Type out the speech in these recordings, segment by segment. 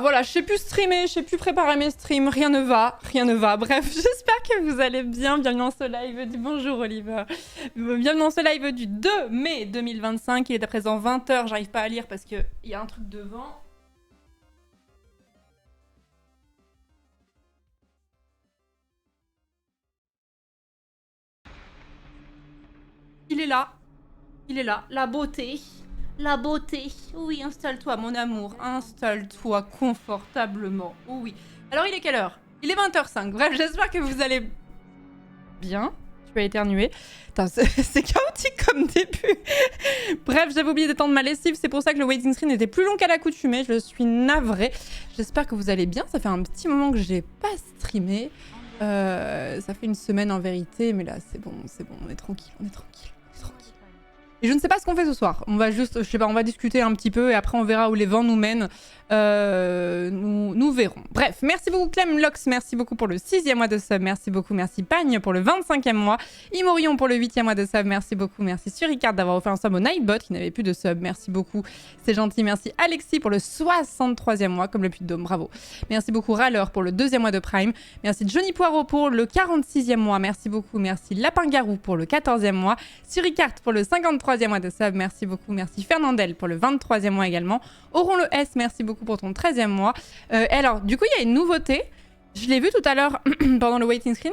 voilà, je sais plus streamer, je sais plus préparer mes streams, rien ne va. Bref, j'espère que vous allez bien. Bienvenue dans ce live du... Bonjour Oliver. Bienvenue dans ce live du 2 mai 2025. Il est à présent 20h, j'arrive pas à lire parce qu'il y a un truc devant. Il est là, la beauté. La beauté. Oui, installe-toi, mon amour. Installe-toi confortablement. Oui. Alors, il est quelle heure? Il est 20h05. Bref, j'espère que vous allez bien. Tu peux éternuer. C'est chaotique comme début. Bref, j'avais oublié d'étendre ma lessive. C'est pour ça que le waiting screen était plus long qu'à l'accoutumée. Je suis navrée. J'espère que vous allez bien. Ça fait un petit moment que j'ai pas streamé. Ça fait une semaine en vérité. Mais là, c'est bon. On est tranquille. Et je ne sais pas ce qu'on fait ce soir. On va juste, je sais pas, on va discuter un petit peu et après on verra où les vents nous mènent. Nous verrons. Bref, merci beaucoup Clemlox, merci beaucoup pour le 6e mois de sub, merci beaucoup, merci Pagne pour le 25e mois, Imorion pour le 8e mois de sub, merci beaucoup, merci Suricard d'avoir offert un sub au Nightbot qui n'avait plus de sub, merci beaucoup, c'est gentil, merci Alexis pour le 63e mois, comme le Puy-de-Dôme, bravo. Merci beaucoup Râleur pour le 2e mois de Prime, merci Johnny Poirot pour le 46e mois, merci beaucoup, merci Lapin-Garou pour le 14e mois, Suricard pour le 53e mois de sub, merci beaucoup, merci Fernandel pour le 23e mois également, Auron le S, merci beaucoup pour ton 13e mois. Alors, du coup, il y a une nouveauté. Je l'ai vu tout à l'heure pendant le waiting screen.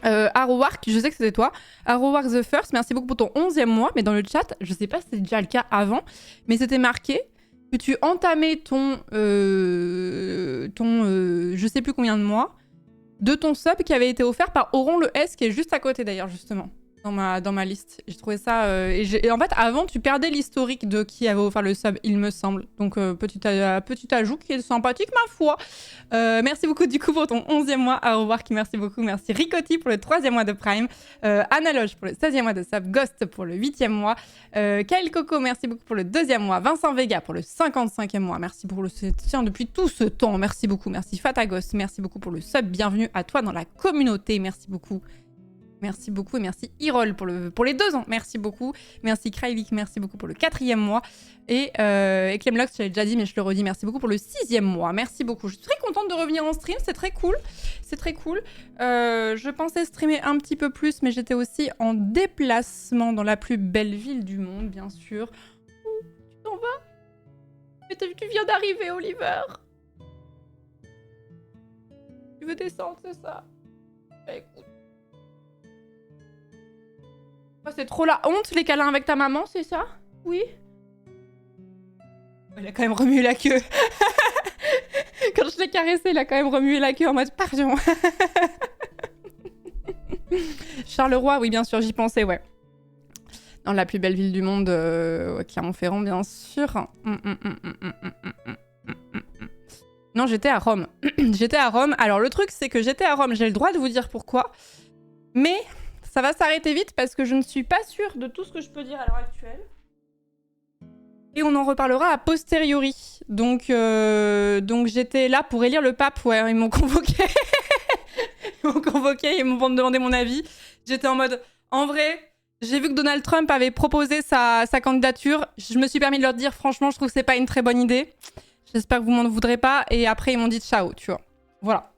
Arrowwark, je sais que c'était toi. Arrowwark the First, merci beaucoup pour ton 11e mois. Mais dans le chat, je sais pas si c'était déjà le cas avant, mais c'était marqué que tu entamais ton je sais plus combien de mois de ton sub qui avait été offert par Auron le S, qui est juste à côté d'ailleurs, justement. Dans ma liste. J'ai trouvé ça... et en fait, avant, tu perdais l'historique de qui avait offert le sub, il me semble. Donc, petit ajout qui est sympathique, ma foi. Merci beaucoup, du coup, pour ton 11e mois. À revoir, merci beaucoup. Merci Ricotti pour le 3e mois de Prime. Analoge pour le 16e mois de sub. Ghost pour le 8e mois. Kyle Coco, merci beaucoup pour le 2e mois. Vincent Vega pour le 55e mois. Merci pour le soutien depuis tout ce temps. Merci beaucoup. Merci Fatagos. Merci beaucoup pour le sub. Bienvenue à toi dans la communauté. Merci beaucoup. Merci beaucoup et merci Irol pour les 2 ans. Merci beaucoup. Merci Krailik, merci beaucoup pour le 4e mois. Et Clemlox, je l'avais déjà dit, mais je le redis, merci beaucoup pour le 6e mois. Merci beaucoup. Je suis très contente de revenir en stream, c'est très cool. Je pensais streamer un petit peu plus, mais j'étais aussi en déplacement dans la plus belle ville du monde, bien sûr. Tu t'en vas? Mais tu viens d'arriver, Oliver. Tu veux descendre, c'est ça? Bah, écoute. C'est trop la honte, les câlins avec ta maman, c'est ça? Oui? Il a quand même remué la queue. Quand je l'ai caressé, il a quand même remué la queue en mode pardon. Charleroi, oui, bien sûr, j'y pensais, ouais. Dans la plus belle ville du monde, Clermont-Ferrand, bien sûr. Non, j'étais à Rome. J'étais à Rome. Alors, le truc, c'est que j'étais à Rome. J'ai le droit de vous dire pourquoi. Mais... ça va s'arrêter vite parce que je ne suis pas sûre de tout ce que je peux dire à l'heure actuelle. Et on en reparlera a posteriori. Donc j'étais là pour élire le pape. Ouais, ils m'ont convoqué. Ils m'ont demandé mon avis. J'étais en mode, en vrai, j'ai vu que Donald Trump avait proposé sa candidature. Je me suis permis de leur dire, franchement, je trouve que c'est pas une très bonne idée. J'espère que vous m'en voudrez pas. Et après, ils m'ont dit ciao, tu vois. Voilà.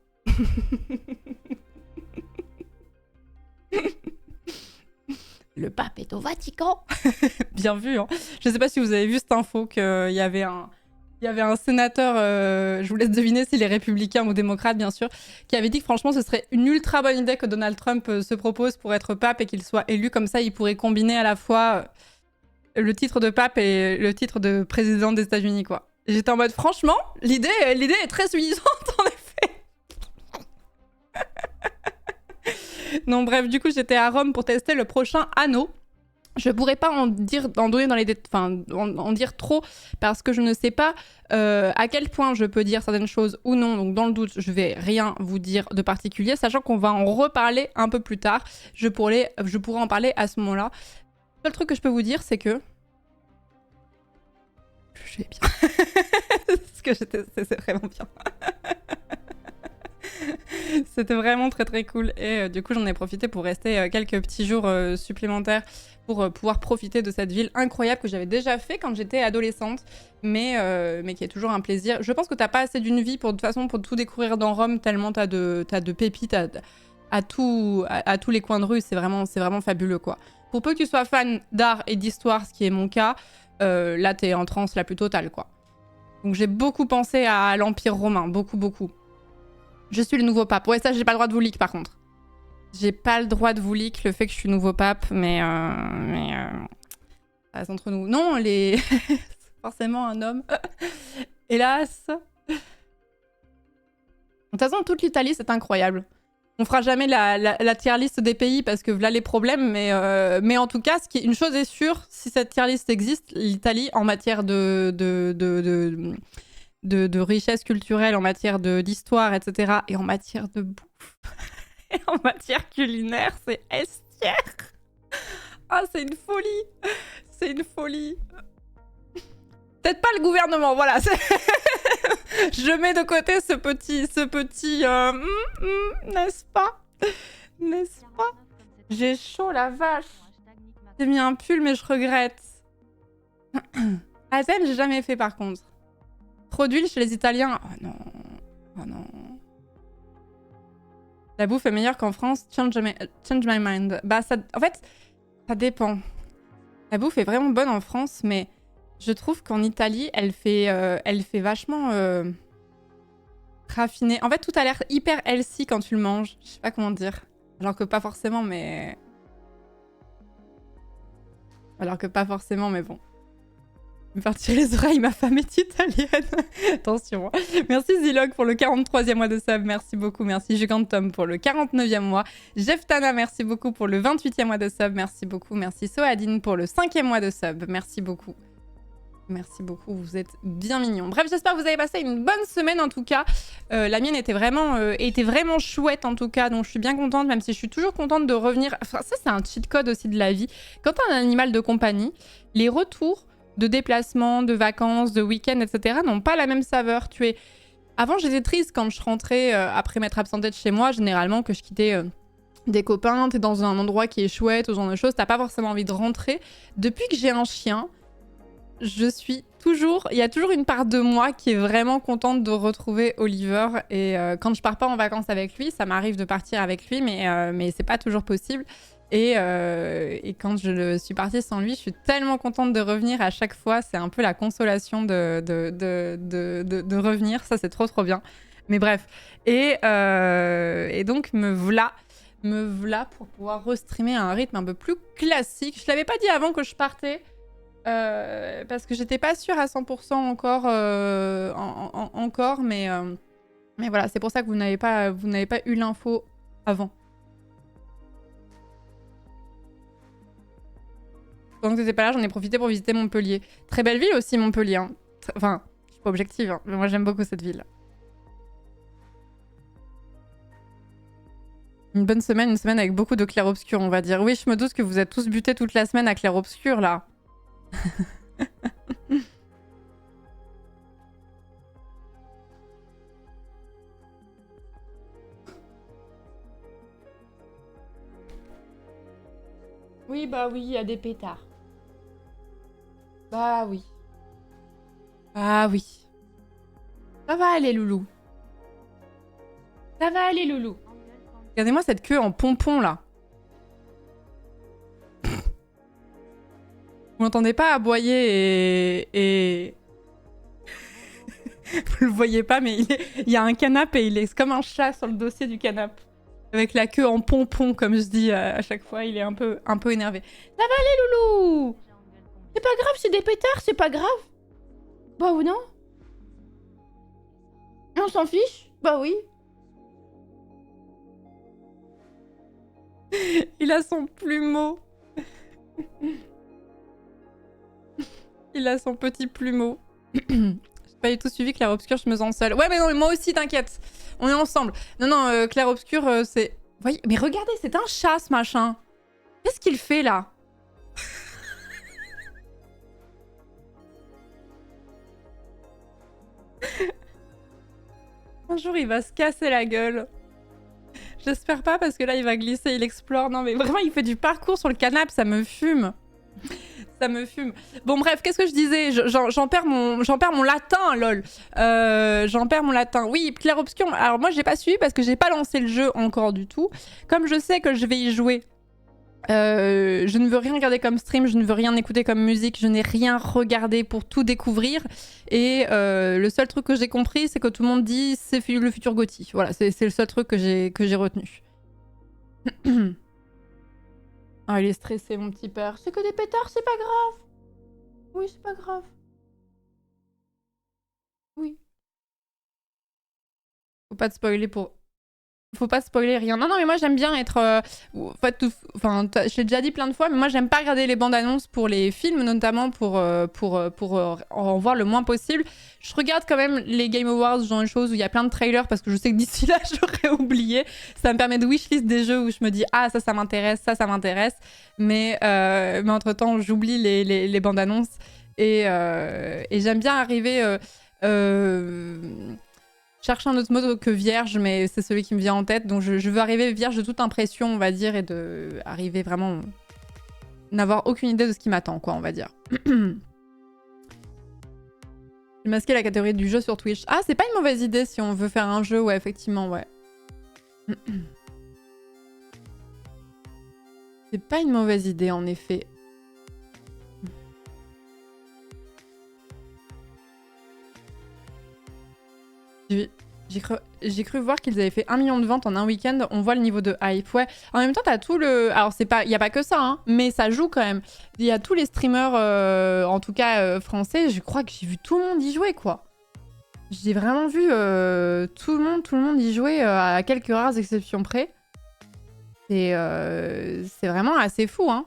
Le pape est au Vatican. Bien vu, hein. Je sais pas si vous avez vu cette info qu'il y avait un sénateur, je vous laisse deviner s'il est républicain ou démocrate, bien sûr, qui avait dit que franchement, ce serait une ultra bonne idée que Donald Trump se propose pour être pape et qu'il soit élu. Comme ça, il pourrait combiner à la fois le titre de pape et le titre de président des États-Unis, quoi. J'étais en mode, franchement, l'idée est très séduisante, en effet. Non, bref, du coup, j'étais à Rome pour tester le prochain anneau. Je pourrais pas en dire trop parce que je ne sais pas à quel point je peux dire certaines choses ou non. Donc, dans le doute, je vais rien vous dire de particulier, sachant qu'on va en reparler un peu plus tard. Je pourrais en parler à ce moment-là. Le seul truc que je peux vous dire, c'est que je vais bien. C'est vraiment bien. C'était vraiment très très cool. Et du coup, j'en ai profité pour rester quelques petits jours supplémentaires pour pouvoir profiter de cette ville incroyable que j'avais déjà fait quand j'étais adolescente, mais qui est toujours un plaisir. Je pense que t'as pas assez d'une vie pour, de toute façon, pour tout découvrir dans Rome, tellement t'as de pépites à tous les coins de rue. C'est vraiment fabuleux, quoi. Pour peu que tu sois fan d'art et d'histoire, ce qui est mon cas, là, t'es en transe la plus totale, quoi. Donc j'ai beaucoup pensé à l'Empire romain, beaucoup. Je suis le nouveau pape. Ouais, ça, j'ai pas le droit de vous leak, par contre. J'ai pas le droit de vous leak le fait que je suis nouveau pape, mais ça reste entre nous. Non, les... forcément un homme. Hélas. De toute façon, toute l'Italie, c'est incroyable. On fera jamais la tier list des pays parce que là les problèmes, mais en tout cas, une chose est sûre, si cette tier list existe, l'Italie, en matière de richesse culturelle, en matière d'histoire, etc., et en matière de bouffe, et en matière culinaire, c'est estière. Ah, c'est une folie. C'est une folie. Peut-être pas le gouvernement, voilà. Je mets de côté ce petit, n'est-ce pas? N'est-ce pas? J'ai chaud, la vache. J'ai mis un pull, mais je regrette. Athènes, j'ai jamais fait, par contre. Trop d'huile chez les Italiens. Oh non. Oh non. La bouffe est meilleure qu'en France. Change my mind. Bah, en fait, ça dépend. La bouffe est vraiment bonne en France, mais je trouve qu'en Italie, elle fait vachement raffinée. En fait, tout a l'air hyper healthy quand tu le manges. Je sais pas comment dire. Alors que pas forcément, mais... bon. Me faire tirer les oreilles, ma femme est italienne. Attention. Merci Zilog pour le 43e mois de sub. Merci beaucoup. Merci Gigantom pour le 49e mois. Jeftana, merci beaucoup pour le 28e mois de sub. Merci beaucoup. Merci Soadine pour le 5e mois de sub. Merci beaucoup. Merci beaucoup, vous êtes bien mignons. Bref, j'espère que vous avez passé une bonne semaine en tout cas. La mienne était vraiment chouette en tout cas, donc je suis bien contente, même si je suis toujours contente de revenir. Enfin, ça, c'est un cheat code aussi de la vie. Quand t'as un animal de compagnie, les retours de déplacement, de vacances, de week-end, etc. n'ont pas la même saveur. Avant, j'étais triste quand je rentrais après m'être absentée de chez moi, généralement que je quittais... des copains, t'es dans un endroit qui est chouette, ce genre de choses, t'as pas forcément envie de rentrer. Depuis que j'ai un chien, il y a toujours une part de moi qui est vraiment contente de retrouver Oliver. Et quand je pars pas en vacances avec lui, ça m'arrive de partir avec lui, mais c'est pas toujours possible. Et quand je suis partie sans lui, je suis tellement contente de revenir à chaque fois. C'est un peu la consolation de revenir. Ça, c'est trop bien. Mais bref. Et donc, me voilà pour pouvoir restreamer à un rythme un peu plus classique. Je l'avais pas dit avant que je partais. Parce que j'étais pas sûre à 100% encore, mais voilà, c'est pour ça que vous n'avez pas eu l'info avant. Pendant que t'étais pas là, j'en ai profité pour visiter Montpellier. Très belle ville aussi, Montpellier. Hein. Enfin, je suis pas objective, hein, mais moi j'aime beaucoup cette ville. Une bonne semaine, une semaine avec beaucoup de clair-obscur, on va dire. Oui, je me doute que vous êtes tous butés toute la semaine à clair-obscur, là. Oui, bah oui, il y a des pétards. Bah oui. Ah oui. Ça va aller, loulou. Ça va aller, loulou. Regardez-moi cette queue en pompon, là. Vous l'entendez pas aboyer et... Vous le voyez pas, mais il y a un canapé et il est comme un chat sur le dossier du canapé. Avec la queue en pompon, comme je dis à chaque fois, il est un peu énervé. Ça va aller, loulou. C'est pas grave, c'est des pétards, c'est pas grave. Bah ou non? On s'en fiche? Bah oui. Il a son plumeau. Il a son petit plumeau. J'ai pas du tout suivi Clair Obscur, je me sens seule. Ouais, mais non, mais moi aussi, t'inquiète. On est ensemble. Non, Clair Obscur, c'est... Voyez, mais regardez, c'est un chat, ce machin. Qu'est-ce qu'il fait, là? Un jour, il va se casser la gueule. J'espère pas parce que là il va glisser, il explore. Non mais vraiment il fait du parcours sur le canapé, ça me fume. Ça me fume. Bon bref, qu'est-ce que je disais? J'en perds mon latin, lol. J'en perds mon latin. Oui, Clair Obscur. Alors moi j'ai pas suivi parce que j'ai pas lancé le jeu encore du tout. Comme je sais que je vais y jouer, je ne veux rien regarder comme stream, je ne veux rien écouter comme musique, je n'ai rien regardé pour tout découvrir. Et le seul truc que j'ai compris, c'est que tout le monde dit c'est le futur Gotti. Voilà, c'est le seul truc que j'ai retenu. Ah, il est stressé, mon petit père. C'est que des pétards, c'est pas grave. Oui, c'est pas grave. Oui. Faut pas te spoiler pour... Faut pas spoiler rien. Non, non, mais moi j'aime bien être... Enfin, je l'ai déjà dit plein de fois, mais moi j'aime pas regarder les bandes annonces pour les films, notamment pour en voir le moins possible. Je regarde quand même les Game Awards, genre une chose où il y a plein de trailers, parce que je sais que d'ici là j'aurais oublié. Ça me permet de wishlist des jeux où je me dis ah ça m'intéresse, ça m'intéresse. Mais entre-temps j'oublie les bandes annonces. Et j'aime bien arriver... chercher un autre mot que vierge, mais c'est celui qui me vient en tête. Donc je veux arriver vierge de toute impression, on va dire, et de arriver vraiment... n'avoir aucune idée de ce qui m'attend, quoi, on va dire. J'ai masqué la catégorie du jeu sur Twitch. Ah, c'est pas une mauvaise idée si on veut faire un jeu, ouais, effectivement, ouais. C'est pas une mauvaise idée, en effet. J'ai cru voir qu'ils avaient fait 1 million de ventes en un week-end. On voit le niveau de hype. Ouais. En même temps, t'as tout le... Alors, il n'y a pas que ça, hein, mais ça joue quand même. Il y a tous les streamers, en tout cas français. Je crois que j'ai vu tout le monde y jouer, quoi. J'ai vraiment vu tout le monde y jouer, à quelques rares exceptions près. C'est vraiment assez fou, hein.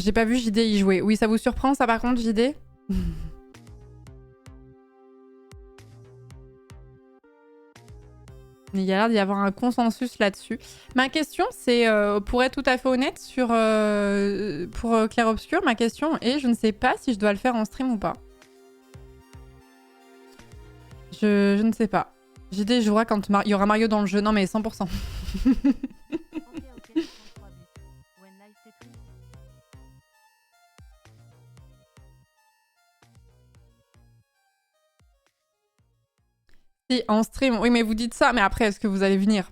J'ai pas vu JD y jouer. Oui, ça vous surprend, ça, par contre, JD? Il y a l'air d'y avoir un consensus là-dessus. Ma question, c'est, pour être tout à fait honnête, pour Clair Obscur, ma question est, je ne sais pas si je dois le faire en stream ou pas. Je ne sais pas. JD jouera quand il y aura Mario dans le jeu. Non, mais 100%. Si, en stream. Oui, mais vous dites ça, mais après, est-ce que vous allez venir?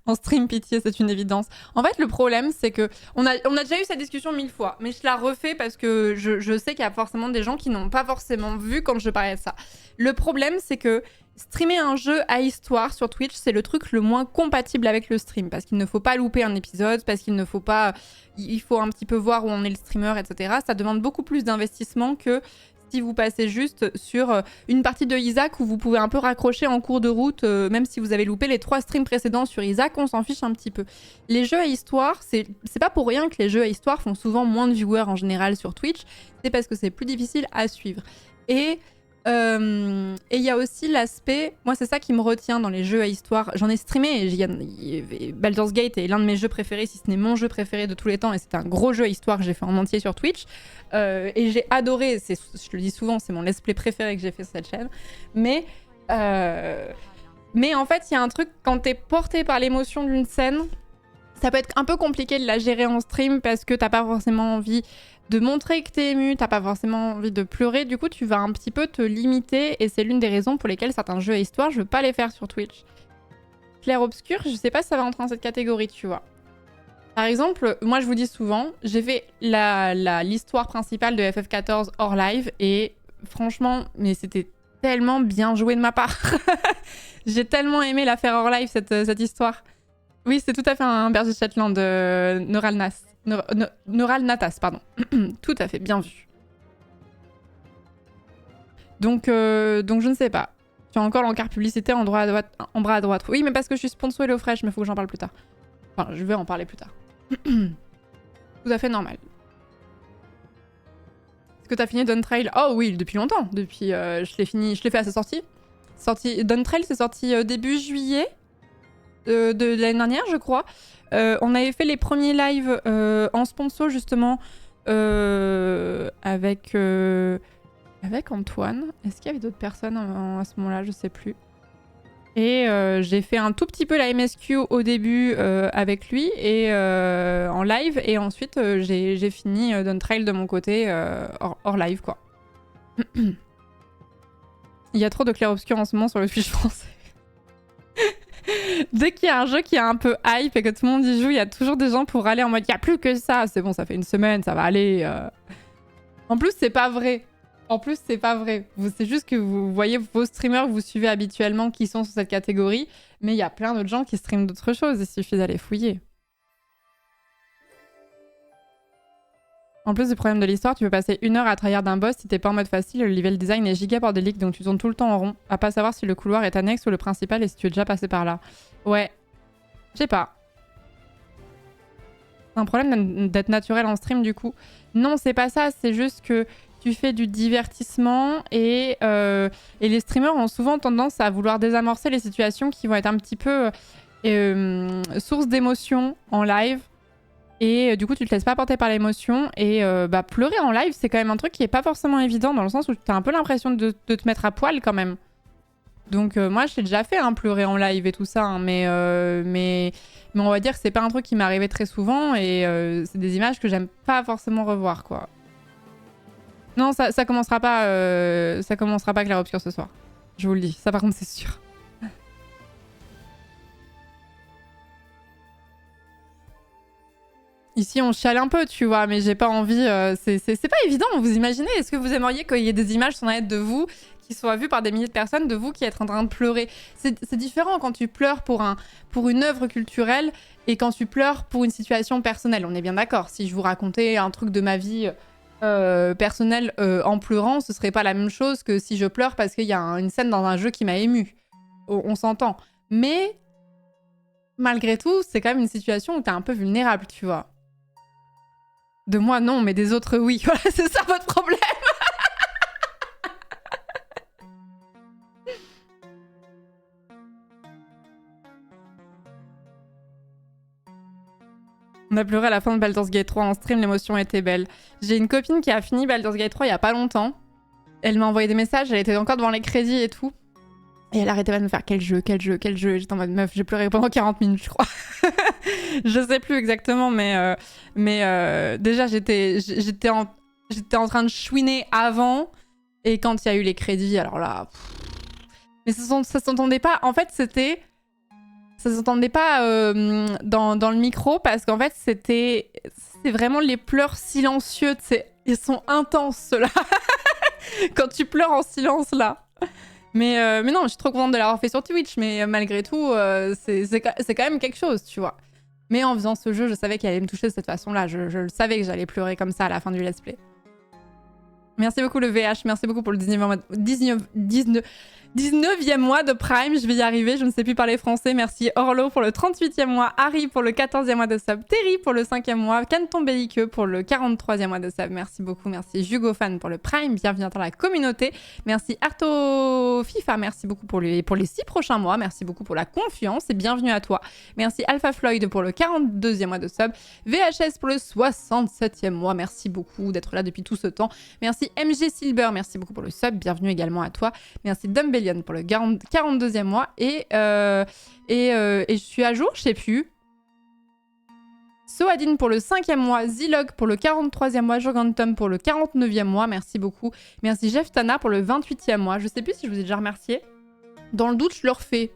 En stream, pitié, c'est une évidence. En fait, le problème, c'est que... On a déjà eu cette discussion 1000 fois, mais je la refais parce que je sais qu'il y a forcément des gens qui n'ont pas forcément vu quand je parlais de ça. Le problème, c'est que streamer un jeu à histoire sur Twitch, c'est le truc le moins compatible avec le stream, parce qu'il ne faut pas louper un épisode, parce qu'il ne faut pas... Il faut un petit peu voir où en est le streamer, etc. Ça demande beaucoup plus d'investissement que... si vous passez juste sur une partie de Isaac où vous pouvez un peu raccrocher en cours de route, même si vous avez loupé les 3 streams précédents sur Isaac, on s'en fiche un petit peu. Les jeux à histoire, c'est pas pour rien que les jeux à histoire font souvent moins de viewers en général sur Twitch, c'est parce que c'est plus difficile à suivre. Et il y a aussi l'aspect, moi c'est ça qui me retient dans les jeux à histoire, j'en ai streamé, Baldur's Gate est l'un de mes jeux préférés, si ce n'est mon jeu préféré de tous les temps, et c'est un gros jeu à histoire que j'ai fait en entier sur Twitch, et j'ai adoré, je le dis souvent, c'est mon let's play préféré que j'ai fait sur cette chaîne, mais en fait il y a un truc, quand t'es porté par l'émotion d'une scène, ça peut être un peu compliqué de la gérer en stream parce que t'as pas forcément envie de montrer que t'es ému, t'as pas forcément envie de pleurer, du coup tu vas un petit peu te limiter et c'est l'une des raisons pour lesquelles certains jeux à histoire, je veux pas les faire sur Twitch. Clair Obscur, je sais pas si ça va rentrer dans cette catégorie, tu vois. Par exemple, moi je vous dis souvent, j'ai fait l'histoire principale de FF14 hors live et franchement, mais c'était tellement bien joué de ma part. J'ai tellement aimé la faire hors live cette histoire. Oui, c'est tout à fait un berger de Shetland, Neural Natas, pardon. Tout à fait, bien vu. Donc je ne sais pas. Tu as encore l'encart publicité en bas à droite. Oui, mais parce que je suis sponsor HelloFresh, mais il faut que j'en parle plus tard. Enfin, je vais en parler plus tard. Tout à fait normal. Est-ce que tu as fini Dawn Trail? Oh oui, depuis longtemps. Depuis, je l'ai fait à sa sortie. Dawn Trail, c'est sorti début juillet de l'année dernière, je crois. On avait fait les premiers lives en sponsor, justement, avec avec Antoine. Est-ce qu'il y avait d'autres personnes à ce moment-là? Je sais plus. Et j'ai fait un tout petit peu la MSQ au début avec lui et en live. Et ensuite, j'ai fini Dawn Trail de mon côté hors live, quoi. Il y a trop de clair-obscur en ce moment sur le Twitch français. Dès qu'il y a un jeu qui est un peu hype et que tout le monde y joue, il y a toujours des gens pour aller en mode « il n'y a plus que ça, c'est bon, ça fait une semaine, ça va aller. En plus, c'est pas vrai. C'est juste que vous voyez vos streamers que vous suivez habituellement qui sont sur cette catégorie, mais il y a plein d'autres gens qui streament d'autres choses, il suffit d'aller fouiller. En plus du problème de l'histoire, tu peux passer 1 heure à tryhard d'un boss si t'es pas en mode facile, le level design est giga bordélique, donc tu tournes tout le temps en rond, à pas savoir si le couloir est annexe ou le principal et si tu es déjà passé par là. Ouais, je sais pas. C'est un problème d'être naturel en stream du coup. Non, c'est pas ça, c'est juste que tu fais du divertissement et les streamers ont souvent tendance à vouloir désamorcer les situations qui vont être un petit peu source d'émotion en live. Et du coup, tu te laisses pas porter par l'émotion. Et pleurer en live, c'est quand même un truc qui est pas forcément évident dans le sens où tu as un peu l'impression de te mettre à poil quand même. Donc moi, j'ai déjà fait pleurer en live et tout ça, hein, mais on va dire que c'est pas un truc qui m'est arrivé très souvent et c'est des images que j'aime pas forcément revoir, quoi. Non, ça commencera pas clair obscur ce soir. Je vous le dis, ça par contre c'est sûr. Ici on chiale un peu, tu vois, mais j'ai pas envie... c'est pas évident, vous imaginez? Est-ce que vous aimeriez qu'il y ait des images sur net de vous qui soient vues par des milliers de personnes, de vous qui êtes en train de pleurer? C'est différent quand tu pleures pour une œuvre culturelle et quand tu pleures pour une situation personnelle. On est bien d'accord. Si je vous racontais un truc de ma vie personnelle en pleurant, ce serait pas la même chose que si je pleure parce qu'il y a une scène dans un jeu qui m'a émue. On s'entend. Mais malgré tout, c'est quand même une situation où t'es un peu vulnérable, tu vois. De moi, non, mais des autres, oui. Voilà, c'est ça votre problème. On a pleuré à la fin de Baldur's Gate 3 en stream, l'émotion était belle. J'ai une copine qui a fini Baldur's Gate 3 il y a pas longtemps. Elle m'a envoyé des messages, elle était encore devant les crédits et tout. Et elle arrêtait pas de me faire quel jeu. J'étais en mode meuf, j'ai pleuré pendant 40 minutes, je crois. Je sais plus exactement, mais déjà j'étais en train de chouiner avant. Et quand il y a eu les crédits, alors là... Mais ça s'entendait pas. En fait, c'était... Ça s'entendait pas dans le micro parce qu'en fait, c'est vraiment les pleurs silencieux. Ils sont intenses, ceux-là. Quand tu pleures en silence, là. Mais non, je suis trop contente de l'avoir fait sur Twitch. Mais malgré tout, c'est quand même quelque chose, tu vois. Mais en faisant ce jeu, je savais qu'il allait me toucher de cette façon-là. Je le savais que j'allais pleurer comme ça à la fin du let's play. Merci beaucoup le VH, merci beaucoup pour le 19e mois de Prime, je vais y arriver, je ne sais plus parler français. Merci Orlo pour le 38e mois, Harry pour le 14e mois de sub, Terry pour le 5e mois, Canton Belliqueux pour le 43e mois de sub. Merci beaucoup, merci Jugofan pour le Prime, bienvenue dans la communauté. Merci Arto FIFA, merci beaucoup pour les 6 prochains mois, merci beaucoup pour la confiance et bienvenue à toi. Merci Alpha Floyd pour le 42e mois de sub, VHS pour le 67e mois, merci beaucoup d'être là depuis tout ce temps. Merci MG Silver, merci beaucoup pour le sub, bienvenue également à toi. Merci Dumbellion pour le 42e mois et je suis à jour, je sais plus. Soadine pour le 5e mois, Zilog pour le 43e mois, Jogantum pour le 49e mois, merci beaucoup. Merci Jeff Tana pour le 28e mois, je sais plus si je vous ai déjà remercié. Dans le doute, je le refais.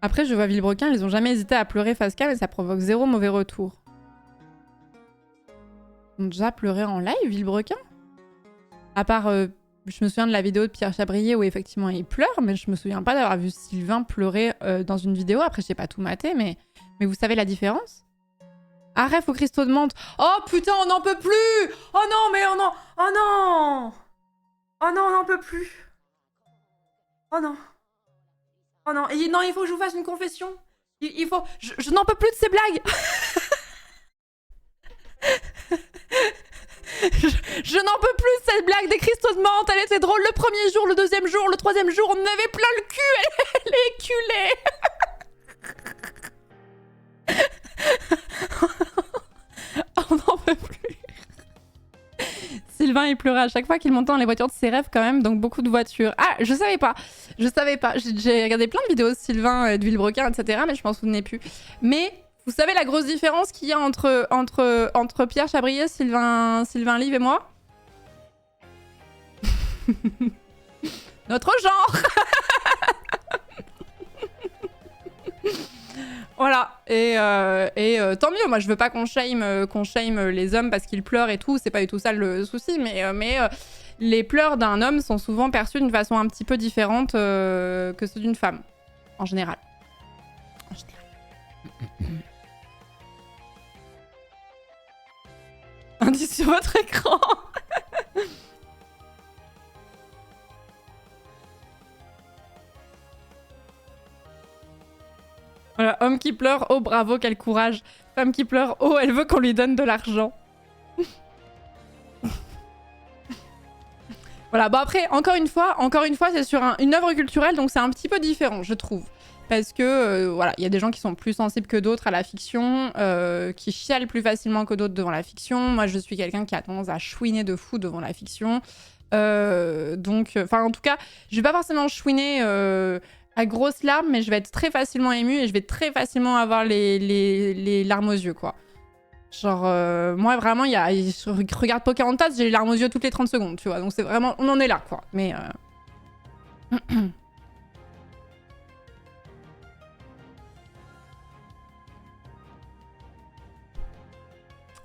Après, je vois Villebrequin, ils ont jamais hésité à pleurer face cam et ça provoque 0 mauvais retour. Ils ont déjà pleuré en live, Villebrequin? À part, je me souviens de la vidéo de Pierre Chabrier où effectivement il pleure, mais je me souviens pas d'avoir vu Sylvain pleurer dans une vidéo. Après, je sais pas tout maté, mais vous savez la différence? Arrête, faut Christo demande. Oh putain, on n'en peut plus! Oh non, mais oh non! Oh non! Oh non, on n'en peut plus! Oh non! Oh non, non, il faut que je vous fasse une confession. Il faut... Je n'en peux plus de ces blagues. je n'en peux plus de cette blague des Christos de menthe. Elle était drôle le premier jour, le deuxième jour, le troisième jour. On en avait plein le cul. Elle est culée. On n'en peut plus. Sylvain, il pleurait à chaque fois qu'il montait dans les voitures de ses rêves quand même, donc beaucoup de voitures. Ah, je savais pas. J'ai regardé plein de vidéos de Sylvain, de Villebrequin, etc., mais je m'en souvenais plus. Mais vous savez la grosse différence qu'il y a entre Pierre Chabrier, Sylvain Live et moi? Notre genre. Voilà, et tant mieux, moi je veux pas qu'on shame les hommes parce qu'ils pleurent et tout, c'est pas du tout ça le souci, mais les pleurs d'un homme sont souvent perçus d'une façon un petit peu différente que ceux d'une femme, en général. Indice sur votre écran. Voilà, homme qui pleure, oh bravo, quel courage. Femme qui pleure, oh elle veut qu'on lui donne de l'argent. Voilà, bon après, encore une fois c'est sur une œuvre culturelle, donc c'est un petit peu différent, je trouve. Parce que, voilà, il y a des gens qui sont plus sensibles que d'autres à la fiction, qui chialent plus facilement que d'autres devant la fiction. Moi, je suis quelqu'un qui a tendance à chouiner de fou devant la fiction. Donc, enfin, en tout cas, je vais pas forcément chouiner à grosses larmes, mais je vais être très facilement émue et je vais très facilement avoir les larmes aux yeux, quoi. Genre, moi, vraiment, je regarde Pocahontas, j'ai les larmes aux yeux toutes les 30 secondes, tu vois. Donc, c'est vraiment... On en est là, quoi. Mais...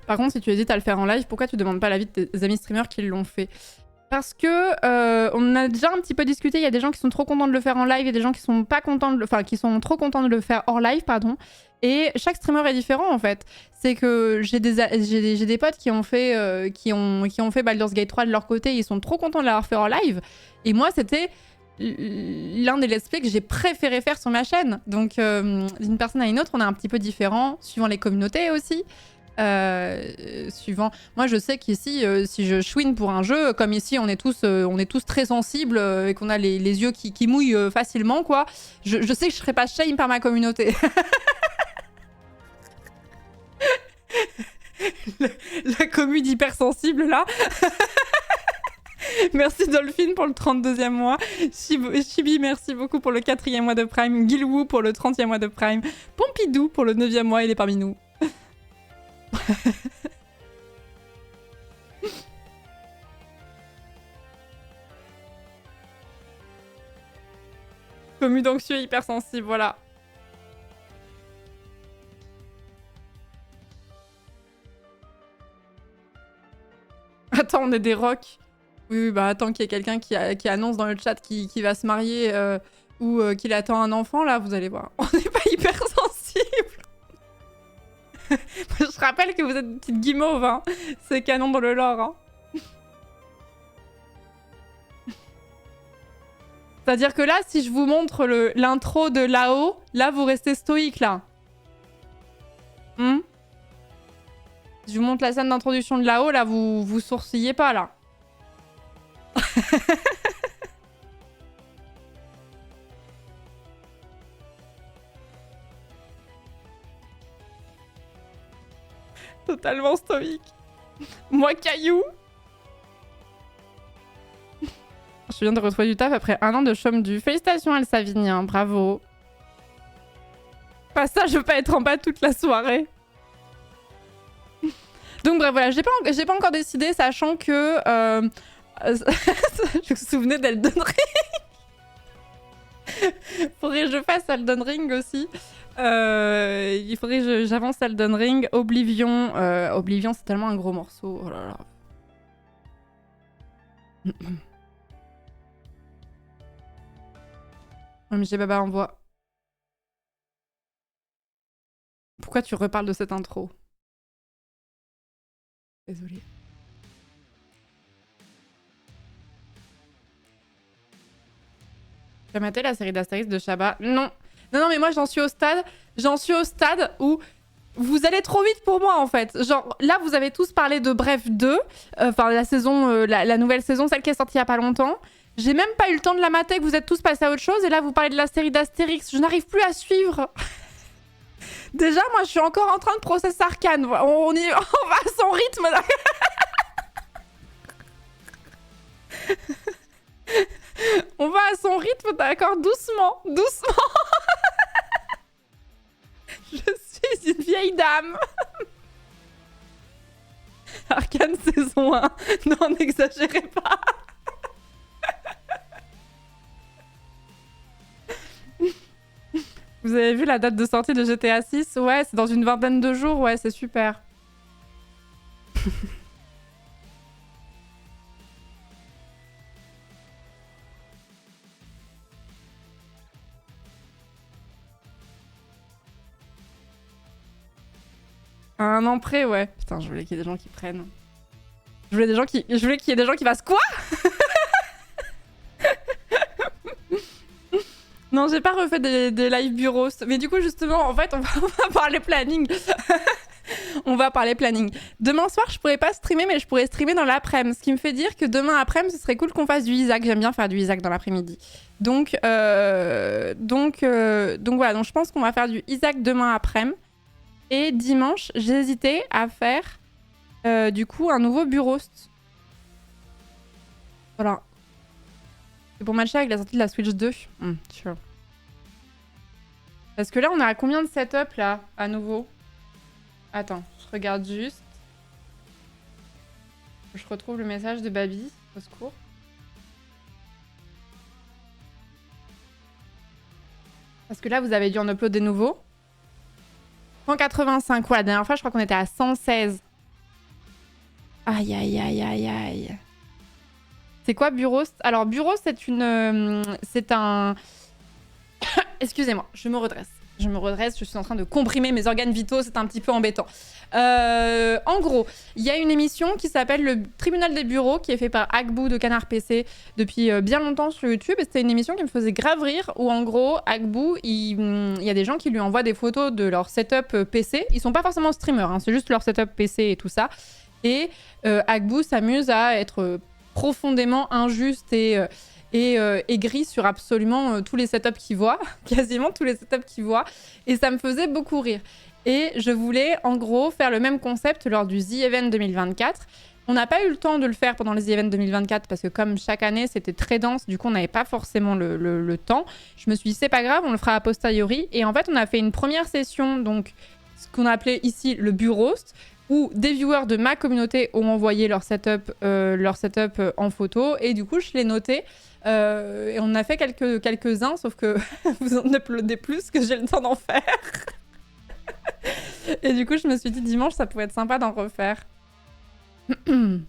Par contre, si tu hésites à le faire en live, pourquoi tu demandes pas l'avis de tes amis streamers qui l'ont fait? Parce que on a déjà un petit peu discuté, il y a des gens qui sont trop contents de le faire en live et des gens qui sont pas contents de le... Enfin, qui sont trop contents de le faire hors live, pardon. Et chaque streamer est différent, en fait. C'est que j'ai des potes qui ont fait Baldur's Gate 3 de leur côté, ils sont trop contents de l'avoir fait hors live. Et moi, c'était l'un des let's play que j'ai préféré faire sur ma chaîne. Donc, d'une personne à une autre, on est un petit peu différent, suivant les communautés aussi. Suivant. Moi, je sais qu'ici, si je chouine pour un jeu, comme ici, on est tous très sensibles et qu'on a les yeux qui mouillent facilement, quoi. Je sais que je serais pas shame par ma communauté. la commune hypersensible, là. Merci Dolphine pour le 32e mois. Chibi, merci beaucoup pour le 4e mois de Prime. Gilwoo pour le 30e mois de Prime. Pompidou pour le 9e mois, il est parmi nous. Commu d'anxieux hypersensible, voilà. Attends, on est des rocks. Oui, bah attends qu'il y ait quelqu'un qui annonce dans le chat qu'il va se marier ou qu'il attend un enfant, là, vous allez voir. On n'est pas hypersensible. Je rappelle que vous êtes une petite guimauve, hein. C'est canon dans le lore, hein. C'est-à-dire que là, si je vous montre l'intro de là-haut, là, vous restez stoïque, là. Si je vous montre la scène d'introduction de là-haut, là, vous sourcillez pas, là. Totalement stoïque. Moi, caillou. Je viens de retrouver du taf après 1 an de chôme du. Félicitations, Elsa Vignien, bravo. Pas ça, je veux pas être en bas toute la soirée. Donc bref, voilà, j'ai pas encore décidé, sachant que... je me souvenais d'Elden Ring. Faudrait que je fasse Elden Ring aussi. Il faudrait que j'avance Elden Ring. Oblivion. Oblivion, c'est tellement un gros morceau. Oh là là. MG Baba envoie. Pourquoi tu reparles de cette intro? Désolée. Tu as maté la série d'Astérix de Chabat? Non. Non, mais moi, j'en suis au stade où vous allez trop vite pour moi, en fait. Genre, là, vous avez tous parlé de Bref 2, enfin, la nouvelle saison, celle qui est sortie il y a pas longtemps. J'ai même pas eu le temps de la mater, que vous êtes tous passés à autre chose, et là, vous parlez de la série d'Astérix. Je n'arrive plus à suivre. Déjà, moi, je suis encore en train de process Arcane. On va à son rythme, là. On va à son rythme, d'accord? Doucement, doucement. Je suis une vieille dame. Arcane saison 1. Non, n'exagérez pas. Vous avez vu la date de sortie de GTA 6? Ouais, c'est dans une vingtaine de jours. Ouais, c'est super. À un an près, ouais. Putain, je voulais qu'il y ait des gens qui prennent. Je voulais qu'il y ait des gens qui fassent quoi? Non, j'ai pas refait des live bureaux. Mais du coup, justement, en fait, on va parler planning. On va parler planning. Demain soir, je pourrais pas streamer, mais je pourrais streamer dans l'après-midi. Ce qui me fait dire que demain après-midi, ce serait cool qu'on fasse du Isaac. J'aime bien faire du Isaac dans l'après-midi. Donc voilà. Donc je pense qu'on va faire du Isaac demain après-midi. Et dimanche, j'ai hésité à faire du coup un nouveau bureau. Voilà. C'est pour matcher avec la sortie de la Switch 2. Sure. Parce que là, on a combien de setup là, à nouveau? Attends, je regarde juste. Je retrouve le message de Baby, au secours. Parce que là, vous avez dû en upload des nouveaux. 185, ouais, la dernière fois, je crois qu'on était à 116. Aïe, aïe, aïe, aïe, aïe. C'est quoi Bureau? Alors, Bureau, c'est une... c'est un... Excusez-moi, je me redresse. Je suis en train de comprimer mes organes vitaux, c'est un petit peu embêtant. En gros, il y a une émission qui s'appelle Le Tribunal des Bureaux, qui est fait par Agbou de Canard PC depuis bien longtemps sur YouTube. Et c'était une émission qui me faisait grave rire, où en gros, Agbou, il y a des gens qui lui envoient des photos de leur setup PC. Ils sont pas forcément streamers, hein, c'est juste leur setup PC et tout ça. Et Agbou s'amuse à être profondément injuste et gris sur absolument tous les setups qu'il voit, quasiment tous les setups qu'il voit, et ça me faisait beaucoup rire. Et je voulais en gros faire le même concept lors du The Event 2024. On n'a pas eu le temps de le faire pendant les The Event 2024 parce que comme chaque année c'était très dense, du coup on n'avait pas forcément le temps. Je me suis dit c'est pas grave, on le fera a posteriori. Et en fait on a fait une première session, donc ce qu'on appelait ici le bureau, où des viewers de ma communauté ont envoyé leur setup en photo, et du coup je l'ai noté. Et on a fait quelques-uns, sauf que vous en uploadez plus que j'ai le temps d'en faire. Et du coup, je me suis dit dimanche, ça pourrait être sympa d'en refaire. Il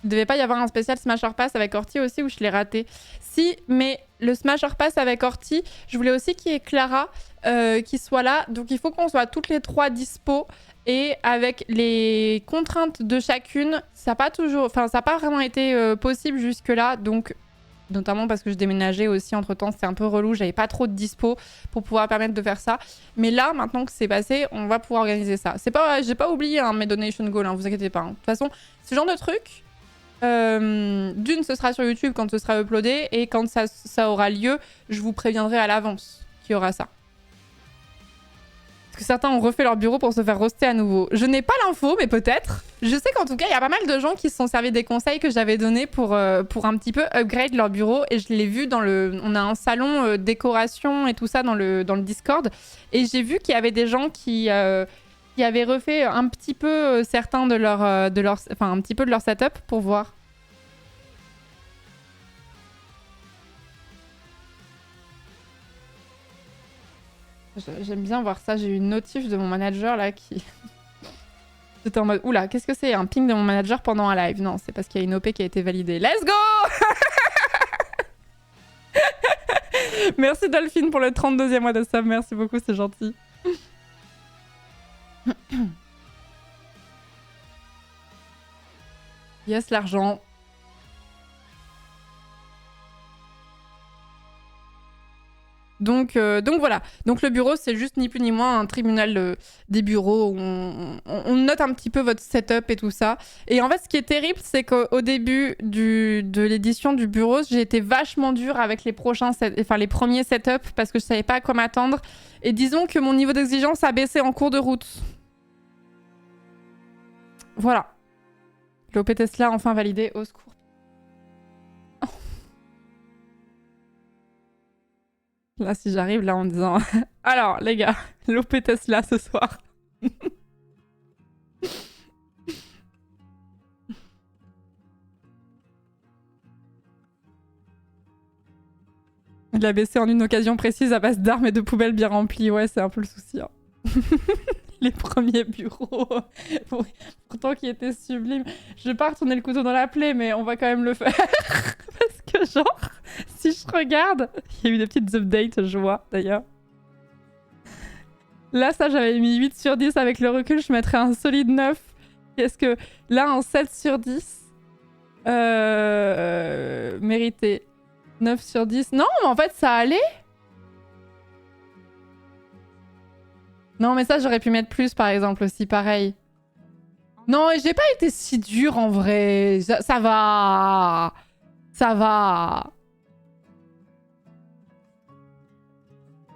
devait pas y avoir un spécial Smasher Pass avec Orti aussi, où je l'ai raté. Si, mais le Smasher Pass avec Orti, je voulais aussi qu'il y ait Clara qui soit là. Donc il faut qu'on soit toutes les trois dispo. Et avec les contraintes de chacune, ça n'a pas vraiment été possible jusque-là. Donc, notamment parce que je déménageais aussi entre-temps, c'était un peu relou. J'avais pas trop de dispo pour pouvoir permettre de faire ça. Mais là, maintenant que c'est passé, on va pouvoir organiser ça. J'ai pas oublié mes donation goals, hein, vous inquiétez pas. Hein. De toute façon, ce genre de truc, d'une, ce sera sur YouTube quand ce sera uploadé. Et quand ça aura lieu, je vous préviendrai à l'avance qu'il y aura ça. Que certains ont refait leur bureau pour se faire roaster à nouveau. Je n'ai pas l'info, mais peut-être. Je sais qu'en tout cas, il y a pas mal de gens qui se sont servis des conseils que j'avais donnés pour un petit peu upgrade leur bureau. Et je l'ai vu dans le... On a un salon décoration et tout ça dans le Discord. Et j'ai vu qu'il y avait des gens qui avaient refait un petit peu certains de leur... Enfin, un petit peu de leur setup pour voir. J'aime bien voir ça. J'ai eu une notif de mon manager là qui... J'étais en mode, oula, qu'est-ce que c'est? Un ping de mon manager pendant un live? Non, c'est parce qu'il y a une OP qui a été validée. Let's go! Merci Dolphine pour le 32e mois de sub. Merci beaucoup, c'est gentil. Yes, l'argent. Donc voilà. Donc le bureau, c'est juste ni plus ni moins un tribunal des bureaux où on note un petit peu votre setup et tout ça. Et en fait, ce qui est terrible, c'est qu'au début de l'édition du bureau, j'ai été vachement dure avec les premiers setups parce que je savais pas à quoi m'attendre. Et disons que mon niveau d'exigence a baissé en cours de route. Voilà. L'OP Tesla enfin validé, au secours. Là, si j'arrive là en disant... Alors, les gars, l'OP Tesla ce soir. Il a baissé en une occasion précise à base d'armes et de poubelles bien remplies. Ouais, c'est un peu le souci. Hein. Les premiers bureaux, pourtant qui étaient sublimes. Je vais pas retourner le couteau dans la plaie, mais on va quand même le faire. Parce que genre, si je regarde, il y a eu des petites updates, je vois d'ailleurs. Là, ça, j'avais mis 8 sur 10. Avec le recul, je mettrais un solide 9. Est-ce que là, un 7 sur 10 mérité. 9 sur 10. Non, mais en fait, ça allait. Non, mais ça, j'aurais pu mettre plus, par exemple, aussi, pareil. Non, j'ai pas été si dur, en vrai. Ça va. Ça va.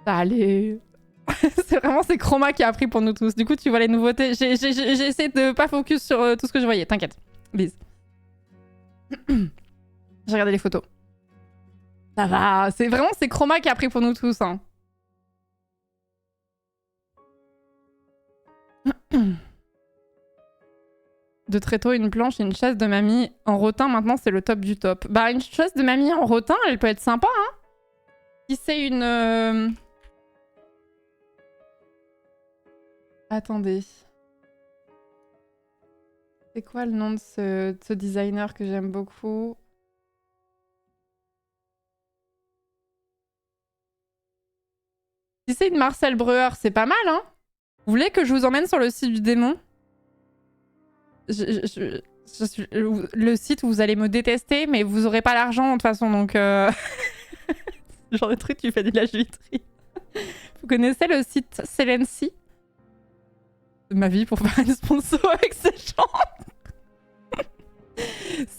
Ça allait. C'est vraiment, c'est Chroma qui a appris pour nous tous. Du coup, tu vois les nouveautés. J'ai essayé de pas focus sur tout ce que je voyais. T'inquiète. Bise. J'ai regardé les photos. Ça va. C'est vraiment, c'est Chroma qui a appris pour nous tous. Hein. De très tôt, une planche et une chaise de mamie en rotin, maintenant c'est le top du top. Bah, une chaise de mamie en rotin, elle peut être sympa, hein. Si c'est une... Attendez. C'est quoi le nom de ce designer que j'aime beaucoup? Si c'est une Marcel Breuer, c'est pas mal, hein. Vous voulez que je vous emmène sur le site du démon? Je suis le site où vous allez me détester, mais vous aurez pas l'argent de toute façon, donc... genre de truc, tu fais de la juiterie. Vous connaissez le site Selency? Ma vie pour faire une sponsor avec ces gens.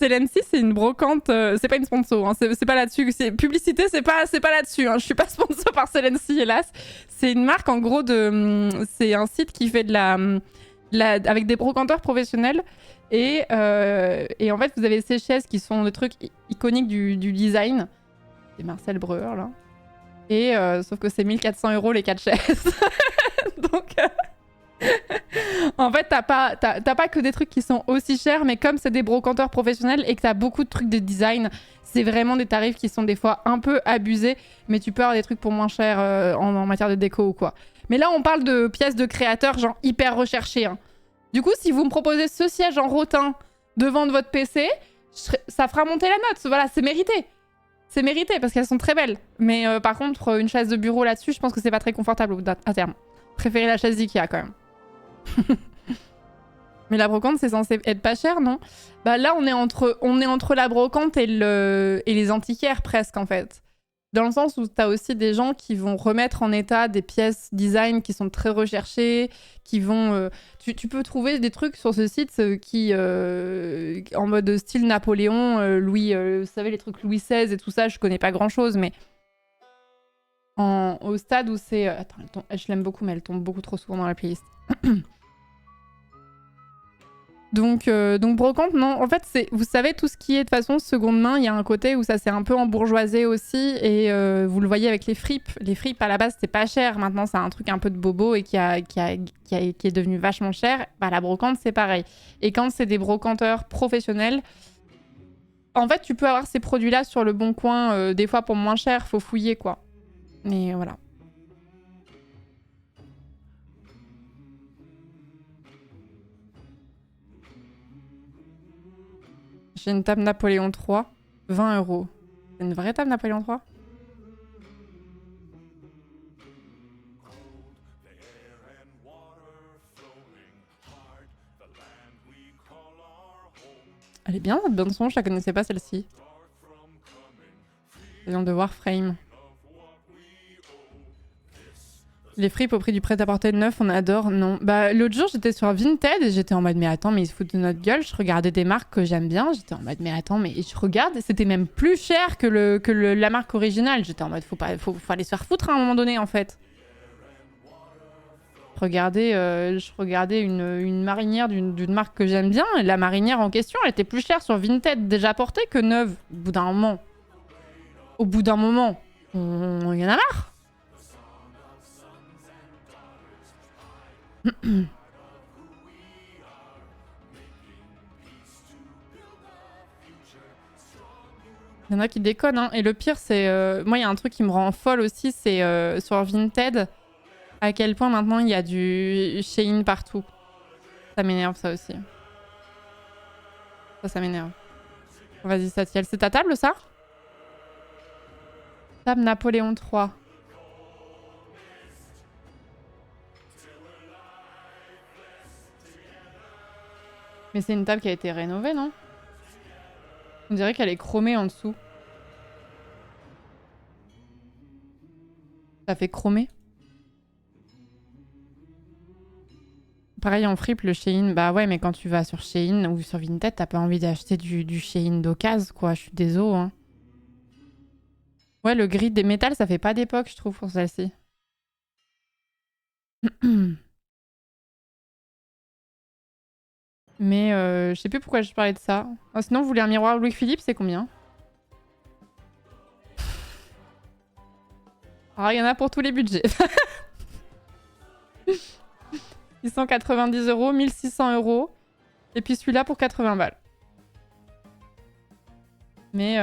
Selency, c'est une brocante... c'est pas une sponsor, hein, c'est pas là-dessus. Publicité, c'est pas là-dessus. Hein. Je suis pas sponsor par Selency, hélas. C'est une marque, en gros, de... C'est un site qui fait de la avec des brocanteurs professionnels. Et en fait, vous avez ces chaises qui sont des trucs iconiques du design. C'est Marcel Breuer, là. Et sauf que c'est 1400 € les 4 chaises. Donc... en fait, t'as pas que des trucs qui sont aussi chers, mais comme c'est des brocanteurs professionnels et que t'as beaucoup de trucs de design, c'est vraiment des tarifs qui sont des fois un peu abusés, mais tu peux avoir des trucs pour moins cher en matière de déco ou quoi. Mais là, on parle de pièces de créateurs, genre hyper recherchées. Hein. Du coup, si vous me proposez ce siège en rotin devant de votre PC, ça fera monter la note. Voilà, c'est mérité. C'est mérité parce qu'elles sont très belles. Mais par contre, une chaise de bureau là-dessus, je pense que c'est pas très confortable à terme. Préférez la chaise d'Ikea quand même. Mais la brocante, c'est censé être pas cher, non? Bah là, on est entre la brocante et les antiquaires presque, en fait. Dans le sens où t'as aussi des gens qui vont remettre en état des pièces design qui sont très recherchées, qui vont... tu peux trouver des trucs sur ce site qui... en mode style Napoléon, Louis... vous savez, les trucs Louis XVI et tout ça, je connais pas grand-chose, mais... Au stade où c'est... Attends, je l'aime beaucoup, mais elle tombe beaucoup trop souvent dans la playlist. Donc brocante, non. En fait, vous savez, tout ce qui est de façon seconde main, il y a un côté où ça s'est un peu embourgeoisé aussi. Et vous le voyez avec les fripes. Les fripes, à la base, c'était pas cher. Maintenant, c'est un truc un peu de bobo et qui est devenu vachement cher. Bah, la brocante, c'est pareil. Et quand c'est des brocanteurs professionnels, en fait, tu peux avoir ces produits-là sur le bon coin. Des fois, pour moins cher, faut fouiller, quoi. Mais voilà. J'ai une table Napoléon 3, 20 €. C'est une vraie table Napoléon 3? Elle est bien cette bande son, je la connaissais pas celle-ci. Rayon de Warframe. Les fripes au prix du prêt-à-porter neuf, on adore, non. Bah, l'autre jour, j'étais sur Vinted et j'étais en mode, mais attends, mais ils se foutent de notre gueule. Je regardais des marques que j'aime bien. J'étais en mode, mais attends, mais je regarde, c'était même plus cher que la marque originale. J'étais en mode, faut aller se faire foutre à un moment donné, en fait. Je regardais une marinière d'une marque que j'aime bien, et la marinière en question, elle était plus chère sur Vinted déjà portée que neuve. Au bout d'un moment, on y en a marre. Il y en a qui déconnent, hein. Et le pire, c'est... moi, il y a un truc qui me rend folle aussi, c'est sur Vinted, à quel point maintenant il y a du Shein partout. Ça m'énerve, ça aussi. Ça m'énerve. Vas-y, Satiel. C'est ta table, ça? Table Napoléon III. Mais c'est une table qui a été rénovée, non? On dirait qu'elle est chromée en dessous. Ça fait chromer. Pareil en fripe, le Shein. Bah ouais, mais quand tu vas sur Shein ou sur Vinted, t'as pas envie d'acheter du Shein d'occasion, quoi. Je suis désolée, hein. Ouais, le gris des métals, ça fait pas d'époque, je trouve, pour celle-ci. Mais je sais plus pourquoi je parlais de ça. Oh, sinon, vous voulez un miroir Louis-Philippe, c'est combien? Alors, il y en a pour tous les budgets. 690 €, 1600 €. Et puis celui-là pour 80 balles. Mais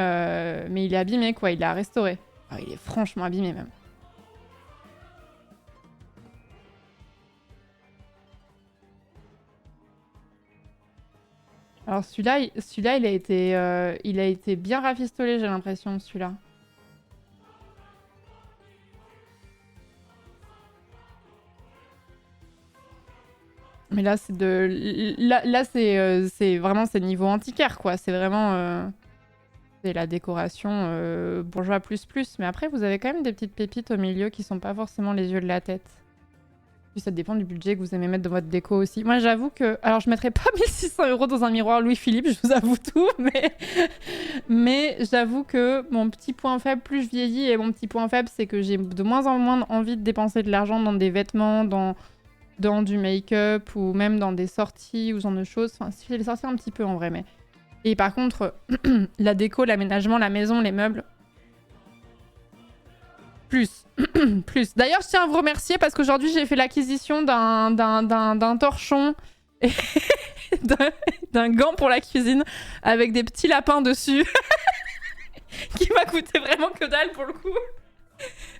il est abîmé, quoi. Il est à restaurer. Oh, il est franchement abîmé, même. Alors celui-là, il a été bien rafistolé, j'ai l'impression, celui-là. Mais là, c'est de... Là c'est vraiment... C'est niveau antiquaire, quoi. C'est vraiment... C'est la décoration bourgeois plus plus. Mais après, vous avez quand même des petites pépites au milieu qui sont pas forcément les yeux de la tête. Puis ça dépend du budget que vous aimez mettre dans votre déco aussi. Moi, j'avoue que... Alors, je mettrais pas 1600 € dans un miroir Louis-Philippe, je vous avoue tout, mais j'avoue que mon petit point faible, plus je vieillis, et mon petit point faible, c'est que j'ai de moins en moins envie de dépenser de l'argent dans des vêtements, dans du make-up, ou même dans des sorties, ou ce genre de choses. Enfin, si je les sortir un petit peu, en vrai, mais... Et par contre, la déco, l'aménagement, la maison, les meubles... Plus. Plus. D'ailleurs, je tiens à vous remercier parce qu'aujourd'hui, j'ai fait l'acquisition d'un torchon et d'un gant pour la cuisine avec des petits lapins dessus qui m'a coûté vraiment que dalle pour le coup.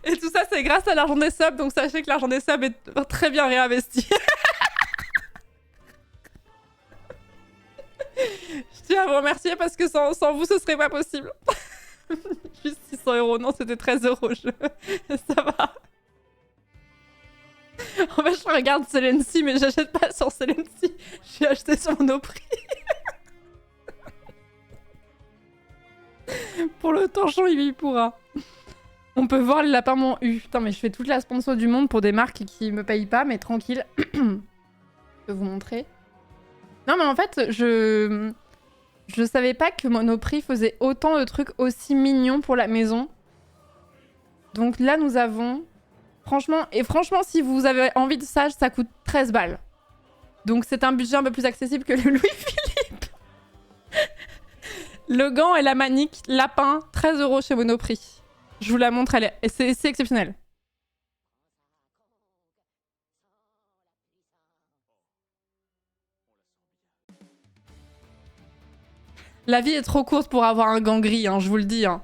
Et tout ça, c'est grâce à l'argent des subs, donc sachez que l'argent des subs est très bien réinvesti. Je tiens à vous remercier parce que sans vous, ce serait pas possible. Juste 600 €. Non, c'était 13 €. Ça va. En fait, je regarde Celency, mais j'achète pas sur Celency. J'ai acheté sur Monoprix. Pour le torchon, il y pourra. On peut voir les lapins m'ont eu. Putain, mais je fais toute la sponsor du monde pour des marques qui me payent pas, mais tranquille. Je peux vous montrer. Non, mais en fait, je savais pas que Monoprix faisait autant de trucs aussi mignons pour la maison. Donc là, nous avons... Franchement, si vous avez envie de ça coûte 13 balles. Donc c'est un budget un peu plus accessible que le Louis-Philippe. Le gant et la manique lapin, 13 € chez Monoprix. Je vous la montre, c'est exceptionnel. La vie est trop courte pour avoir un gant gris, hein, je vous le dis. Hein.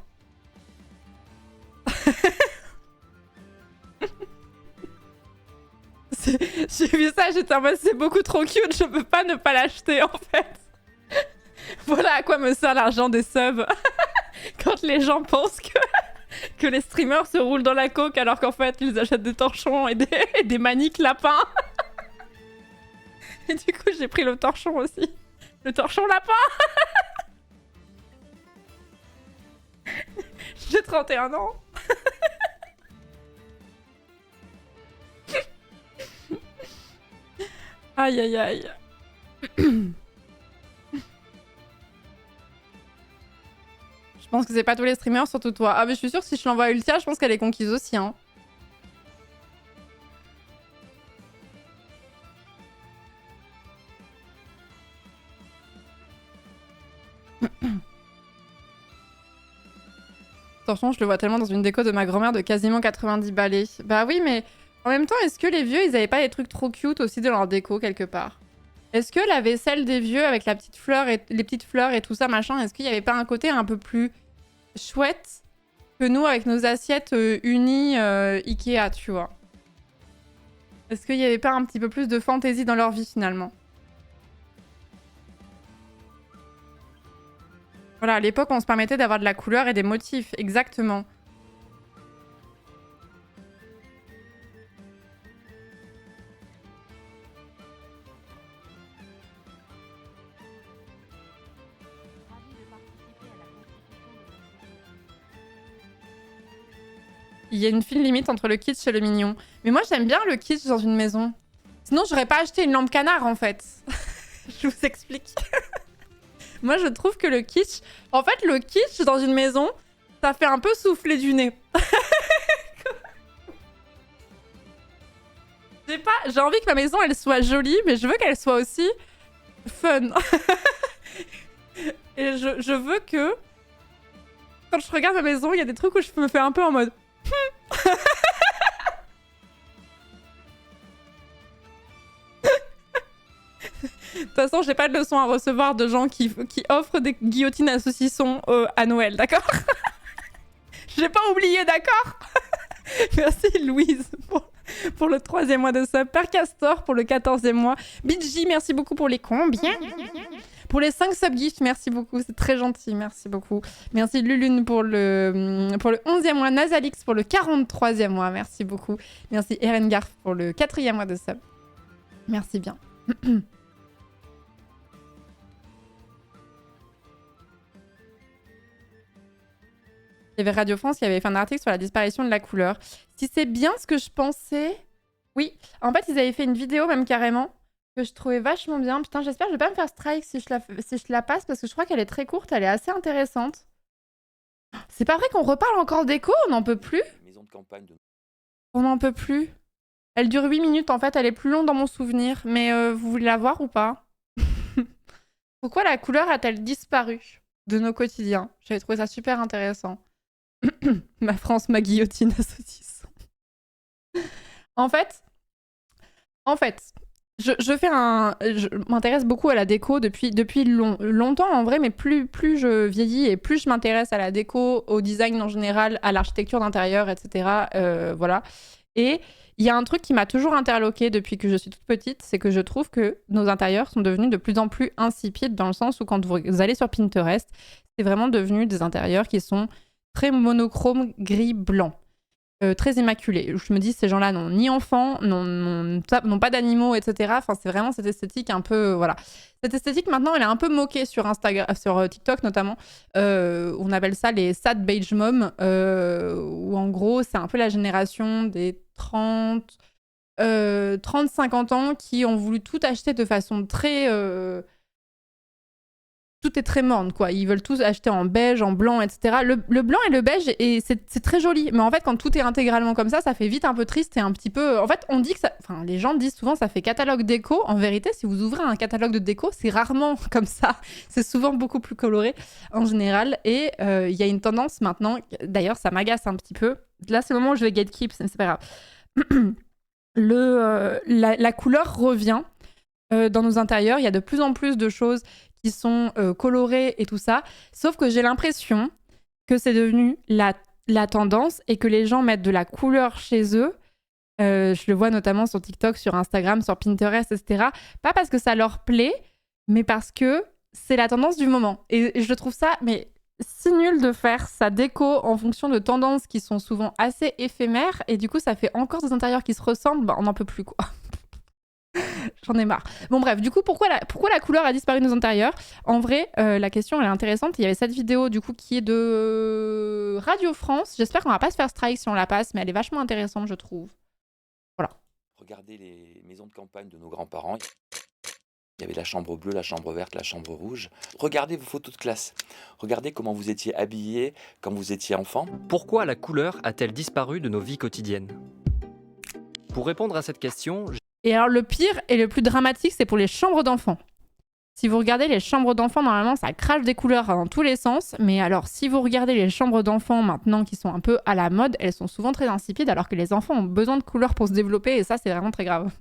J'ai vu ça, j'étais en mode c'est beaucoup trop cute, je peux pas ne pas l'acheter en fait. Voilà à quoi me sert l'argent des subs. Quand les gens pensent que les streamers se roulent dans la coke alors qu'en fait ils achètent des torchons et des maniques lapins. Et du coup j'ai pris le torchon aussi. Le torchon lapin. J'ai 31 ans. Aïe aïe aïe. Je pense que c'est pas tous les streamers, surtout toi. Ah mais je suis sûre que si je l'envoie à Ultia, je pense qu'elle est conquise aussi. Hein. Attention, je le vois tellement dans une déco de ma grand-mère de quasiment 90 balais. Bah oui, mais en même temps, est-ce que les vieux, ils avaient pas des trucs trop cute aussi dans leur déco quelque part? Est-ce que la vaisselle des vieux avec la petite fleur et les petites fleurs et tout ça, machin, est-ce qu'il y avait pas un côté un peu plus chouette que nous avec nos assiettes unies Ikea, tu vois? Est-ce qu'il y avait pas un petit peu plus de fantaisie dans leur vie finalement? Voilà, à l'époque, on se permettait d'avoir de la couleur et des motifs, exactement. Il y a une fine limite entre le kitsch et le mignon. Mais moi, j'aime bien le kitsch dans une maison. Sinon, j'aurais pas acheté une lampe canard, en fait. Je vous explique. Moi, je trouve que le kitsch... En fait, le kitsch dans une maison, ça fait un peu souffler du nez. J'ai envie que ma maison, elle soit jolie, mais je veux qu'elle soit aussi fun. Et je veux que... Quand je regarde ma maison, il y a des trucs où je me fais un peu en mode... De toute façon, j'ai pas de leçon à recevoir de gens qui offrent des guillotines à saucisson à Noël, d'accord? J'ai pas oublié, d'accord? Merci Louise pour le 3e mois de sub. Père Castor pour le 14e mois. Bidji, merci beaucoup pour les combien? Pour les 5 subgifts, merci beaucoup. C'est très gentil, merci beaucoup. Merci Lulune pour le 11e mois. Nazalix pour le 43e mois, merci beaucoup. Merci Erengarf pour le 4e mois de sub. Merci bien. Il y avait Radio France qui avait fait un article sur la disparition de la couleur. Si c'est bien ce que je pensais... Oui, en fait, ils avaient fait une vidéo même carrément que je trouvais vachement bien. Putain, j'espère que je vais pas me faire strike si je la passe parce que je crois qu'elle est très courte, elle est assez intéressante. C'est pas vrai qu'on reparle encore d'écho, on n'en peut plus. Maison de campagne de... On n'en peut plus. Elle dure 8 minutes en fait, elle est plus longue dans mon souvenir. Mais vous voulez la voir ou pas? Pourquoi la couleur a-t-elle disparu de nos quotidiens? J'avais trouvé ça super intéressant. Ma France, ma guillotine à saucisson. En fait, je m'intéresse beaucoup à la déco depuis longtemps en vrai, mais plus je vieillis et plus je m'intéresse à la déco, au design en général, à l'architecture d'intérieur, etc. Voilà. Et il y a un truc qui m'a toujours interloquée depuis que je suis toute petite, c'est que je trouve que nos intérieurs sont devenus de plus en plus insipides dans le sens où quand vous allez sur Pinterest, c'est vraiment devenu des intérieurs qui sont très monochrome, gris-blanc, très immaculé. Je me dis, ces gens-là n'ont ni enfants, n'ont pas d'animaux, etc. Enfin, c'est vraiment cette esthétique un peu... voilà. Cette esthétique, maintenant, elle est un peu moquée sur Instagram, sur TikTok notamment. On appelle ça les sad beige moms, où en gros, c'est un peu la génération des 30-50 ans qui ont voulu tout acheter de façon très... tout est très morne, quoi. Ils veulent tous acheter en beige, en blanc, etc. Le blanc et le beige, c'est très joli. Mais en fait, quand tout est intégralement comme ça fait vite un peu triste et un petit peu... En fait, on dit que ça... Enfin, les gens disent souvent ça fait catalogue déco. En vérité, si vous ouvrez un catalogue de déco, c'est rarement comme ça. C'est souvent beaucoup plus coloré, en général. Et il y a une tendance maintenant... D'ailleurs, ça m'agace un petit peu. Là, c'est le moment où je vais gatekeep, c'est pas grave. La couleur revient dans nos intérieurs. Il y a de plus en plus de choses qui sont colorés et tout ça. Sauf que j'ai l'impression que c'est devenu la tendance et que les gens mettent de la couleur chez eux. Je le vois notamment sur TikTok, sur Instagram, sur Pinterest, etc. Pas parce que ça leur plaît, mais parce que c'est la tendance du moment. Et je trouve ça mais si nul de faire sa déco en fonction de tendances qui sont souvent assez éphémères. Et du coup, ça fait encore des intérieurs qui se ressemblent. Bah, on n'en peut plus, quoi. J'en ai marre. Bon bref, du coup, pourquoi la couleur a disparu de nos intérieurs? En vrai, la question, elle est intéressante. Il y avait cette vidéo, du coup, qui est de Radio France. J'espère qu'on va pas se faire strike si on la passe, mais elle est vachement intéressante, je trouve. Voilà. Regardez les maisons de campagne de nos grands-parents. Il y avait la chambre bleue, la chambre verte, la chambre rouge. Regardez vos photos de classe. Regardez comment vous étiez habillés quand vous étiez enfant. Pourquoi la couleur a-t-elle disparu de nos vies quotidiennes? Pour répondre à cette question, Et alors, le pire et le plus dramatique, c'est pour les chambres d'enfants. Si vous regardez les chambres d'enfants, normalement, ça crache des couleurs dans tous les sens. Mais alors, si vous regardez les chambres d'enfants maintenant qui sont un peu à la mode, elles sont souvent très insipides alors que les enfants ont besoin de couleurs pour se développer et ça, c'est vraiment très grave.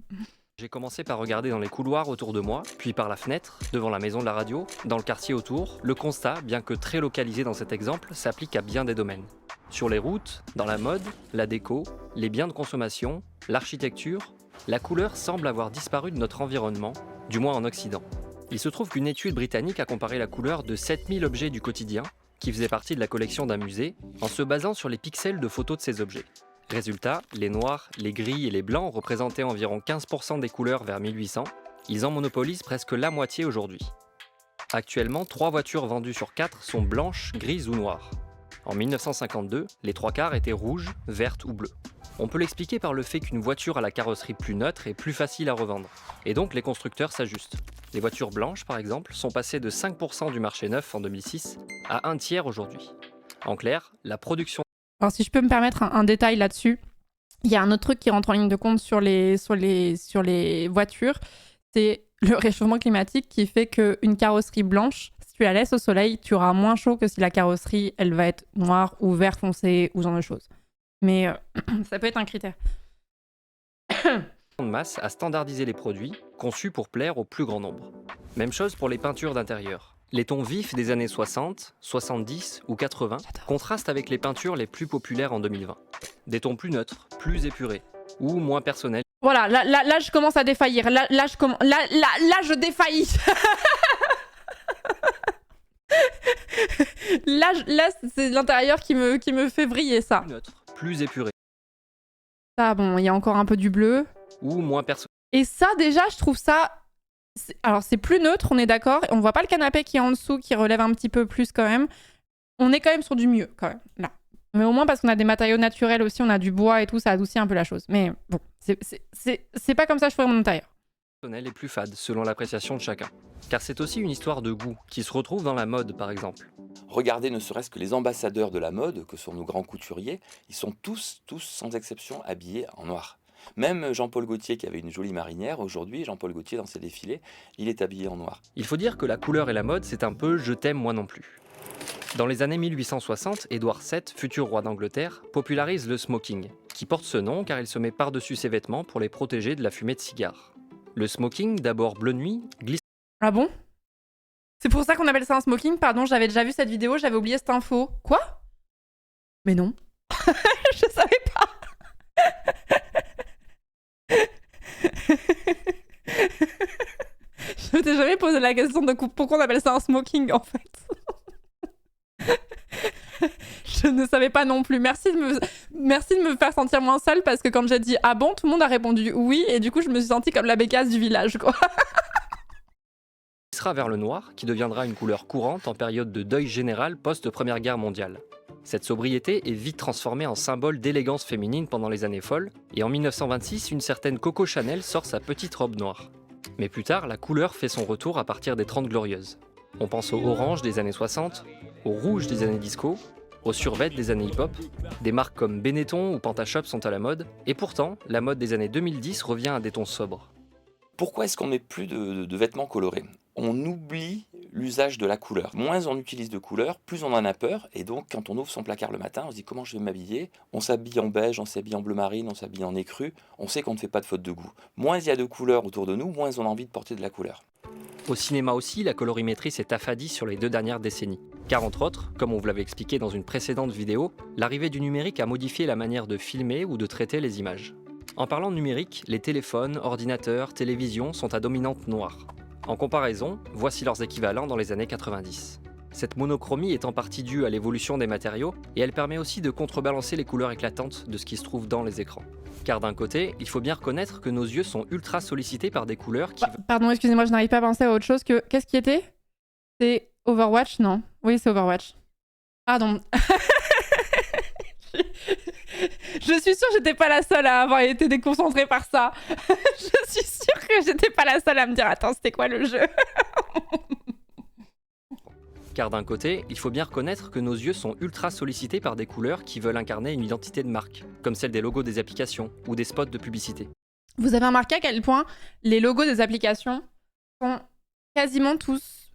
J'ai commencé par regarder dans les couloirs autour de moi, puis par la fenêtre, devant la maison de la radio, dans le quartier autour. Le constat, bien que très localisé dans cet exemple, s'applique à bien des domaines. Sur les routes, dans la mode, la déco, les biens de consommation, l'architecture, la couleur semble avoir disparu de notre environnement, du moins en Occident. Il se trouve qu'une étude britannique a comparé la couleur de 7000 objets du quotidien, qui faisaient partie de la collection d'un musée, en se basant sur les pixels de photos de ces objets. Résultat, les noirs, les gris et les blancs représentaient environ 15% des couleurs vers 1800. Ils en monopolisent presque la moitié aujourd'hui. Actuellement, 3 voitures vendues sur 4 sont blanches, grises ou noires. En 1952, les 3/4 étaient rouges, vertes ou bleues. On peut l'expliquer par le fait qu'une voiture à la carrosserie plus neutre est plus facile à revendre. Et donc les constructeurs s'ajustent. Les voitures blanches, par exemple, sont passées de 5% du marché neuf en 2006 à 1/3 aujourd'hui. En clair, la production... Alors, si je peux me permettre un détail là-dessus, il y a un autre truc qui rentre en ligne de compte sur les voitures, c'est le réchauffement climatique qui fait qu'une carrosserie blanche, si tu la laisses au soleil, tu auras moins chaud que si la carrosserie, elle va être noire ou vert foncé ou ce genre de choses. Mais ça peut être un critère. de masse à standardiser les produits, conçus pour plaire au plus grand nombre. Même chose pour les peintures d'intérieur. Les tons vifs des années 60, 70 ou 80 contrastent avec les peintures les plus populaires en 2020. Des tons plus neutres, plus épurés ou moins personnels. Voilà, là je commence à défaillir. Là je défaillis. là c'est l'intérieur qui me fait vriller, ça. Plus neutres, plus épurés. Ça, bon, il y a encore un peu du bleu. Ou moins personnels. Et ça, déjà, je trouve ça... Alors, c'est plus neutre, on est d'accord. On voit pas le canapé qui est en dessous, qui relève un petit peu plus quand même. On est quand même sur du mieux, quand même, là. Mais au moins parce qu'on a des matériaux naturels aussi, on a du bois et tout, ça adoucit un peu la chose. Mais bon, c'est pas comme ça que je ferais mon intérieur. Et plus fade, selon l'appréciation de chacun. Car c'est aussi une histoire de goût, qui se retrouve dans la mode, par exemple. Regardez ne serait-ce que les ambassadeurs de la mode, que sont nos grands couturiers, ils sont tous sans exception habillés en noir. Même Jean-Paul Gaultier qui avait une jolie marinière, aujourd'hui Jean-Paul Gaultier dans ses défilés, il est habillé en noir. Il faut dire que la couleur et la mode, c'est un peu « je t'aime moi non plus ». Dans les années 1860, Édouard VII, futur roi d'Angleterre, popularise le smoking, qui porte ce nom car il se met par-dessus ses vêtements pour les protéger de la fumée de cigare. Le smoking, d'abord bleu nuit, glisse... Ah bon? C'est pour ça qu'on appelle ça un smoking? Pardon, j'avais déjà vu cette vidéo, j'avais oublié cette info. Quoi? Mais non. Je savais pas. Je m'étais jamais posé la question de pourquoi on appelle ça un smoking en fait. Je ne savais pas non plus. Merci de me faire sentir moins seule parce que quand j'ai dit ah bon, tout le monde a répondu oui et du coup je me suis sentie comme la bécasse du village quoi. Sera vers le noir, qui deviendra une couleur courante en période de deuil général post-Première Guerre mondiale. Cette sobriété est vite transformée en symbole d'élégance féminine pendant les années folles, et en 1926, une certaine Coco Chanel sort sa petite robe noire. Mais plus tard, la couleur fait son retour à partir des 30 Glorieuses. On pense au orange des années 60, au rouge des années disco, aux survêtements des années hip-hop, des marques comme Benetton ou Pantashop sont à la mode, et pourtant, la mode des années 2010 revient à des tons sobres. Pourquoi est-ce qu'on met plus de vêtements colorés? On oublie l'usage de la couleur. Moins on utilise de couleurs, plus on en a peur. Et donc, quand on ouvre son placard le matin, on se dit comment je vais m'habiller. On s'habille en beige, on s'habille en bleu marine, on s'habille en écru. On sait qu'on ne fait pas de faute de goût. Moins il y a de couleurs autour de nous, moins on a envie de porter de la couleur. Au cinéma aussi, la colorimétrie s'est affadie sur les 2 dernières décennies. Car entre autres, comme on vous l'avait expliqué dans une précédente vidéo, l'arrivée du numérique a modifié la manière de filmer ou de traiter les images. En parlant de numérique, les téléphones, ordinateurs, télévisions sont à dominante noire. En comparaison, voici leurs équivalents dans les années 90. Cette monochromie est en partie due à l'évolution des matériaux et elle permet aussi de contrebalancer les couleurs éclatantes de ce qui se trouve dans les écrans. Car d'un côté, il faut bien reconnaître que nos yeux sont ultra sollicités par des couleurs qui... Pardon, excusez-moi, je n'arrive pas à penser à autre chose que... Qu'est-ce qui était? C'est Overwatch? Non. Oui, c'est Overwatch. Pardon. Je suis sûre que j'étais pas la seule à avoir été déconcentrée par ça. Je suis sûre que j'étais pas la seule à me dire attends, c'était quoi le jeu? Car d'un côté, il faut bien reconnaître que nos yeux sont ultra sollicités par des couleurs qui veulent incarner une identité de marque, comme celle des logos des applications ou des spots de publicité. Vous avez remarqué à quel point les logos des applications sont quasiment tous.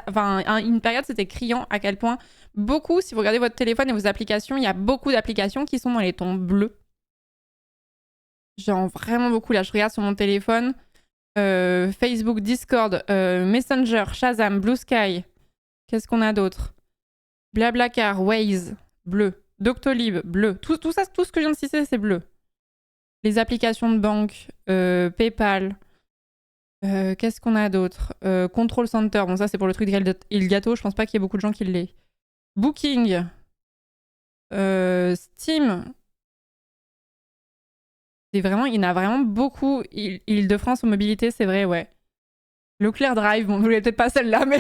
Une période, c'était criant à quel point beaucoup, si vous regardez votre téléphone et vos applications, il y a beaucoup d'applications qui sont dans les tons bleus. Genre vraiment beaucoup. Là, je regarde sur mon téléphone. Facebook, Discord, Messenger, Shazam, Blue Sky. Qu'est-ce qu'on a d'autre? Blablacar, Waze, bleu. Doctolib, bleu. Tout ça, tout ce que je viens de citer, c'est bleu. Les applications de banque, PayPal. Qu'est-ce qu'on a d'autre? Control Center. Bon, ça, c'est pour le truc d'Elgato. Je pense pas qu'il y ait beaucoup de gens qui l'aient. Booking. Steam. Il y en a vraiment beaucoup. Île-de-France aux mobilités, c'est vrai, ouais. Leclerc Drive, bon, vous voulez peut-être pas celle-là, mais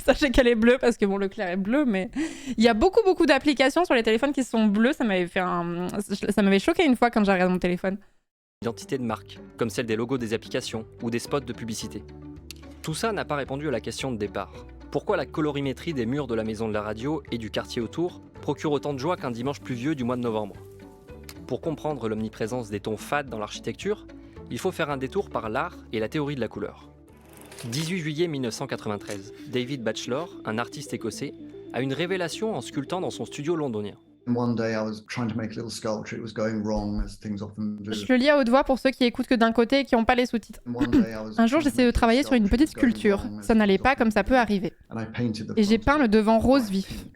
sachez qu'elle est bleue parce que bon, Leclerc est bleu, mais il y a beaucoup d'applications sur les téléphones qui sont bleues. Ça m'avait choqué une fois quand j'ai regardé mon téléphone. Identité de marque, comme celle des logos des applications ou des spots de publicité. Tout ça n'a pas répondu à la question de départ. Pourquoi la colorimétrie des murs de la maison de la radio et du quartier autour procure autant de joie qu'un dimanche pluvieux du mois de novembre? Pour comprendre l'omniprésence des tons fades dans l'architecture, il faut faire un détour par l'art et la théorie de la couleur. 18 juillet 1993, David Batchelor, un artiste écossais, a une révélation en sculptant dans son studio londonien. Je le lis à haute voix pour ceux qui écoutent que d'un côté et qui n'ont pas les sous-titres. Un jour, j'essayais de travailler sur une petite sculpture. Ça n'allait pas comme ça peut arriver. Et j'ai peint le devant rose vif.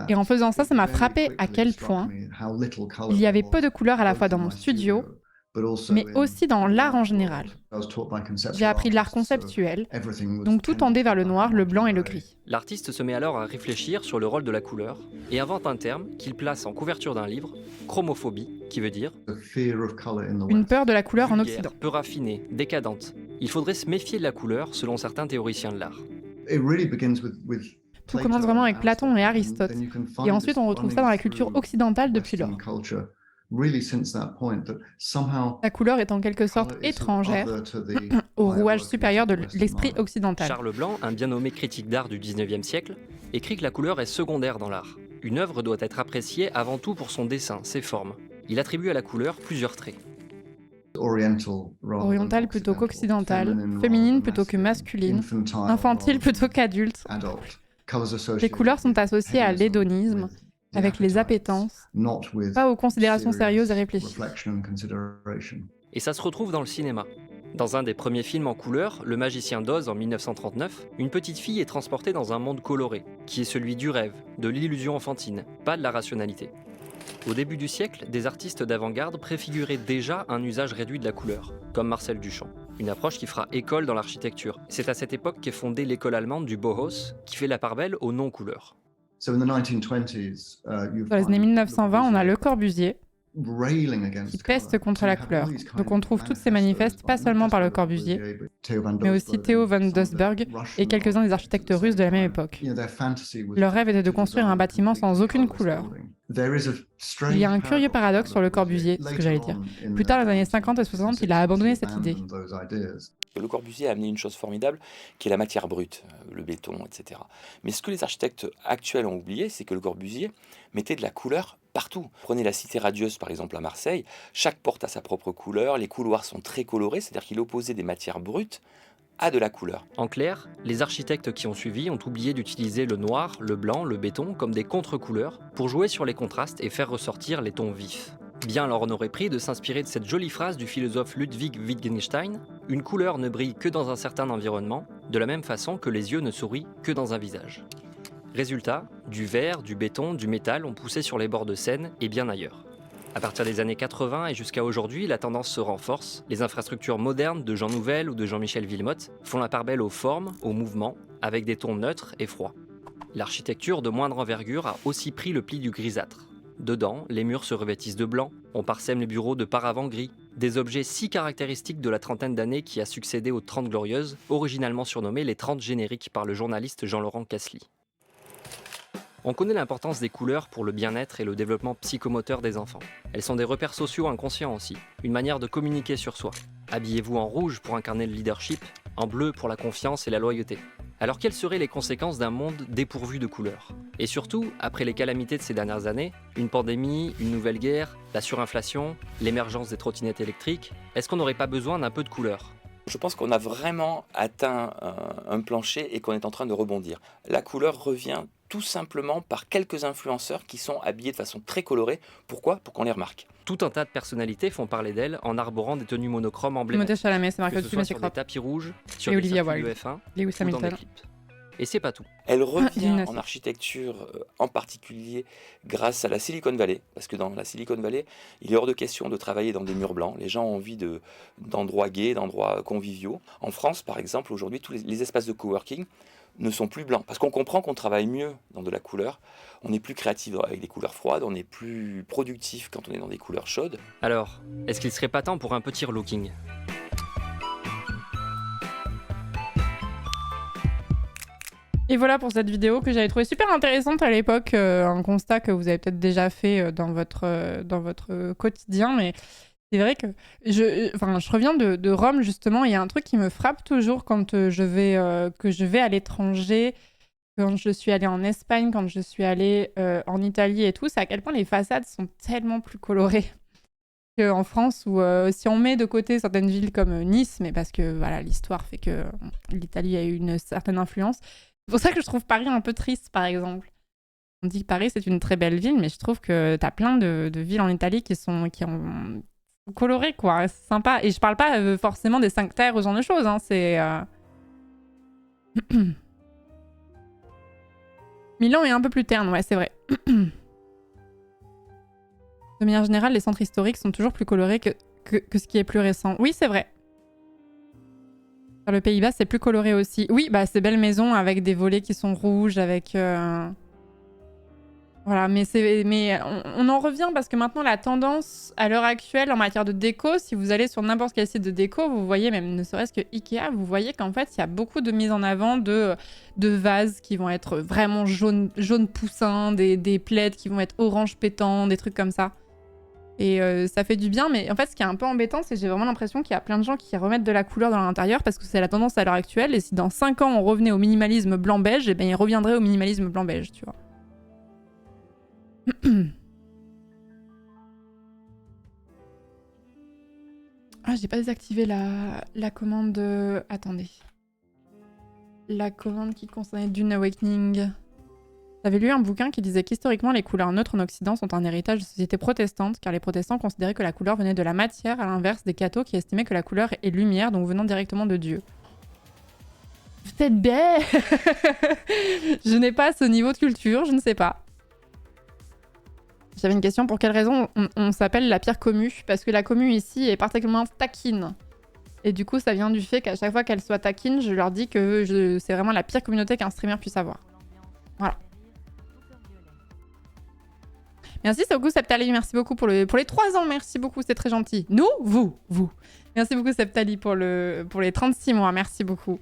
Et en faisant ça, ça m'a frappé à quel point il y avait peu de couleurs à la fois dans mon studio, mais aussi dans l'art en général. J'ai appris de l'art conceptuel, donc tout tendait vers le noir, le blanc et le gris. L'artiste se met alors à réfléchir sur le rôle de la couleur et invente un terme qu'il place en couverture d'un livre, chromophobie, qui veut dire une peur de la couleur en vulgaire, Occident. peu raffinée, décadente. Il faudrait se méfier de la couleur selon certains théoriciens de l'art. Tout commence vraiment avec Platon et Aristote, et ensuite on retrouve ça dans la culture occidentale depuis lors. La couleur est en quelque sorte étrangère au rouage supérieur de l'esprit occidental. Charles Blanc, un bien nommé critique d'art du 19e siècle, écrit que la couleur est secondaire dans l'art. Une œuvre doit être appréciée avant tout pour son dessin, ses formes. Il attribue à la couleur plusieurs traits. Orientale plutôt qu'occidentale, féminine plutôt que masculine, infantile plutôt qu'adulte. Les couleurs sont associées à l'hédonisme, avec les appétences, pas aux considérations sérieuses et réfléchies. Et ça se retrouve dans le cinéma. Dans un des premiers films en couleur, Le Magicien d'Oz en 1939, une petite fille est transportée dans un monde coloré, qui est celui du rêve, de l'illusion enfantine, pas de la rationalité. Au début du siècle, des artistes d'avant-garde préfiguraient déjà un usage réduit de la couleur, comme Marcel Duchamp. Une approche qui fera école dans l'architecture. C'est à cette époque qu'est fondée l'école allemande du Bauhaus, qui fait la part belle aux non-couleurs. Dans les années 1920, on a Le Corbusier, qui peste contre la couleur. Donc on trouve toutes ces manifestes, pas seulement par Le Corbusier, mais aussi Theo van Doesburg et quelques-uns des architectes russes de la même époque. Leur rêve était de construire un bâtiment sans aucune couleur. Il y a un curieux paradoxe sur Le Corbusier, c'est ce que j'allais dire. Plus tard, dans les années 50 et 60, il a abandonné cette idée. Le Corbusier a amené une chose formidable, qui est la matière brute, le béton, etc. Mais ce que les architectes actuels ont oublié, c'est que Le Corbusier mettait de la couleur partout. Prenez la Cité radieuse, par exemple, à Marseille. Chaque porte a sa propre couleur, les couloirs sont très colorés, c'est-à-dire qu'il opposait des matières brutes à de la couleur. En clair, les architectes qui ont suivi ont oublié d'utiliser le noir, le blanc, le béton comme des contre-couleurs pour jouer sur les contrastes et faire ressortir les tons vifs. Bien leur en aurait pris de s'inspirer de cette jolie phrase du philosophe Ludwig Wittgenstein « Une couleur ne brille que dans un certain environnement, de la même façon que les yeux ne sourient que dans un visage ». Résultat, du verre, du béton, du métal ont poussé sur les bords de Seine et bien ailleurs. À partir des années 80 et jusqu'à aujourd'hui, la tendance se renforce. Les infrastructures modernes de Jean Nouvel ou de Jean-Michel Villemotte font la part belle aux formes, aux mouvements, avec des tons neutres et froids. L'architecture de moindre envergure a aussi pris le pli du grisâtre. Dedans, les murs se revêtissent de blanc, on parsème les bureaux de paravents gris, des objets si caractéristiques de la trentaine d'années qui a succédé aux 30 Glorieuses, originalement surnommées les 30 génériques par le journaliste Jean-Laurent Casely. On connaît l'importance des couleurs pour le bien-être et le développement psychomoteur des enfants. Elles sont des repères sociaux inconscients aussi, une manière de communiquer sur soi. Habillez-vous en rouge pour incarner le leadership, en bleu pour la confiance et la loyauté. Alors quelles seraient les conséquences d'un monde dépourvu de couleurs? Et surtout, après les calamités de ces dernières années, une pandémie, une nouvelle guerre, la surinflation, l'émergence des trottinettes électriques, est-ce qu'on n'aurait pas besoin d'un peu de couleur? Je pense qu'on a vraiment atteint un plancher et qu'on est en train de rebondir. La couleur revient tout simplement par quelques influenceurs qui sont habillés de façon très colorée. Pourquoi? Pour qu'on les remarque. Tout un tas de personnalités font parler d'elle en arborant des tenues monochromes Timothée emblématiques. Chalamet, c'est Que marqué ce au-dessus, soit mais c'est sur des crop. tapis rouges, sur Et des Olivia circuits Wilde. F1 Lewis ou dans des Hamilton. clips. Et c'est pas tout. Elle revient Dina en architecture, en particulier grâce à la Silicon Valley, parce que dans la Silicon Valley, il est hors de question de travailler dans des murs blancs. Les gens ont envie d'endroits gays, d'endroits conviviaux. En France, par exemple, aujourd'hui, tous les espaces de coworking ne sont plus blancs, parce qu'on comprend qu'on travaille mieux dans de la couleur. On est plus créatif avec des couleurs froides, on est plus productif quand on est dans des couleurs chaudes. Alors, est-ce qu'il serait pas temps pour un petit relooking? Et voilà pour cette vidéo que j'avais trouvé super intéressante à l'époque, un constat que vous avez peut-être déjà fait dans votre quotidien, mais c'est vrai que je reviens de Rome justement, et il y a un truc qui me frappe toujours quand je vais à l'étranger, quand je suis allée en Espagne, quand je suis allée en Italie et tout, c'est à quel point les façades sont tellement plus colorées qu'en France, où si on met de côté certaines villes comme Nice, mais parce que voilà, l'histoire fait que l'Italie a eu une certaine influence. C'est pour ça que je trouve Paris un peu triste, par exemple. On dit que Paris, c'est une très belle ville, mais je trouve que t'as plein de villes en Italie qui ont coloré, quoi. C'est sympa. Et je parle pas forcément des 5 terres ou ce genre de choses, hein. C'est... Milan est un peu plus terne, ouais, c'est vrai. De manière générale, les centres historiques sont toujours plus colorés que ce qui est plus récent. Oui, c'est vrai. Sur le Pays-Bas, c'est plus coloré aussi. Oui, bah ces belles maisons avec des volets qui sont rouges, avec... Voilà, mais on en revient parce que maintenant, la tendance à l'heure actuelle en matière de déco, si vous allez sur n'importe quel site de déco, vous voyez, même ne serait-ce que Ikea, vous voyez qu'en fait, il y a beaucoup de mise en avant de vases qui vont être vraiment jaune poussin, des plaids qui vont être orange pétant, des trucs comme ça. Et ça fait du bien, mais en fait, ce qui est un peu embêtant, c'est que j'ai vraiment l'impression qu'il y a plein de gens qui remettent de la couleur dans l'intérieur parce que c'est la tendance à l'heure actuelle. Et si dans 5 ans, on revenait au minimalisme blanc-beige, eh ben, ils reviendraient au minimalisme blanc-beige, tu vois. Ah, j'ai pas désactivé la commande de... Attendez. La commande qui concernait Dune Awakening. J'avais lu un bouquin qui disait qu'historiquement, les couleurs neutres en Occident sont un héritage de sociétés protestantes, car les protestants considéraient que la couleur venait de la matière, à l'inverse des cathos qui estimaient que la couleur est lumière, donc venant directement de Dieu. Peut-être bête. Je n'ai pas ce niveau de culture, je ne sais pas. J'avais une question, pour quelle raison on s'appelle la pierre commu? Parce que la commu ici est particulièrement taquine. Et du coup, ça vient du fait qu'à chaque fois qu'elle soit taquine, je leur dis que c'est vraiment la pire communauté qu'un streamer puisse avoir. Voilà. Merci beaucoup Septali, merci beaucoup pour les 3 ans, merci beaucoup, c'est très gentil. Nous, vous. Merci beaucoup Septali pour les 36 mois, merci beaucoup.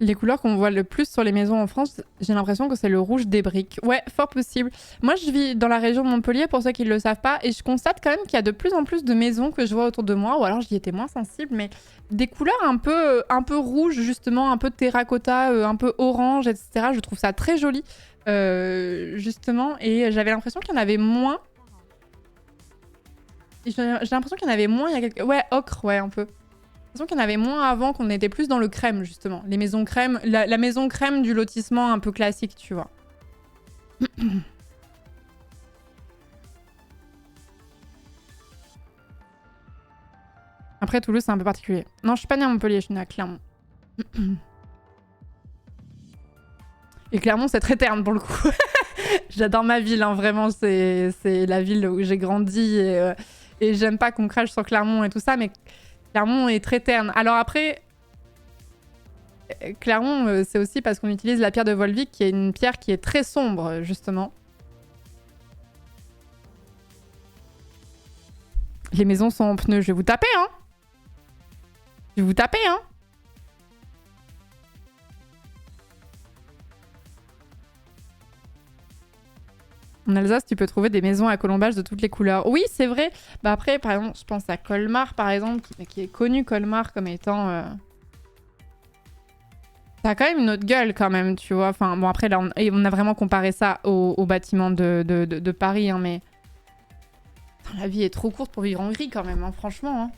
Les couleurs qu'on voit le plus sur les maisons en France, j'ai l'impression que c'est le rouge des briques. Ouais, fort possible. Moi, je vis dans la région de Montpellier, pour ceux qui ne le savent pas, et je constate quand même qu'il y a de plus en plus de maisons que je vois autour de moi, ou alors j'y étais moins sensible, mais des couleurs un peu rouges, justement, un peu terracotta, un peu orange, etc. Je trouve ça très joli, justement, et j'avais l'impression qu'il y en avait moins. J'ai l'impression qu'il y en avait moins il y a quelques... Ouais, ocre, ouais, un peu. J'ai l'impression qu'il y en avait moins avant, qu'on était plus dans le crème, justement. Les maisons crème, la maison crème du lotissement un peu classique, tu vois. Après, Toulouse, c'est un peu particulier. Non, je suis pas née à Montpellier, je suis née à Clermont. Et Clermont, c'est très terne, pour le coup. J'adore ma ville, hein, vraiment. C'est la ville où j'ai grandi. Et j'aime pas qu'on crache sur Clermont et tout ça, mais... Clermont est très terne. Alors après, Clermont, c'est aussi parce qu'on utilise la pierre de Volvic, qui est une pierre qui est très sombre, justement. Les maisons sont en pneus. Je vais vous taper, hein. Je vais vous taper, hein. En Alsace, tu peux trouver des maisons à colombage de toutes les couleurs. Oui, c'est vrai. Bah après, par exemple, je pense à Colmar, par exemple, qui est connu Colmar comme étant... Ça a quand même une autre gueule, quand même, tu vois. Enfin, bon, après, là, on a vraiment comparé ça au bâtiment de Paris, hein, mais... Putain, la vie est trop courte pour vivre en gris quand même, hein, franchement. Hein.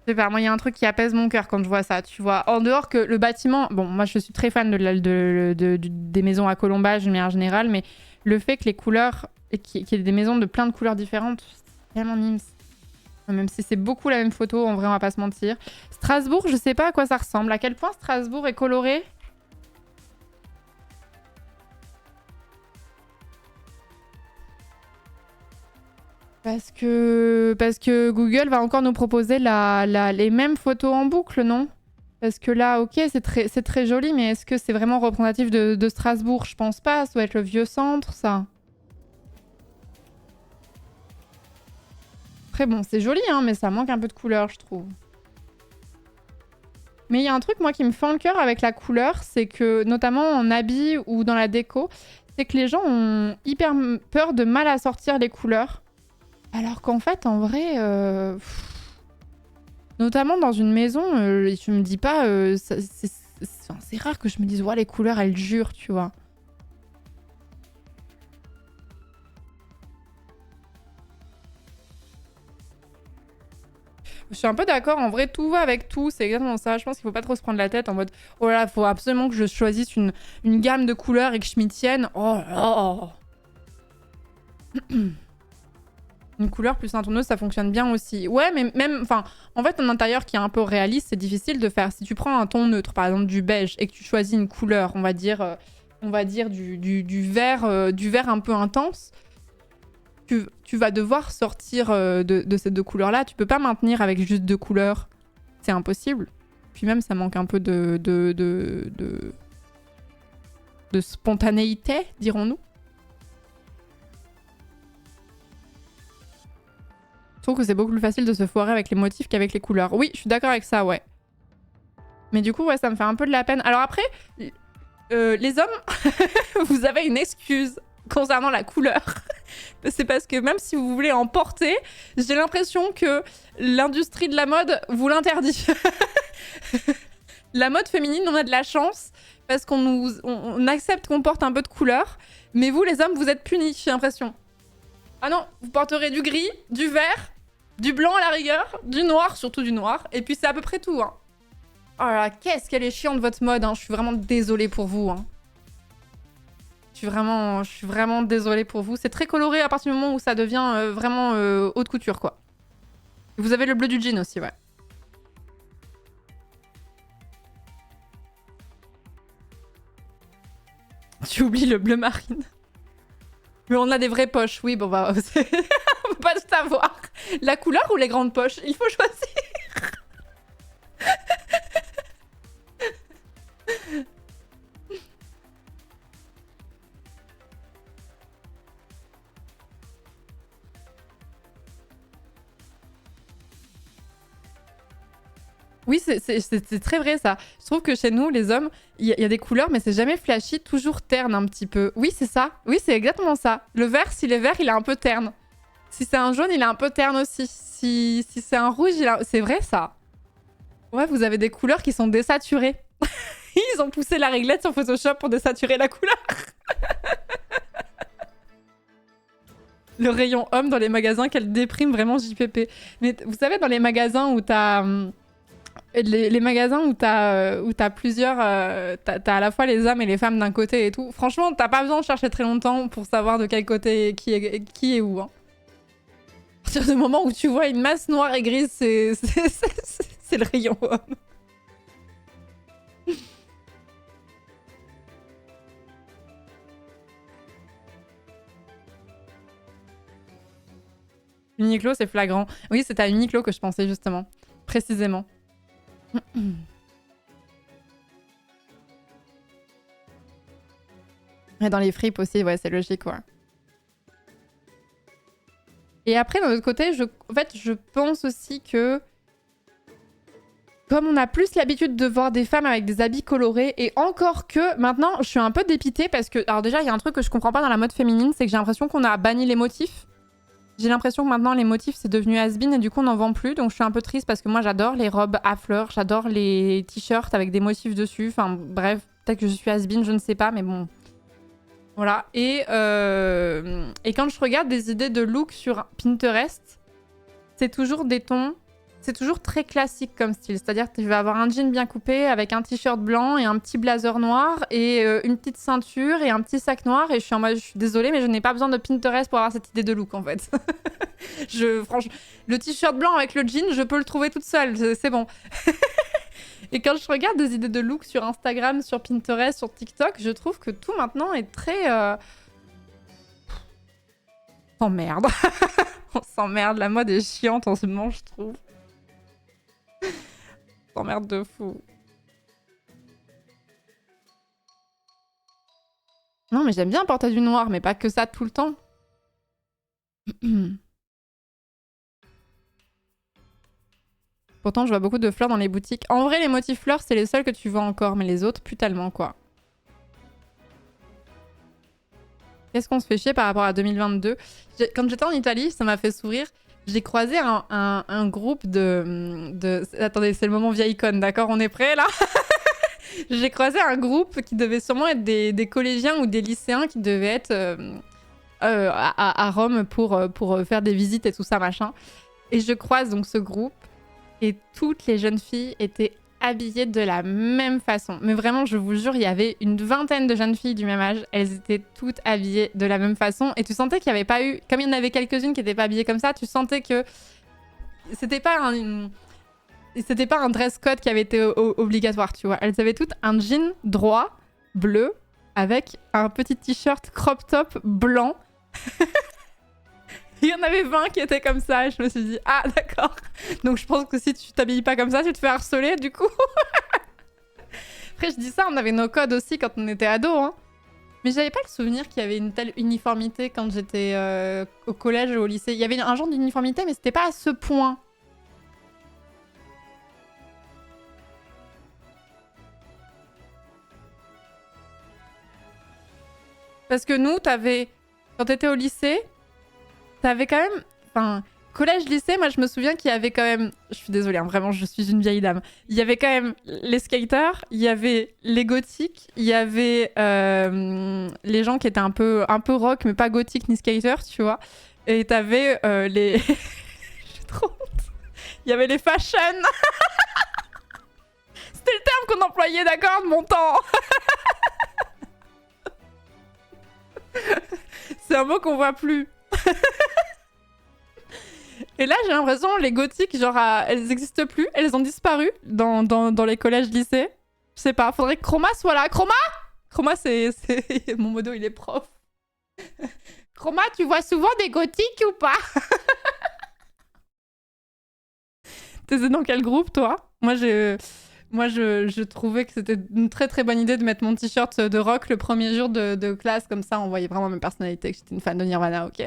Je sais pas, moi il y a un truc qui apaise mon cœur quand je vois ça, tu vois. En dehors que le bâtiment... Bon, moi je suis très fan des maisons à colombage de manière générale, mais le fait que les couleurs... qu'il y ait des maisons de plein de couleurs différentes, c'est tellement nims. Même si c'est beaucoup la même photo, en vrai on va pas se mentir. Strasbourg, je sais pas à quoi ça ressemble. À quel point Strasbourg est coloré? Parce que Google va encore nous proposer les mêmes photos en boucle, non? Parce que là, ok, c'est très joli, mais est-ce que c'est vraiment représentatif de Strasbourg? Je pense pas, ça doit être le vieux centre, ça. Après bon, c'est joli, hein, mais ça manque un peu de couleur, je trouve. Mais il y a un truc, moi, qui me fend le cœur avec la couleur, c'est que, notamment en habit ou dans la déco, c'est que les gens ont hyper peur de mal assortir les couleurs. Alors qu'en fait, en vrai, notamment dans une maison, je me dis pas... c'est rare que je me dise, ouais, les couleurs, elles jurent, tu vois. Je suis un peu d'accord, en vrai, tout va avec tout, c'est exactement ça. Je pense qu'il faut pas trop se prendre la tête en mode, oh là là, faut absolument que je choisisse une gamme de couleurs et que je m'y tienne. Oh là là. Une couleur plus un tonneuse, ça fonctionne bien aussi. Ouais, mais même, enfin, en fait, un intérieur qui est un peu réaliste, c'est difficile de faire. Si tu prends un ton neutre, par exemple du beige, et que tu choisis une couleur, on va dire du vert un peu intense, tu vas devoir sortir de ces deux couleurs-là. Tu peux pas maintenir avec juste deux couleurs. C'est impossible. Puis même, ça manque un peu de spontanéité, dirons-nous. Je trouve que c'est beaucoup plus facile de se foirer avec les motifs qu'avec les couleurs. Oui, je suis d'accord avec ça, ouais. Mais du coup, ouais, ça me fait un peu de la peine. Alors après, les hommes, vous avez une excuse concernant la couleur. C'est parce que même si vous voulez en porter, j'ai l'impression que l'industrie de la mode vous l'interdit. La mode féminine, on a de la chance parce on accepte qu'on porte un peu de couleur. Mais vous, les hommes, vous êtes punis, j'ai l'impression. Ah non, vous porterez du gris, du vert, du blanc à la rigueur, du noir, surtout du noir. Et puis c'est à peu près tout, hein. Oh là là, qu'est-ce qu'elle est chiante votre mode, hein. Je suis vraiment désolée pour vous, hein. Je suis vraiment désolée pour vous. C'est très coloré à partir du moment où ça devient vraiment haute couture, quoi. Vous avez le bleu du jean aussi, ouais. Tu oublies le bleu marine. Mais on a des vraies poches, oui, bon bah... on peut pas tout savoir. La couleur ou les grandes poches? Il faut choisir. Oui, c'est très vrai ça. Je trouve que chez nous, les hommes, il y a des couleurs, mais c'est jamais flashy, toujours terne un petit peu. Oui, c'est ça. Oui, c'est exactement ça. Le vert, s'il est vert, il est un peu terne. Si c'est un jaune, il est un peu terne aussi. Si c'est un rouge, c'est vrai ça. Ouais, vous avez des couleurs qui sont désaturées. Ils ont poussé la réglette sur Photoshop pour désaturer la couleur. Le rayon homme dans les magasins, quelle déprime vraiment JPP. Mais vous savez, dans les magasins où t'as... Les magasins où t'as plusieurs... t'as à la fois les hommes et les femmes d'un côté et tout. Franchement, t'as pas besoin de chercher très longtemps pour savoir de quel côté qui est où. Hein. À partir du moment où tu vois une masse noire et grise, c'est le rayon homme. Uniqlo, c'est flagrant. Oui, c'est à Uniqlo que je pensais justement. Précisément. Et dans les fripes aussi, ouais, c'est logique, ouais. Et après, d'un autre côté, en fait, je pense aussi que... Comme on a plus l'habitude de voir des femmes avec des habits colorés, et encore que maintenant, je suis un peu dépitée parce que... Alors déjà, il y a un truc que je comprends pas dans la mode féminine, c'est que j'ai l'impression qu'on a banni les motifs. J'ai l'impression que maintenant, les motifs, c'est devenu has-been et du coup, on n'en vend plus. Donc, je suis un peu triste parce que moi, j'adore les robes à fleurs, j'adore les t-shirts avec des motifs dessus. Enfin, bref, peut-être que je suis has-been, je ne sais pas, mais bon. Voilà. Et quand je regarde des idées de look sur Pinterest, c'est toujours des tons... C'est toujours très classique comme style. C'est-à-dire que tu vas avoir un jean bien coupé avec un t-shirt blanc et un petit blazer noir et une petite ceinture et un petit sac noir. Et je suis en mode, je suis désolée, mais je n'ai pas besoin de Pinterest pour avoir cette idée de look, en fait. Franchement, le t-shirt blanc avec le jean, je peux le trouver toute seule. C'est bon. Et quand je regarde des idées de look sur Instagram, sur Pinterest, sur TikTok, je trouve que tout maintenant est très... On s'emmerde. On s'emmerde. La mode est chiante en ce moment, je trouve. On s'emmerde de fou. Non, mais j'aime bien porter du noir, mais pas que ça tout le temps. Pourtant, je vois beaucoup de fleurs dans les boutiques. En vrai, les motifs fleurs, c'est les seuls que tu vois encore, mais les autres, plus tellement, quoi. Qu'est-ce qu'on se fait chier par rapport à 2022 ? Quand j'étais en Italie, ça m'a fait sourire. J'ai croisé un groupe de... Attendez, c'est le moment vieille icône, d'accord ? On est prêts, là ? J'ai croisé un groupe qui devait sûrement être des collégiens ou des lycéens qui devaient être à Rome pour faire des visites et tout ça, machin. Et je croise donc ce groupe et toutes les jeunes filles étaient habillées de la même façon. Mais vraiment, je vous jure, il y avait une vingtaine de jeunes filles du même âge. Elles étaient toutes habillées de la même façon. Et tu sentais qu'il n'y avait pas eu... Comme il y en avait quelques-unes qui n'étaient pas habillées comme ça, tu sentais que c'était pas un dress code qui avait été obligatoire, tu vois. Elles avaient toutes un jean droit, bleu, avec un petit t-shirt crop top blanc. Il y en avait 20 qui étaient comme ça et je me suis dit, ah d'accord. Donc je pense que si tu t'habilles pas comme ça, tu te fais harceler du coup. Après je dis ça, on avait nos codes aussi quand on était ados. Hein. Mais j'avais pas le souvenir qu'il y avait une telle uniformité quand j'étais au collège ou au lycée. Il y avait un genre d'uniformité mais c'était pas à ce point. Parce que nous, quand t'étais au lycée, t'avais quand même... Enfin, collège-lycée, moi je me souviens qu'il y avait quand même... Je suis désolée, hein, vraiment, je suis une vieille dame. Il y avait quand même les skaters, il y avait les gothiques, il y avait les gens qui étaient un peu rock, mais pas gothique ni skater, tu vois. Et t'avais les... J'ai trop honte. Il y avait les fashion. C'était le terme qu'on employait, d'accord, de mon temps. C'est un mot qu'on voit plus. Et là, j'ai l'impression les gothiques, genre, elles n'existent plus, elles ont disparu dans les collèges, lycées. Je sais pas, faudrait que Chroma soit là. Chroma, c'est... Mon modo, il est prof. Chroma, tu vois souvent des gothiques ou pas? T'es dans quel groupe, toi? Moi, je trouvais que c'était une très très bonne idée de mettre mon t-shirt de rock le premier jour de classe, comme ça on voyait vraiment ma personnalité, que j'étais une fan de Nirvana, ok.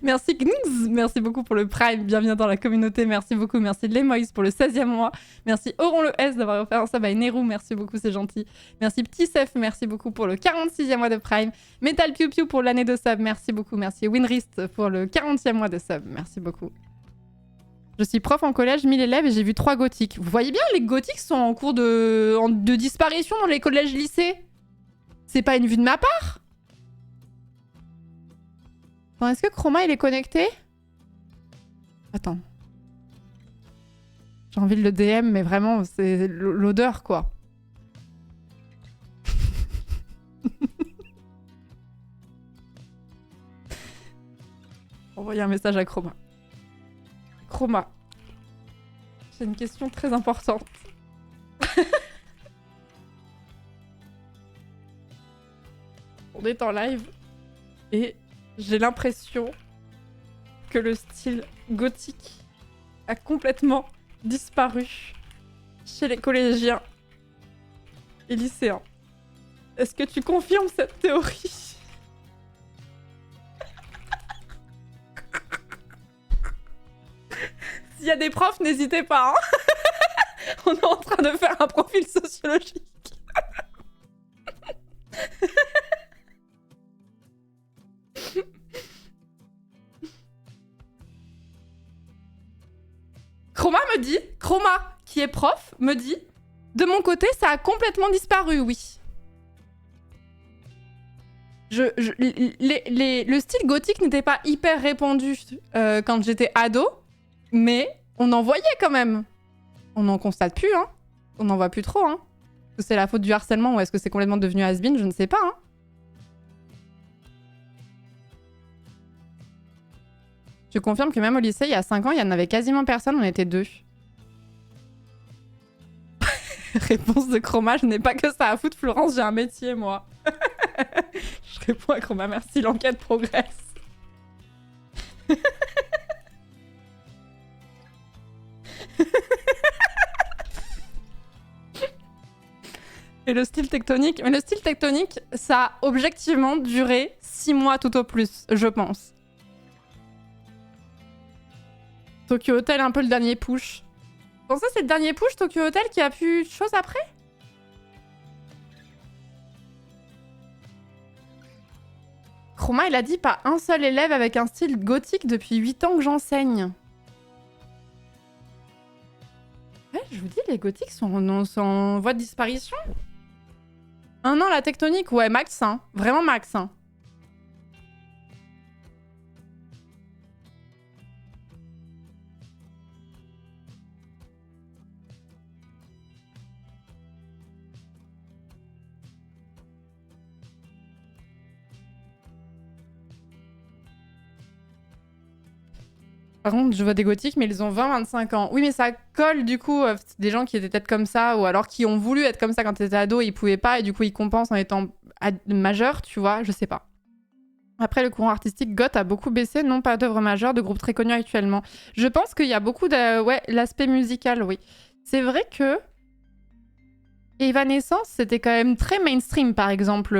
Merci Gnz, merci beaucoup pour le Prime, bienvenue dans la communauté, merci beaucoup, merci Lemoise pour le 16e mois, merci Oron le S d'avoir offert un sub à Nerou, merci beaucoup, c'est gentil, merci Petit Sef, merci beaucoup pour le 46e mois de Prime, Metal Pew Pew pour l'année de sub, merci beaucoup, merci Winrist pour le 40e mois de sub, merci beaucoup. Je suis prof en collège, 1000 élèves et j'ai vu 3 gothiques. Vous voyez bien, les gothiques sont en cours de disparition dans les collèges-lycées. C'est pas une vue de ma part. Attends, est-ce que Chroma, il est connecté? Attends. J'ai envie de le DM, mais vraiment, c'est l'odeur, quoi. Envoyer un message à Chroma. Chroma. J'ai une question très importante. On est en live et j'ai l'impression que le style gothique a complètement disparu chez les collégiens et lycéens. Est-ce que tu confirmes cette théorie ? S'il y a des profs, n'hésitez pas. Hein. On est en train de faire un profil sociologique. Chroma, qui est prof, me dit, de mon côté, ça a complètement disparu, oui. Le style gothique n'était pas hyper répandu quand j'étais ado, mais on en voyait quand même. On n'en constate plus, hein. On n'en voit plus trop, hein. Est-ce que c'est la faute du harcèlement ou est-ce que c'est complètement devenu has-been? Je ne sais pas, hein. Je confirme que même au lycée, il y a 5 ans, il y en avait quasiment personne, on était 2. Réponse de Chroma, je n'ai pas que ça à foutre, Florence, j'ai un métier, moi. Je réponds à Chroma, merci, l'enquête progresse. Et le style tectonique, mais le style tectonique, ça a objectivement duré 6 mois tout au plus, je pense. Tokyo Hotel, un peu le dernier push. Vous pensez que c'est le dernier push, Tokyo Hotel, qui a plus de choses après? Chroma, il a dit pas un seul élève avec un style gothique depuis 8 ans que j'enseigne. Ouais, je vous dis, les gothiques sont en voie de disparition. Un an, la tectonique, ouais, max, hein. Vraiment max, hein. Par contre, je vois des gothiques, mais ils ont 20-25 ans. Oui, mais ça colle, du coup, des gens qui étaient peut-être comme ça, ou alors qui ont voulu être comme ça quand ils étaient ados, ils pouvaient pas, et du coup, ils compensent en étant majeurs, tu vois, je sais pas. Après, le courant artistique goth a beaucoup baissé, non pas d'œuvres majeures, de groupes très connus actuellement. Je pense qu'il y a beaucoup de... Ouais, l'aspect musical, oui. C'est vrai que... Evanescence, c'était quand même très mainstream, par exemple,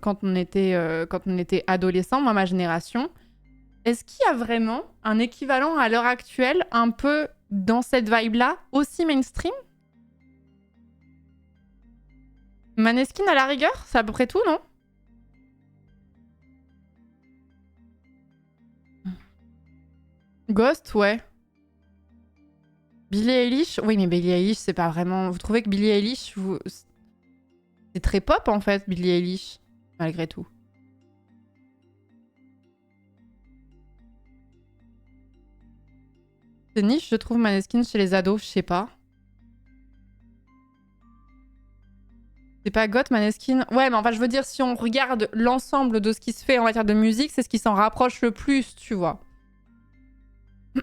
quand on était adolescent, moi, ma génération. Est-ce qu'il y a vraiment un équivalent à l'heure actuelle, un peu dans cette vibe-là, aussi mainstream? Maneskin à la rigueur, c'est à peu près tout, non? Ghost, ouais. Billie Eilish? Oui, mais Billie Eilish, c'est pas vraiment... Vous trouvez que Billie Eilish, c'est très pop, en fait, Billie Eilish, malgré tout. C'est niche, je trouve, Maneskin chez les ados, je sais pas. C'est pas goth, Maneskin. Ouais, mais enfin, je veux dire, si on regarde l'ensemble de ce qui se fait en matière de musique, c'est ce qui s'en rapproche le plus, tu vois.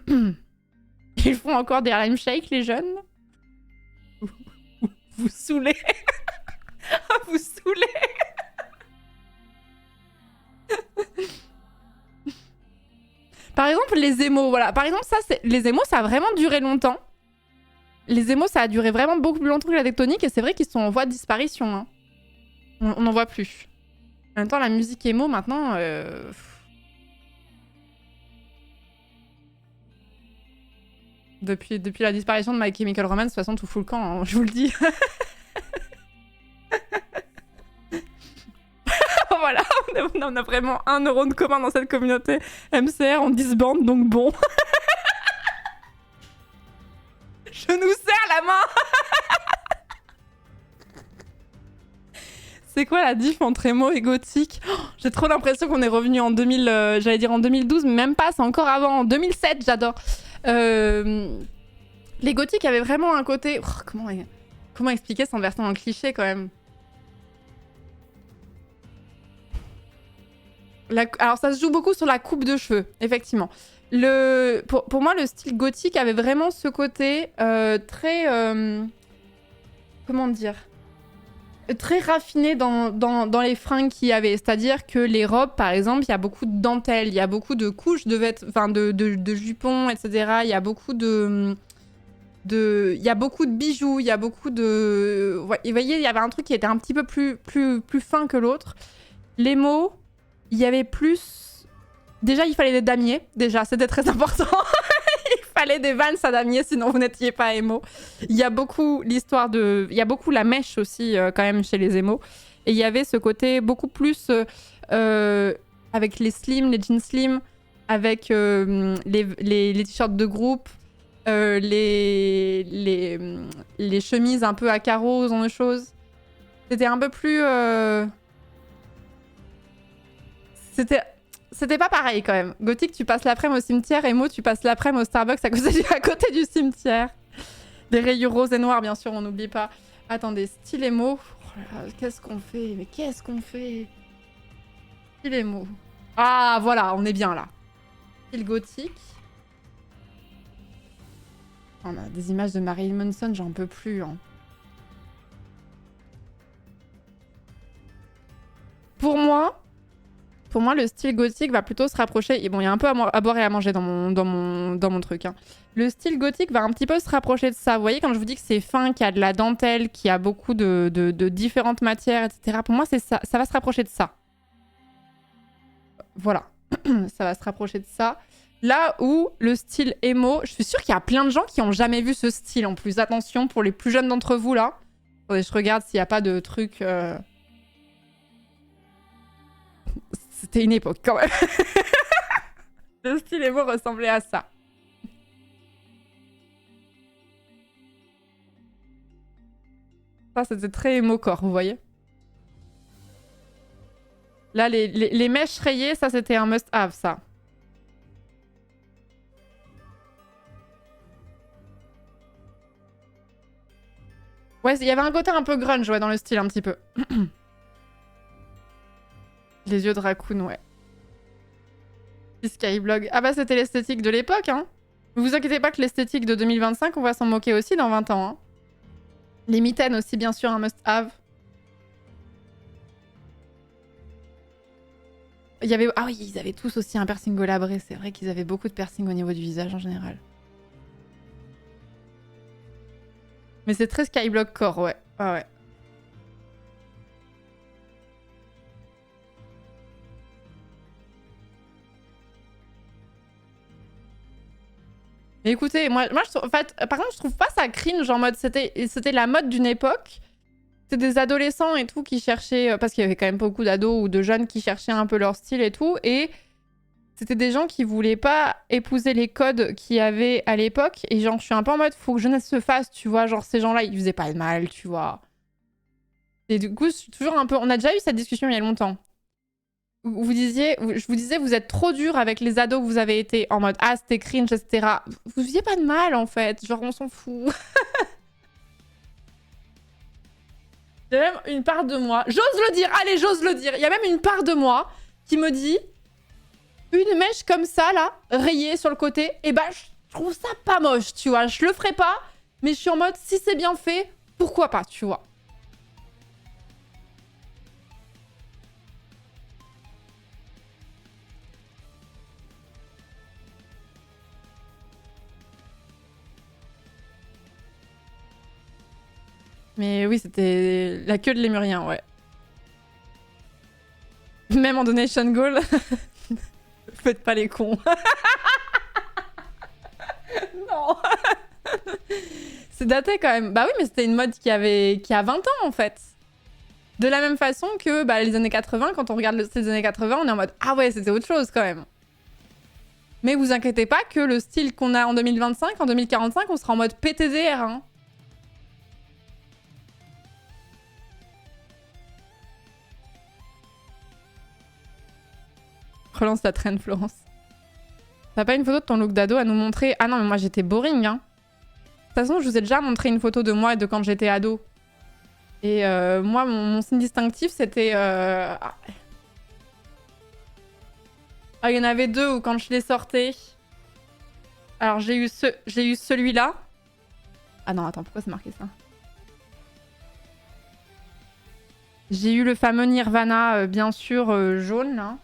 Ils font encore des Harlem Shake, les jeunes? Vous saoulez. Vous saoulez. Par exemple, les émos, voilà. Par exemple, ça, les émos, ça a vraiment duré longtemps. Les émos, ça a duré vraiment beaucoup plus longtemps que la tectonique, et c'est vrai qu'ils sont en voie de disparition. Hein. On n'en voit plus. En même temps, la musique émo, maintenant... Depuis la disparition de My Chemical Romance, de toute façon, tout fout le camp, hein, je vous le dis. Voilà, on a vraiment un neurone commun dans cette communauté MCR, on disbande, donc bon. Je nous serre la main. C'est quoi la diff entre émo et gothique? J'ai trop l'impression qu'on est revenu en 2000, j'allais dire en 2012, mais même pas, c'est encore avant, en 2007, j'adore. Les gothiques avaient vraiment un côté... Oh, comment expliquer sans verser dans le cliché, quand même? Alors, ça se joue beaucoup sur la coupe de cheveux, effectivement. Pour moi, le style gothique avait vraiment ce côté très... comment dire? Très raffiné dans les fringues qu'il y avait. C'est-à-dire que les robes, par exemple, il y a beaucoup de dentelles, il y a beaucoup de couches de enfin de jupons, etc. Il y a beaucoup il y a beaucoup de bijoux, il y a beaucoup de... Ouais, vous voyez, il y avait un truc qui était un petit peu plus fin que l'autre. Les mots, il y avait plus... Déjà, il fallait des damiers. Déjà, c'était très important. Il fallait des Vans à damier, sinon vous n'étiez pas émo. Il y a beaucoup l'histoire de... Il y a beaucoup la mèche aussi, quand même, chez les émos. Et il y avait ce côté beaucoup plus... avec les slims, les jeans slim, avec les t-shirts de groupe, les chemises un peu à carreaux, ce genre de choses. C'était un peu plus... C'était pas pareil quand même. Gothic, tu passes l'après-midi au cimetière. Emo, tu passes l'après-midi au Starbucks à côté du cimetière. Des rayures roses et noires, bien sûr, on n'oublie pas. Attendez, style Emo. Oh là là, qu'est-ce qu'on fait? Mais qu'est-ce qu'on fait? Style Emo. Ah, voilà, on est bien là. Style Gothic. On a des images de Marilyn Manson, j'en peux plus. Hein. Pour moi, le style gothique va plutôt se rapprocher. Et bon, il y a un peu à boire et à manger dans mon truc. Hein. Le style gothique va un petit peu se rapprocher de ça. Vous voyez, quand je vous dis que c'est fin, qu'il y a de la dentelle, qu'il y a beaucoup de différentes matières, etc. Pour moi, c'est ça. Ça va se rapprocher de ça. Voilà. Ça va se rapprocher de ça. Là où le style emo, je suis sûre qu'il y a plein de gens qui n'ont jamais vu ce style en plus. Attention, pour les plus jeunes d'entre vous, là. Attendez, je regarde s'il n'y a pas de truc... C'était une époque, quand même. Le style emo ressemblait à ça. Ça, c'était très emo-core, vous voyez. Là, les mèches rayées, ça, c'était un must-have, ça. Ouais, il y avait un côté un peu grunge, ouais, dans le style, un petit peu. Les yeux de raccoon, ouais. Skyblog. Ah bah, c'était l'esthétique de l'époque, hein. Ne vous inquiétez pas que l'esthétique de 2025, on va s'en moquer aussi dans 20 ans, hein. Les mitaines aussi, bien sûr, un must-have. Il y avait... Ah oui, ils avaient tous aussi un piercing au labré. C'est vrai qu'ils avaient beaucoup de piercing au niveau du visage, en général. Mais c'est très Skyblock Core, ouais. Ah ouais. Mais écoutez, moi en fait, par contre, je trouve pas ça cringe en mode c'était la mode d'une époque. C'était des adolescents et tout qui cherchaient, parce qu'il y avait quand même beaucoup d'ados ou de jeunes qui cherchaient un peu leur style et tout, et c'était des gens qui voulaient pas épouser les codes qu'il y avait à l'époque, et genre je suis un peu en mode faut que jeunesse se fasse, tu vois, genre ces gens-là ils faisaient pas de mal, tu vois. Et du coup, je suis toujours un peu, on a déjà eu cette discussion il y a longtemps. Je vous disais, vous êtes trop dur avec les ados que vous avez été, en mode ah c'était cringe, etc. Vous faisiez pas de mal en fait, genre on s'en fout. Il y a même une part de moi, j'ose le dire, allez j'ose le dire, il y a même une part de moi qui me dit une mèche comme ça là, rayée sur le côté, et bah je trouve ça pas moche, tu vois, je le ferai pas, mais je suis en mode si c'est bien fait, pourquoi pas, tu vois. Mais oui, c'était la queue de lémurien, ouais. Même en Donation Goal. Faites pas les cons. Non. C'est daté quand même. Bah oui, mais c'était une mode qui a 20 ans en fait. De la même façon que bah, les années 80, quand on regarde le style des années 80, on est en mode ah ouais, c'était autre chose quand même. Mais vous inquiétez pas que le style qu'on a en 2025, en 2045, on sera en mode PTDR. Hein. Relance la traîne, Florence. T'as pas une photo de ton look d'ado à nous montrer? Ah non, mais moi j'étais boring, hein. De toute façon, je vous ai déjà montré une photo de moi et de quand j'étais ado. Et moi, mon signe distinctif, c'était... Ah, il y en avait deux où quand je les sortais... Alors, j'ai eu celui-là. Ah non, attends, pourquoi c'est marqué ça? J'ai eu le fameux Nirvana, bien sûr, jaune, là.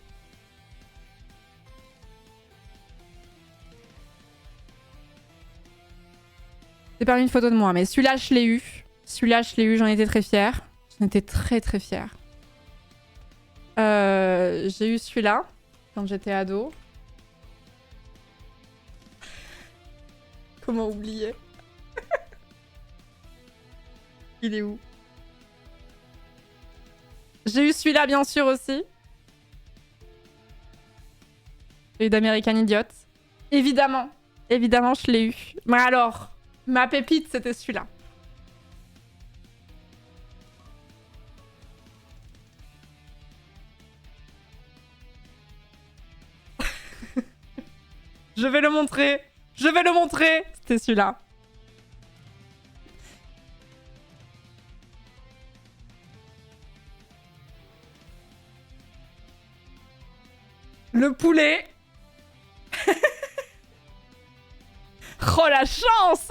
J'ai permis une photo de moi, mais celui-là, je l'ai eu. Celui-là, je l'ai eu, j'en étais très fière. J'en étais très, très fière. J'ai eu celui-là, quand j'étais ado. Comment oublier? Il est où? J'ai eu celui-là, bien sûr, aussi. J'ai eu d'American Idiot. Évidemment. Évidemment, je l'ai eu. Mais alors... Ma pépite, c'était celui-là. Je vais le montrer. Je vais le montrer. C'était celui-là. Le poulet. Oh la chance.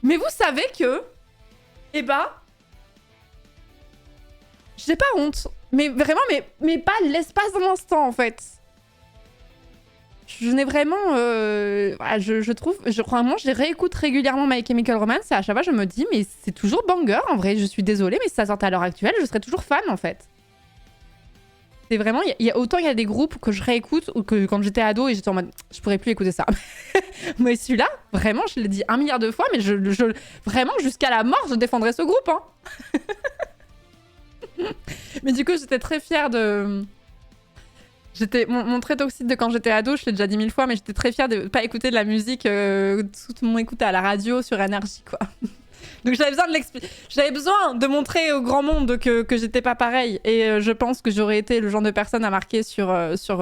Mais vous savez que... Eh bah... J'ai pas honte. Mais vraiment, mais pas l'espace d'un instant, en fait. Je n'ai vraiment... voilà, je trouve... Vraiment, je réécoute régulièrement My Chemical Romance et à chaque fois, je me dis, mais c'est toujours banger, en vrai. Je suis désolée, mais si ça sortait à l'heure actuelle, je serais toujours fan, en fait. C'est vraiment... autant il y a des groupes que je réécoute ou que quand j'étais ado et j'étais en mode... Je pourrais plus écouter ça. Mais celui-là, vraiment, je l'ai dit 1 milliard de fois, mais vraiment, jusqu'à la mort, je défendrais ce groupe, hein. Mais du coup, j'étais très fière de... Mon trait toxique de quand j'étais ado, je l'ai déjà dit 1000 fois, mais j'étais très fière de pas écouter de la musique tout le monde écoutait à la radio sur énergie, quoi. Donc j'avais besoin de montrer au grand monde que j'étais pas pareil. Et je pense que j'aurais été le genre de personne à marquer sur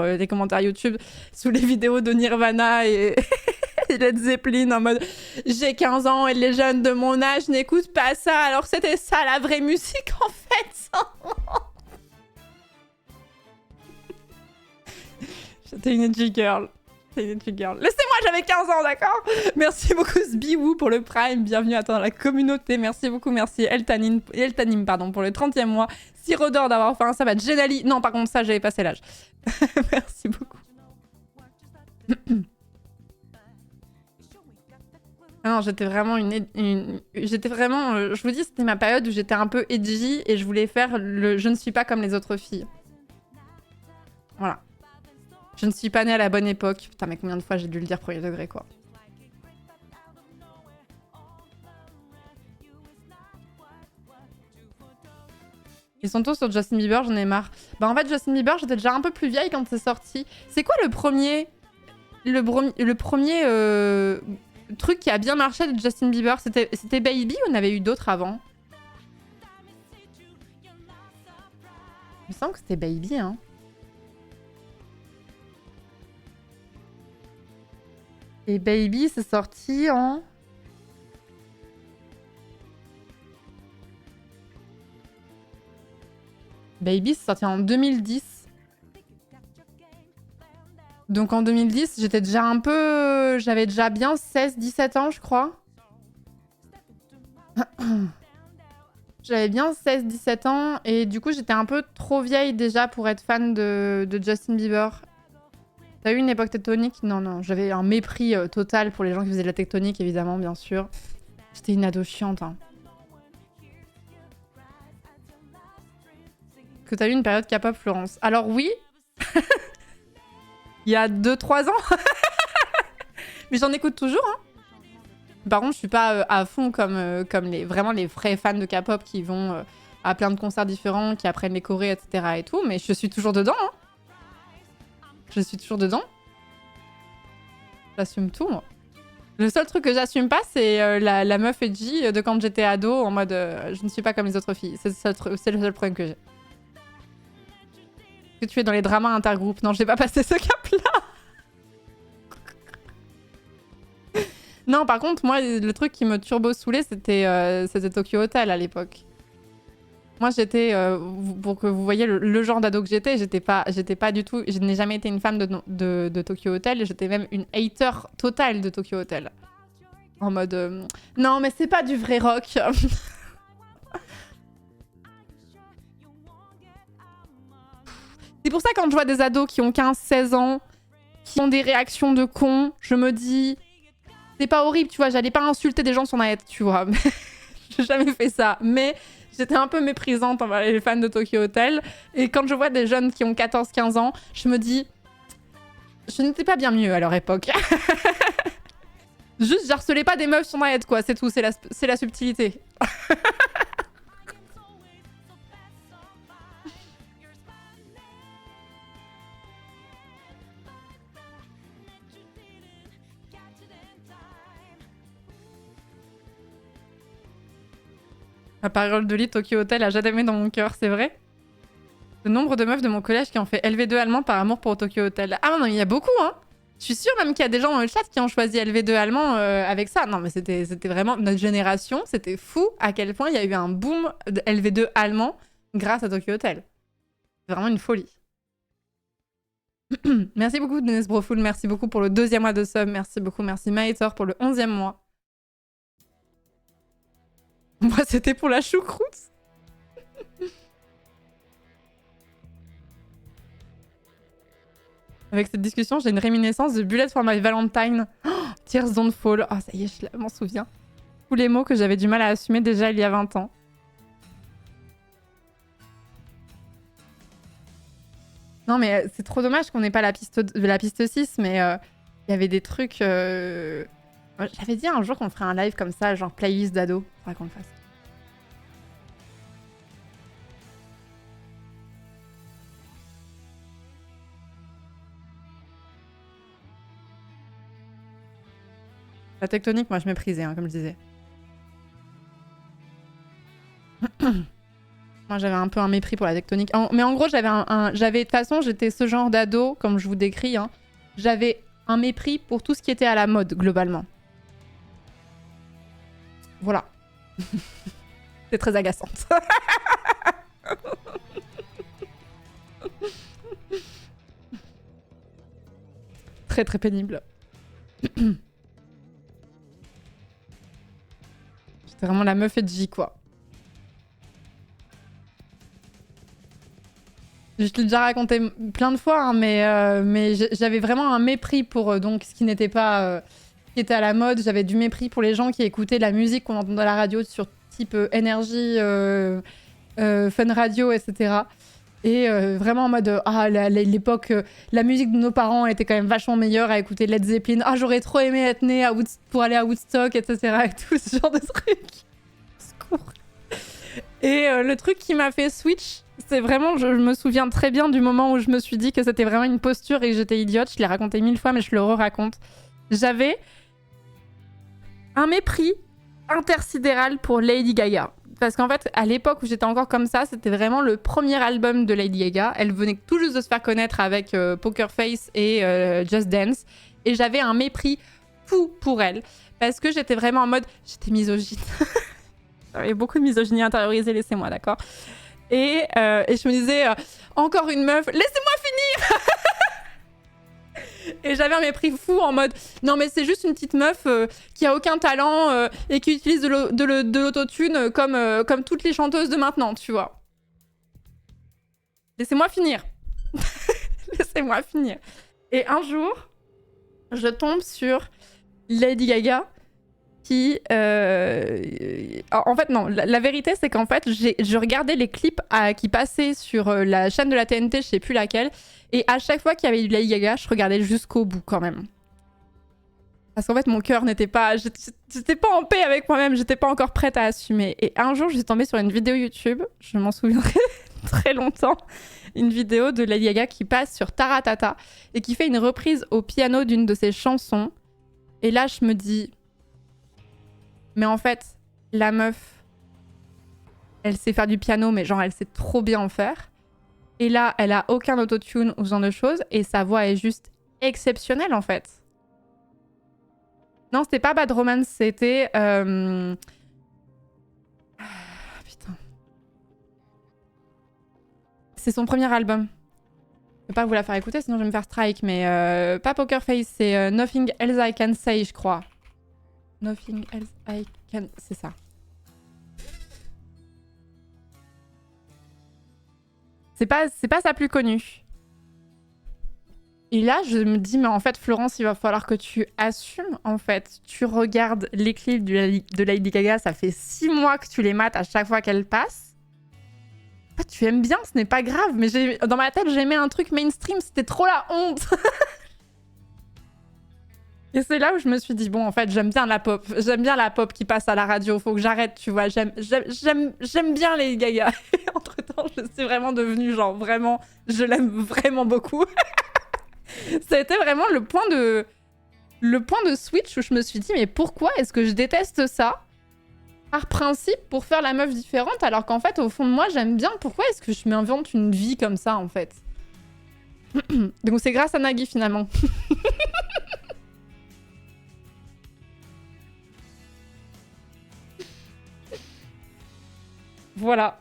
les commentaires YouTube sous les vidéos de Nirvana et, et Led Zeppelin en mode j'ai 15 ans et les jeunes de mon âge n'écoutent pas ça. Alors c'était ça la vraie musique en fait. J'étais une edgy girl. Laissez-moi, j'avais 15 ans, d'accord? Merci beaucoup Sbiwoo pour le Prime. Bienvenue à toi dans la communauté. Merci beaucoup, merci Eltanim pardon, pour le 30e mois. Sirodor d'avoir fait un sabbat. Genali. Non, par contre, ça, j'avais passé l'âge. Merci beaucoup. Ah non, j'étais vraiment j'étais vraiment... je vous dis, c'était ma période où j'étais un peu edgy et je voulais faire le... Je ne suis pas comme les autres filles. Voilà. Je ne suis pas née à la bonne époque. Putain, mais combien de fois j'ai dû le dire premier degré, quoi. Ils sont tous sur Justin Bieber, j'en ai marre. Bah en fait, Justin Bieber, j'étais déjà un peu plus vieille quand c'est sorti. C'est quoi le premier... truc qui a bien marché de Justin Bieber? C'était Baby ou on avait eu d'autres avant? Il me semble que c'était Baby, hein. Et Baby, c'est sorti en... Baby, c'est sorti en 2010. Donc en 2010, j'étais déjà un peu... J'avais déjà bien 16-17 ans, je crois. J'avais bien 16-17 ans. Et du coup, j'étais un peu trop vieille déjà pour être fan de Justin Bieber. T'as eu une époque tectonique? Non, non. J'avais un mépris total pour les gens qui faisaient de la tectonique, évidemment, bien sûr. J'étais une ado chiante, hein. Que t'as eu une période K-pop, Florence? Alors oui. Il y a 2-3 ans. Mais j'en écoute toujours, hein. Par contre, je suis pas à fond comme vraiment les vrais fans de K-pop qui vont à plein de concerts différents, qui apprennent les chorés, etc. et tout. Mais je suis toujours dedans, hein. Je suis toujours dedans. J'assume tout, moi. Le seul truc que j'assume pas, c'est la meuf edgy de quand j'étais ado, en mode je ne suis pas comme les autres filles. C'est le seul problème que j'ai. Que tu es dans les dramas intergroupes. Non, j'ai pas passé ce cap-là. Non, par contre, moi, le truc qui me turbo-saoulait, c'était Tokyo Hotel à l'époque. Moi, j'étais, pour que vous voyez le genre d'ado que j'étais pas du tout... Je n'ai jamais été une fan de Tokyo Hotel. J'étais même une hater totale de Tokyo Hotel. En mode... non, mais c'est pas du vrai rock. C'est pour ça quand je vois des ados qui ont 15-16 ans, qui ont des réactions de cons, je me dis... C'est pas horrible, tu vois, j'allais pas insulter des gens sur net, tu vois. J'ai jamais fait ça, mais... J'étais un peu méprisante envers les fans de Tokyo Hotel. Et quand je vois des jeunes qui ont 14-15 ans, je me dis... Je n'étais pas bien mieux à leur époque. Juste, j'harcelais pas des meufs sur ma tête, quoi. C'est tout, c'est la subtilité. La parole de lit, Tokyo Hotel a jamais dans mon cœur, c'est vrai? Le nombre de meufs de mon collège qui ont fait LV2 allemand par amour pour Tokyo Hotel. Ah non, il y a beaucoup, hein. Je suis sûre même qu'il y a des gens dans le chat qui ont choisi LV2 allemand avec ça. Non, mais c'était vraiment notre génération. C'était fou à quel point il y a eu un boom de LV2 allemand grâce à Tokyo Hotel. C'est vraiment une folie. Merci beaucoup Dennis Brofoul. Merci beaucoup pour le 2e mois de sub. Merci beaucoup. Merci Maëtor pour le 11e mois. Moi, c'était pour la choucroute. Avec cette discussion, j'ai une réminiscence de Bullet for my Valentine. Oh, Tears Don't Fall. Oh, ça y est, je m'en souviens. Tous les mots que j'avais du mal à assumer déjà il y a 20 ans. Non, mais c'est trop dommage qu'on n'ait pas la piste 6, mais il y avait des trucs... J'avais dit un jour qu'on ferait un live comme ça, genre playlist d'ado. Faudrait qu'on le fasse. La tectonique, moi, je méprisais, hein, comme je disais. Moi, j'avais un peu un mépris pour la tectonique. Mais en gros, de toute façon, j'étais ce genre d'ado, comme je vous décris. Hein. J'avais un mépris pour tout ce qui était à la mode, globalement. Voilà. C'est très agaçante. Très, très pénible. C'est vraiment la meuf edgy, quoi. Je te l'ai déjà raconté plein de fois, hein, mais j'avais vraiment un mépris pour donc ce qui n'était pas... qui était à la mode. J'avais du mépris pour les gens qui écoutaient la musique qu'on entendait à la radio sur type énergie, fun radio, etc. Et vraiment en mode, l'époque, la musique de nos parents était quand même vachement meilleure à écouter Led Zeppelin. Ah, j'aurais trop aimé être née pour aller à Woodstock, etc. Et tout ce genre de trucs. Secours. Et le truc qui m'a fait switch, c'est vraiment, je me souviens très bien du moment où je me suis dit que c'était vraiment une posture et que j'étais idiote. Je l'ai raconté 1000 fois, mais je le re-raconte. J'avais un mépris intersidéral pour Lady Gaga. Parce qu'en fait, à l'époque où j'étais encore comme ça, c'était vraiment le premier album de Lady Gaga. Elle venait tout juste de se faire connaître avec Poker Face et Just Dance. Et j'avais un mépris fou pour elle. Parce que j'étais vraiment en mode... J'étais misogyne. J'avais beaucoup de misogynie intériorisée, laissez-moi, d'accord. Et je me disais, encore une meuf, laissez-moi finir. Et j'avais un mépris fou en mode non mais c'est juste une petite meuf qui a aucun talent et qui utilise de l'autotune comme toutes les chanteuses de maintenant, tu vois. Laissez-moi finir. Laissez-moi finir. Et un jour, je tombe sur Lady Gaga qui... En fait, non. La vérité, c'est qu'en fait, je regardais les clips qui passaient sur la chaîne de la TNT, je sais plus laquelle, et à chaque fois qu'il y avait du Lady Gaga, je regardais jusqu'au bout quand même. Parce qu'en fait, mon cœur n'était pas... J'étais pas en paix avec moi-même, j'étais pas encore prête à assumer. Et un jour, je suis tombée sur une vidéo YouTube, je m'en souviendrai très longtemps, une vidéo de Lady Gaga qui passe sur Taratata et qui fait une reprise au piano d'une de ses chansons. Et là, je me dis... Mais en fait, la meuf, elle sait faire du piano, mais genre, elle sait trop bien en faire. Et là, elle a aucun autotune ou ce genre de choses. Et sa voix est juste exceptionnelle, en fait. Non, c'était pas Bad Romance, c'était... putain. C'est son premier album. Je peux pas vous la faire écouter, sinon je vais me faire strike. Mais pas Poker Face, c'est Nothing Else I Can Say, je crois. Nothing Else I Can... C'est ça. C'est pas sa plus connue. Et là, je me dis, mais en fait, Florence, il va falloir que tu assumes, en fait. Tu regardes les clips de Lady Gaga, ça fait 6 mois que tu les mates à chaque fois qu'elle passe. Ah, tu aimes bien, ce n'est pas grave, mais dans ma tête, j'aimais un truc mainstream, c'était trop la honte. Et c'est là où je me suis dit, bon, en fait, j'aime bien la pop. J'aime bien la pop qui passe à la radio. Faut que j'arrête, tu vois. J'aime bien Lady Gaga. Et entre-temps, je suis vraiment devenue, genre, vraiment... Je l'aime vraiment beaucoup. Ça a été vraiment le point de switch où je me suis dit, mais pourquoi est-ce que je déteste ça? par principe pour faire la meuf différente, alors qu'en fait, au fond de moi, j'aime bien. Pourquoi est-ce que je m'invente une vie comme ça, en fait? Donc c'est grâce à Nagui, finalement. Voilà.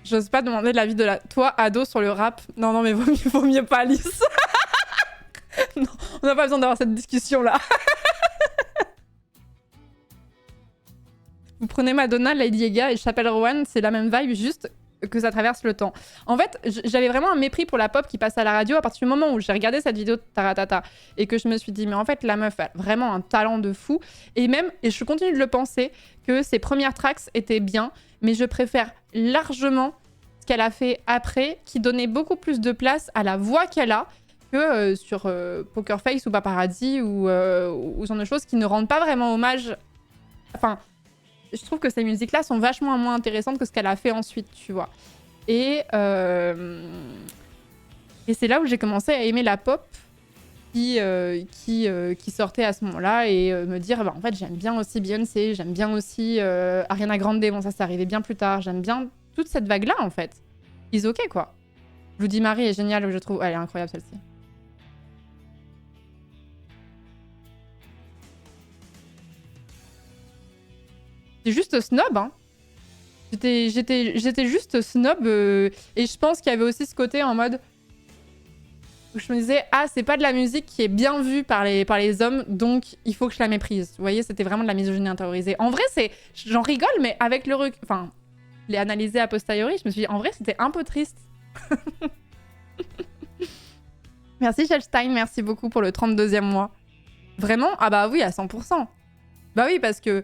J'ose pas demander l'avis de toi, ado, sur le rap. Non, non, mais vaut mieux pas, Alice. Non, on n'a pas besoin d'avoir cette discussion-là. Vous prenez Madonna, Lady Gaga et Chappelle Rowan, c'est la même vibe, juste que ça traverse le temps. En fait, j'avais vraiment un mépris pour la pop qui passe à la radio à partir du moment où j'ai regardé cette vidéo de Taratata et que je me suis dit, mais en fait, la meuf a vraiment un talent de fou. Et je continue de le penser, que ses premières tracks étaient bien, mais je préfère largement ce qu'elle a fait après, qui donnait beaucoup plus de place à la voix qu'elle a que sur Poker Face ou Paparazzi ou ce genre de choses qui ne rendent pas vraiment hommage. Enfin, je trouve que ces musiques-là sont vachement moins intéressantes que ce qu'elle a fait ensuite, tu vois. Et c'est là où j'ai commencé à aimer la pop qui sortait à ce moment-là et me dire, bah, en fait, j'aime bien aussi Beyoncé, j'aime bien aussi Ariana Grande. Bon, ça, c'est arrivé bien plus tard. J'aime bien toute cette vague-là, en fait. Ils ok, quoi. Bloody Mary est géniale, je trouve. Elle est incroyable, celle-ci. J'étais juste snob, hein. J'étais juste snob et je pense qu'il y avait aussi ce côté en mode où je me disais, ah, c'est pas de la musique qui est bien vue par les hommes, donc il faut que je la méprise. Vous voyez, c'était vraiment de la misogynie intériorisée. En vrai, j'en rigole, mais avec le recul, enfin, je l'ai analysé a posteriori, je me suis dit, en vrai, c'était un peu triste. Merci Shelstein, merci beaucoup pour le 32e mois. Vraiment? Ah bah oui, à 100%. Bah oui, parce que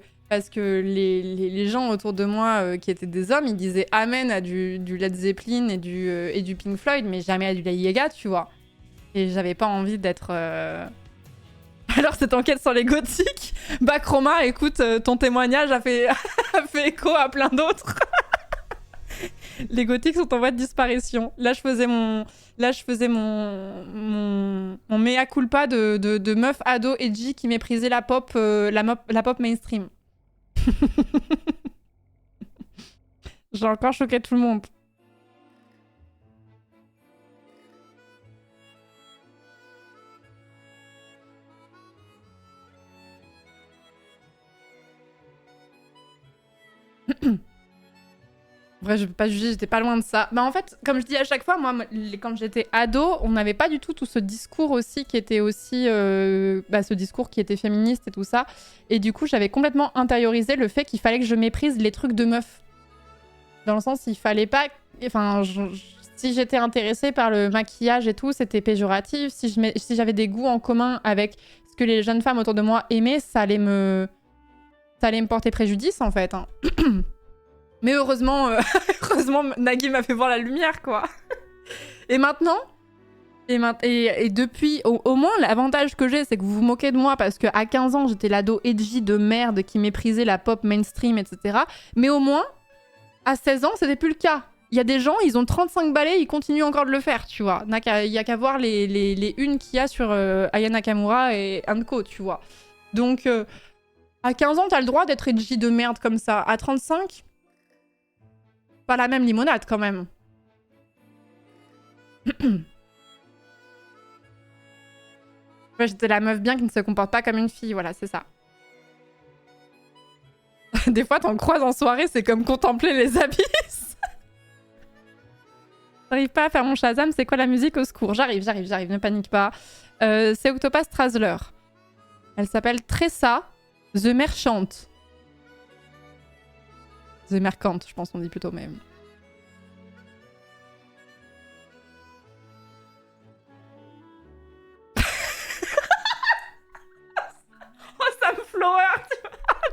les gens autour de moi qui étaient des hommes, ils disaient amen à du Led Zeppelin et du Pink Floyd, mais jamais à du Lady Gaga, tu vois. Et j'avais pas envie d'être... Alors, cette enquête sur les gothiques, bah Chroma, écoute, ton témoignage a fait écho à plein d'autres. Les gothiques sont en voie de disparition. Là, je faisais mon mea culpa de meuf ado edgy qui méprisait la pop mainstream. J'ai encore choqué tout le monde. Vrai, je peux pas juger, j'étais pas loin de ça. Bah en fait, comme je dis à chaque fois, moi, quand j'étais ado, on n'avait pas du tout ce discours aussi qui était aussi... ce discours qui était féministe et tout ça. Et du coup, j'avais complètement intériorisé le fait qu'il fallait que je méprise les trucs de meufs. Dans le sens, il fallait pas... Enfin, si j'étais intéressée par le maquillage et tout, c'était péjoratif. Si j'avais des goûts en commun avec ce que les jeunes femmes autour de moi aimaient, ça allait me porter préjudice, en fait. Hein. Mais heureusement, Nagui m'a fait voir la lumière, quoi. Et maintenant, et depuis, au moins, l'avantage que j'ai, c'est que vous vous moquez de moi parce qu'à 15 ans, j'étais l'ado edgy de merde qui méprisait la pop mainstream, etc. Mais au moins, à 16 ans, c'était plus le cas. Il y a des gens, ils ont 35 balais, ils continuent encore de le faire, tu vois. Il y a qu'à voir les unes qu'il y a sur Aya Nakamura et Co, tu vois. Donc, à 15 ans, t'as le droit d'être edgy de merde comme ça. À 35... pas la même limonade, quand même. Ouais, j'étais la meuf bien qui ne se comporte pas comme une fille, voilà, c'est ça. Des fois, t'en croises en soirée, c'est comme contempler les abysses. J'arrive pas à faire mon Shazam, c'est quoi la musique, au secours? J'arrive, ne panique pas. C'est Octopus Strazzler. Elle s'appelle Tressa The Merchant. The Mercant, je pense qu'on dit plutôt même. Oh, Sam Flower,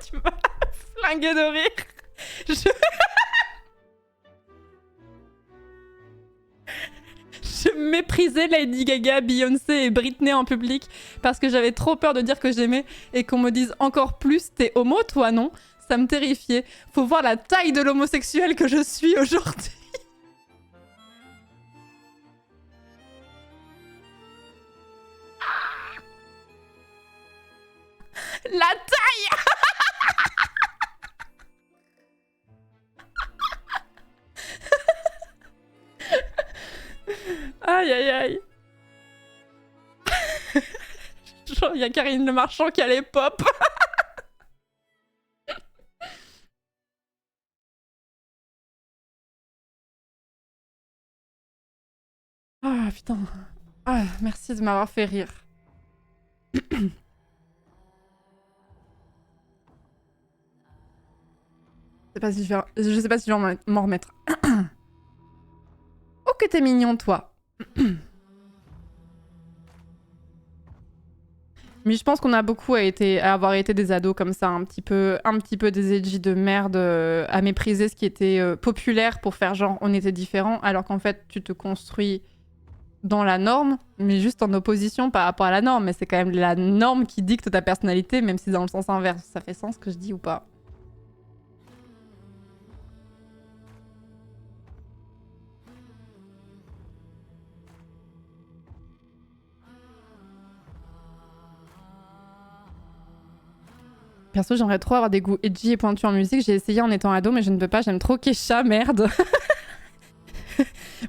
tu m'as flingué de rire. Je méprisais Lady Gaga, Beyoncé et Britney en public parce que j'avais trop peur de dire que j'aimais et qu'on me dise encore plus, t'es homo toi, non? Ça me terrifiait. Faut voir la taille de l'homosexuel que je suis aujourd'hui. La taille. Aïe aïe aïe. Genre, il y a Karine Le Marchand qui a les pop. Ah putain. Ah, merci de m'avoir fait rire. Je sais pas si je vais m'en remettre. Oh que t'es mignon toi. Mais je pense qu'on a beaucoup à avoir été des ados comme ça, un petit peu des edgy de merde, à mépriser ce qui était populaire pour faire genre on était différents, alors qu'en fait tu te construis dans la norme, mais juste en opposition par rapport à la norme. Mais c'est quand même la norme qui dicte ta personnalité, même si dans le sens inverse. Ça fait sens ce que je dis ou pas? Perso, j'aimerais trop avoir des goûts edgy et pointus en musique. J'ai essayé en étant ado, mais je ne peux pas. J'aime trop Keisha, merde.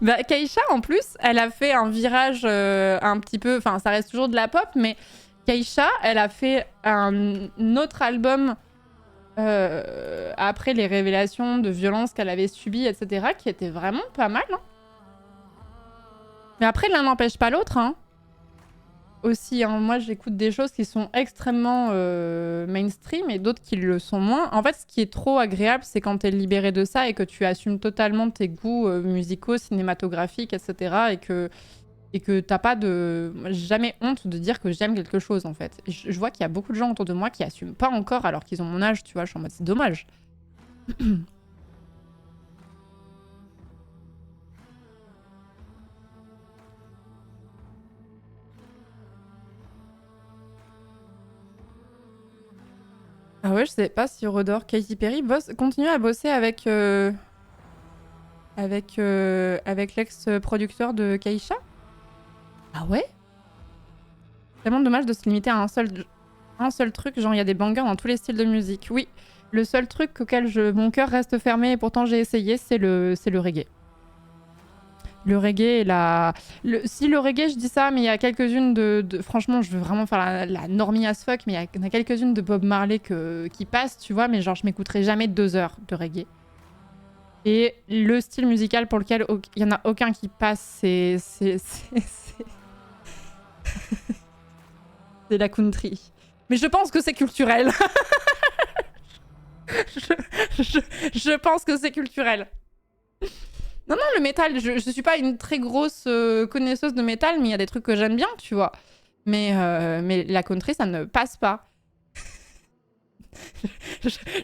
Bah, Keisha, en plus, elle a fait un virage un petit peu... Enfin, ça reste toujours de la pop, mais Keisha, elle a fait un autre album après les révélations de violence qu'elle avait subies, etc., qui était vraiment pas mal. Hein. Mais après, l'un n'empêche pas l'autre, hein. Aussi, hein, moi j'écoute des choses qui sont extrêmement mainstream et d'autres qui le sont moins. En fait, ce qui est trop agréable, c'est quand t'es libéré de ça et que tu assumes totalement tes goûts musicaux, cinématographiques, etc. Et que t'as pas de... J'ai jamais honte de dire que j'aime quelque chose, en fait. Et je vois qu'il y a beaucoup de gens autour de moi qui assument pas encore alors qu'ils ont mon âge, tu vois. Je suis en mode, c'est dommage. Ah ouais, je sais pas si Rodor, Katy Perry continue à bosser avec l'ex-producteur de Keisha. Ah ouais? Tellement dommage de se limiter à un seul truc, genre il y a des bangers dans tous les styles de musique. Oui, le seul truc auquel mon cœur reste fermé et pourtant j'ai essayé, c'est le reggae. Le reggae et la... Si le reggae, je dis ça, mais il y a quelques-unes Franchement, je veux vraiment faire la normie as fuck, mais il y en a quelques-unes de Bob Marley qui passent, tu vois, mais genre je m'écouterai jamais 2 heures de reggae. Et le style musical pour lequel il y en a aucun qui passe, c'est la country. Mais je pense que c'est culturel. je pense que c'est culturel. Non, le métal, je suis pas une très grosse connaisseuse de métal, mais il y a des trucs que j'aime bien, tu vois. Mais la country, ça ne passe pas.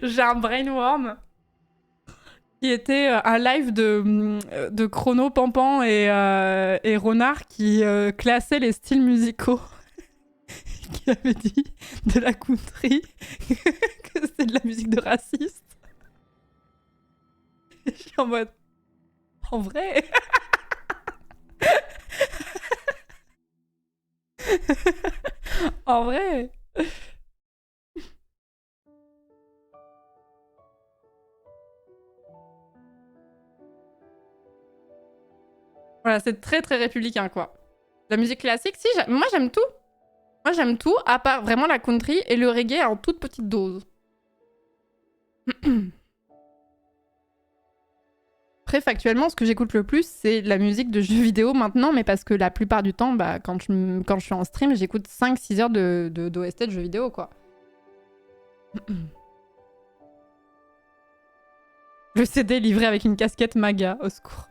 J'ai un brainworm qui était un live de Chrono, Pampan et Ronard qui classait les styles musicaux. Qui avait dit de la country que c'était de la musique de raciste. Je suis en mode... En vrai. En vrai. Voilà, c'est très très républicain quoi. La musique classique, si, moi j'aime tout. Moi j'aime tout, à part vraiment la country et le reggae en toute petite dose. Après, factuellement, ce que j'écoute le plus, c'est la musique de jeux vidéo maintenant, mais parce que la plupart du temps, bah, quand je suis en stream, j'écoute 5-6 heures d'OST de jeux vidéo, quoi. Le CD livré avec une casquette MAGA, au secours.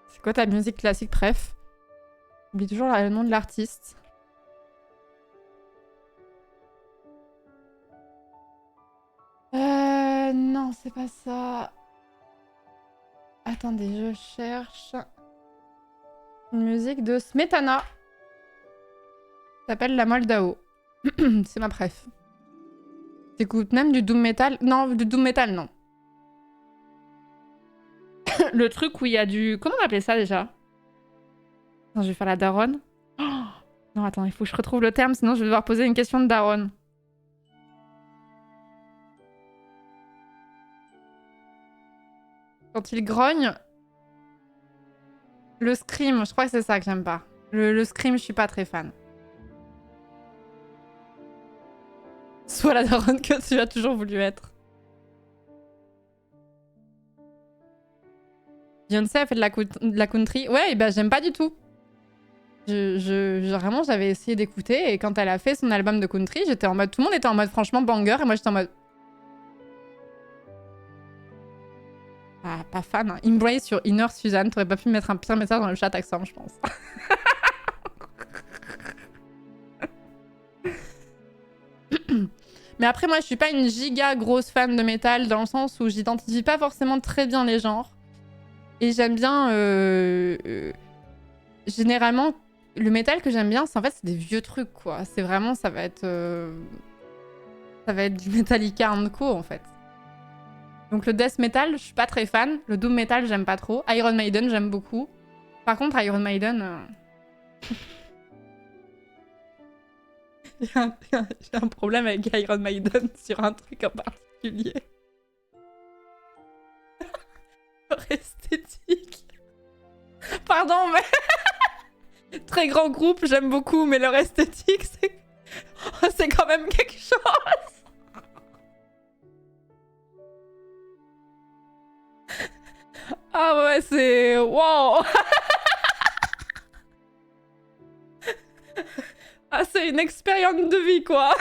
C'est quoi ta musique classique, bref? J'oublie toujours le nom de l'artiste. Non, c'est pas ça. Attendez, je cherche. Une musique de Smetana. Ça s'appelle La Moldao. C'est ma préf. T'écoutes même du doom metal? Non, du doom metal, non. Le truc où il y a du... Comment on appelait ça déjà? Non, je vais faire la daronne. Oh non, attends, il faut que je retrouve le terme, sinon je vais devoir poser une question de daronne. Quand il grogne... Le scream, je crois que c'est ça que j'aime pas. Le scream, je suis pas très fan. Sois la daronne que tu as toujours voulu être. Beyoncé a fait de la country. Ouais, et ben j'aime pas du tout. Vraiment, j'avais essayé d'écouter et quand elle a fait son album de country, j'étais en mode... Tout le monde était en mode franchement banger et moi j'étais en mode... Ah, pas fan. Hein. Embrace sur Inner Suzanne. T'aurais pas pu mettre un pire message dans le chat, Axam, je pense. Mais après, moi, je suis pas une giga grosse fan de métal dans le sens où j'identifie pas forcément très bien les genres. Et j'aime bien... généralement, le métal que j'aime bien, c'est en fait, c'est des vieux trucs, quoi. C'est vraiment... Ça va être du Metallica Handco, en fait. Donc le death metal, je suis pas très fan. Le doom metal, j'aime pas trop. Iron Maiden, j'aime beaucoup. Par contre, Iron Maiden... J'ai un problème avec Iron Maiden sur un truc en particulier. Leur esthétique. Pardon, mais... Très grand groupe, j'aime beaucoup, mais leur esthétique, c'est quand même quelque chose. Ah ouais, c'est... Wow. Ah, c'est une expérience de vie, quoi.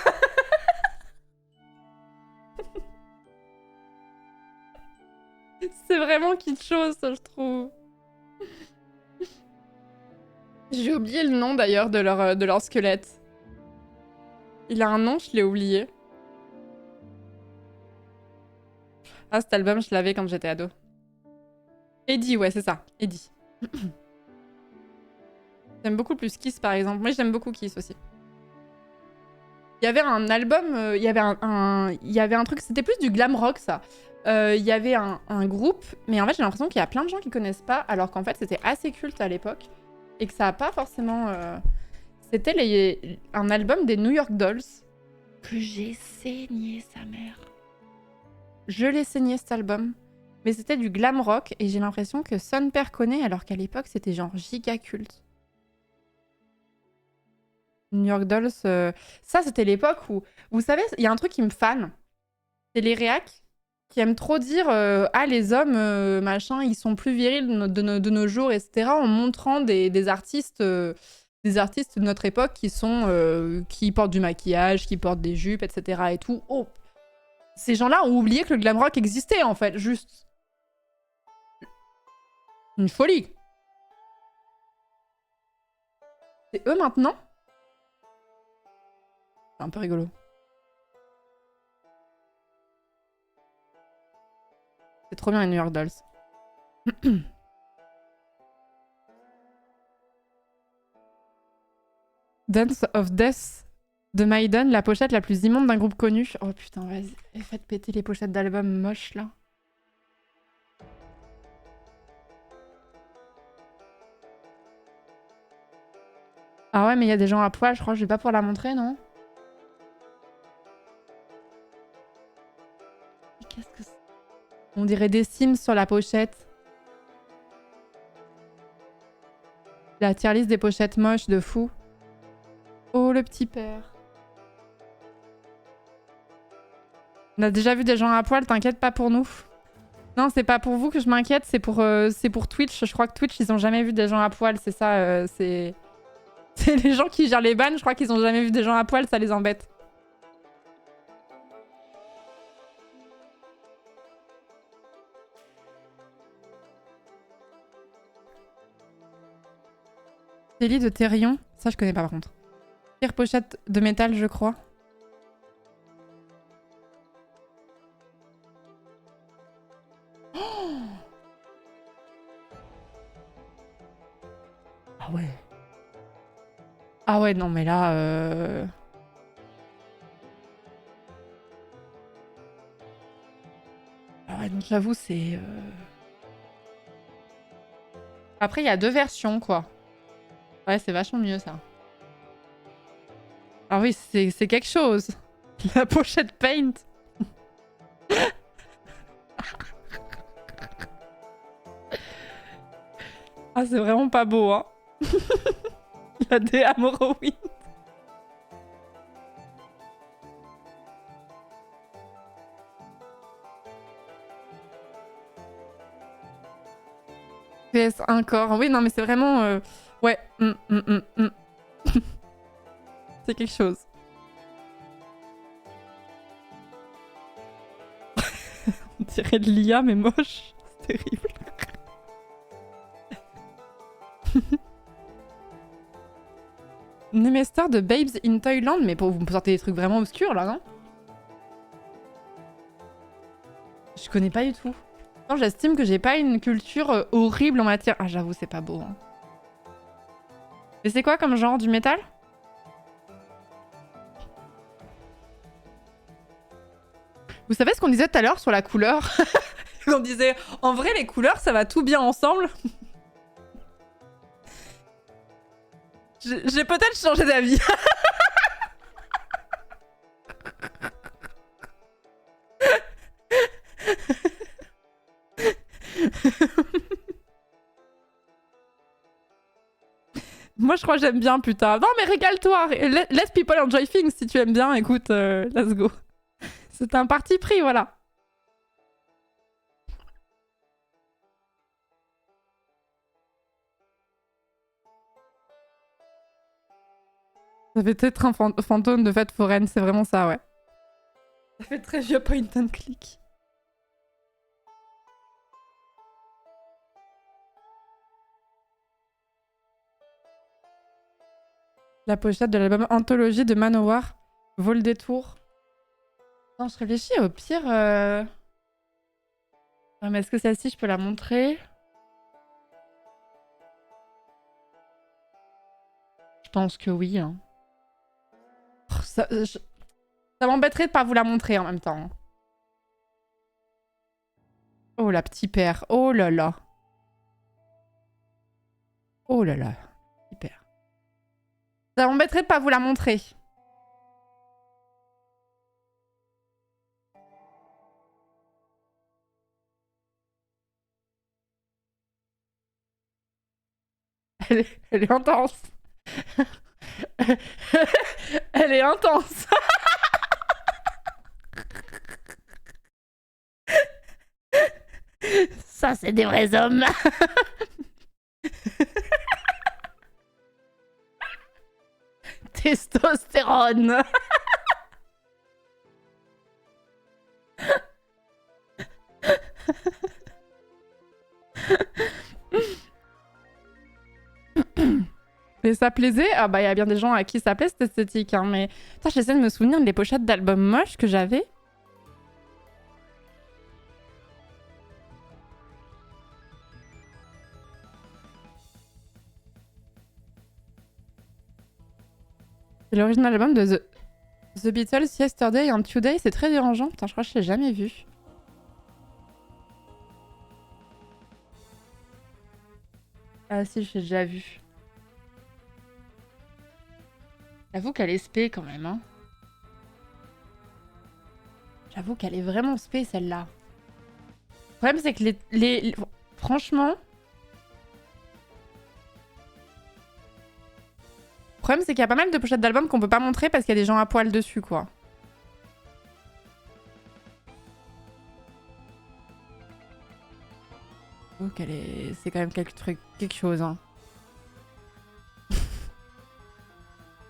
C'est vraiment quelque chose, ça, je trouve. J'ai oublié le nom, d'ailleurs, de leur squelette. Il a un nom, je l'ai oublié. Ah, cet album, je l'avais quand j'étais ado. Eddie, ouais, c'est ça. Eddie. J'aime beaucoup plus Kiss, par exemple. Moi, j'aime beaucoup Kiss aussi. Il y avait un album, il y avait un truc, c'était plus du glam rock, ça. Il y avait un groupe, mais en fait, j'ai l'impression qu'il y a plein de gens qui connaissent pas, alors qu'en fait, c'était assez culte à l'époque. Et que ça a pas forcément... C'était un album des New York Dolls. Que j'ai saigné, sa mère. Je l'ai saigné, cet album. Mais c'était du glam rock, et j'ai l'impression que son père connaît, alors qu'à l'époque, c'était genre giga culte. New York Dolls, ça c'était l'époque où, vous savez, il y a un truc qui me fan, c'est les réacs qui aiment trop dire ah les hommes machin ils sont plus virils de nos jours, etc., en montrant des artistes de notre époque qui portent du maquillage, qui portent des jupes, etc. et tout. Oh, ces gens-là ont oublié que le glam rock existait, en fait, juste une folie. C'est eux maintenant. C'est un peu rigolo. C'est trop bien les New York Dolls. Dance of Death de Maiden, la pochette la plus immonde d'un groupe connu. Oh putain, vas-y, faites péter les pochettes d'albums moches là. Ah ouais, mais il y a des gens à poil, je crois que je vais pas pouvoir la montrer, non? Qu'est-ce que c'est? On dirait des Sims sur la pochette. La tier list des pochettes moches de fou. Oh, le petit père. On a déjà vu des gens à poil, t'inquiète pas pour nous. Non, c'est pas pour vous que je m'inquiète, c'est pour Twitch. Je crois que Twitch, ils ont jamais vu des gens à poil, c'est ça, c'est les gens qui gèrent les bans, je crois qu'ils ont jamais vu des gens à poil, ça les embête. Célie de Thérion, ça je connais pas par contre. Pire pochette de métal, je crois. Oh, ah ouais. Ah ouais, non mais là... Ah ouais, donc j'avoue, c'est... Après, il y a 2 versions, quoi. Ouais, c'est vachement mieux, ça. Ah oui, c'est quelque chose. La pochette Paint. Ah, c'est vraiment pas beau, hein. La DA Morrowind. PS1 Core. Oui, non, mais c'est vraiment... Ouais. C'est quelque chose. On dirait de l'IA, mais moche. C'est terrible. Nemester de Babes in Toyland. Mais vous me sortez des trucs vraiment obscurs, là, non? Je connais pas du tout. Non, j'estime que j'ai pas une culture horrible en matière... Ah, j'avoue, c'est pas beau. Hein. Mais c'est quoi comme genre? Du métal? Vous savez ce qu'on disait tout à l'heure sur la couleur? On disait, en vrai, les couleurs, ça va tout bien ensemble. J'ai peut-être changé d'avis. Moi, je crois que j'aime bien, putain. Non, mais régale-toi. Let people enjoy things. Si tu aimes bien, écoute, let's go. C'est un parti pris, voilà. Ça fait peut-être un fantôme de fête foraine, c'est vraiment ça, ouais. Ça fait très vieux point and click. La pochette de l'album Anthologie de Manowar vaut le détour. Non, je réfléchis au pire. Ah, mais est-ce que celle-ci, je peux la montrer? Je pense que oui. Hein. Oh, ça m'embêterait de pas vous la montrer en même temps. Oh la petite paire. Oh là là. Oh là là. Hyper. Ça m'embêterait de pas vous la montrer. Elle est intense. Elle est intense. Ça, c'est des vrais hommes. Testostérone. Et ça plaisait? Ah bah il y a bien des gens à qui ça plaît cette esthétique, hein, mais... Putain, j'essaie de me souvenir des pochettes d'albums moches que j'avais. C'est l'original album de The Beatles, Yesterday and Today. C'est très dérangeant. Putain, je crois que je l'ai jamais vu. Ah si, je l'ai déjà vu. J'avoue qu'elle est spé quand même. Hein. J'avoue qu'elle est vraiment spé celle-là. Le problème c'est que franchement... Le problème c'est qu'il y a pas mal de pochettes d'albums qu'on peut pas montrer parce qu'il y a des gens à poil dessus quoi. Oh, c'est quand même quelque chose. Hein.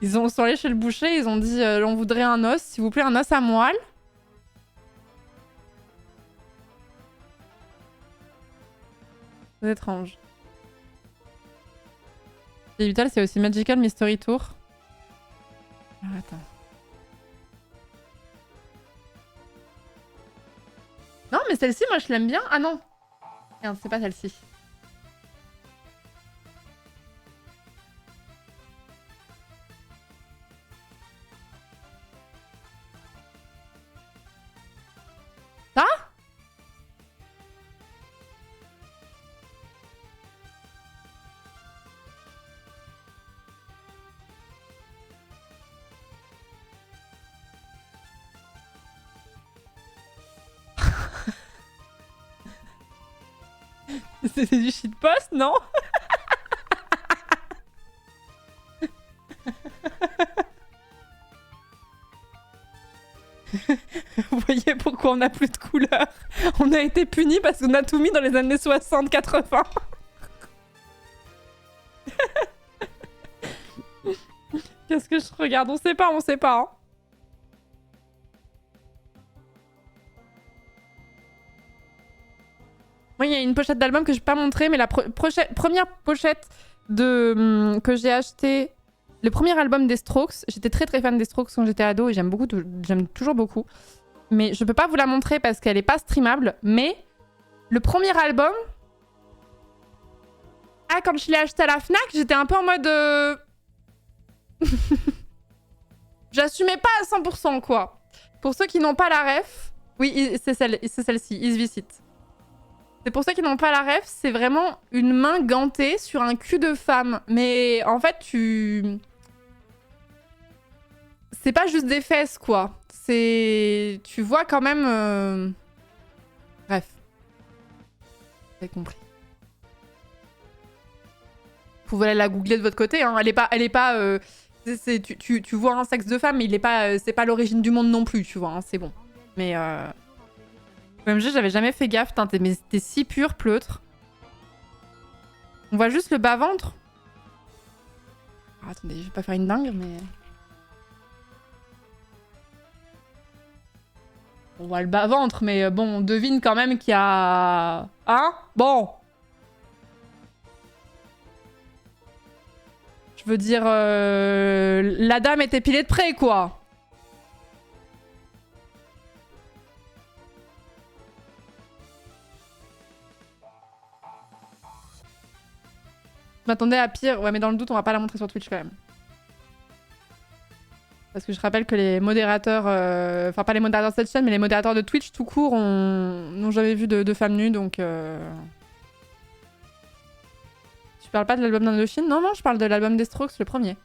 Ils sont allés chez le boucher, ils ont dit on voudrait un os, s'il vous plaît, un os à moelle. C'est étrange. Les Beatles, c'est aussi Magical Mystery Tour. Ah, attends. Non, mais celle-ci, moi, je l'aime bien. Ah non. Merde, c'est pas celle-ci. Ça? C'est du shitpost, non? Vous voyez pourquoi on n'a plus de couleur? On a été punis parce qu'on a tout mis dans les années 60-80. Qu'est-ce que je regarde? On sait pas, on sait pas. Hein. Moi, il y a une pochette d'album que je vais pas montrer, mais la première pochette que j'ai achetée, le premier album des Strokes, j'étais très très fan des Strokes quand j'étais ado et j'aime toujours beaucoup. Mais je peux pas vous la montrer parce qu'elle est pas streamable, mais le premier album, quand je l'ai acheté à la Fnac, j'étais un peu en mode... J'assumais pas à 100%, quoi. Pour ceux qui n'ont pas la ref... Oui, c'est celle-ci, Is Visit. C'est pour ceux qui n'ont pas la ref, c'est vraiment une main gantée sur un cul de femme. Mais en fait, c'est pas juste des fesses, quoi. C'est... Tu vois quand même... Bref. Vous avez compris. Vous pouvez aller la googler de votre côté, hein. Elle est pas... Tu vois un sexe de femme, mais il est pas... c'est pas l'origine du monde non plus, tu vois, hein, c'est bon. Mais... OMG, j'avais jamais fait gaffe, mais c'était si pur, pleutre. On voit juste le bas-ventre. Oh, attendez, je vais pas faire une dingue, mais... On voit le bas-ventre, mais bon, on devine quand même qu'il y a... Hein? Bon. Je veux dire... La dame est épilée de près, quoi. Je m'attendais à pire. Ouais, mais dans le doute, on va pas la montrer sur Twitch quand même. Parce que je rappelle que les modérateurs... Enfin, pas les modérateurs de cette chaîne, mais les modérateurs de Twitch tout court n'ont jamais vu de femmes nues, donc... Tu parles pas de l'album d'Indochine? Non, non, je parle de l'album des Strokes, le premier.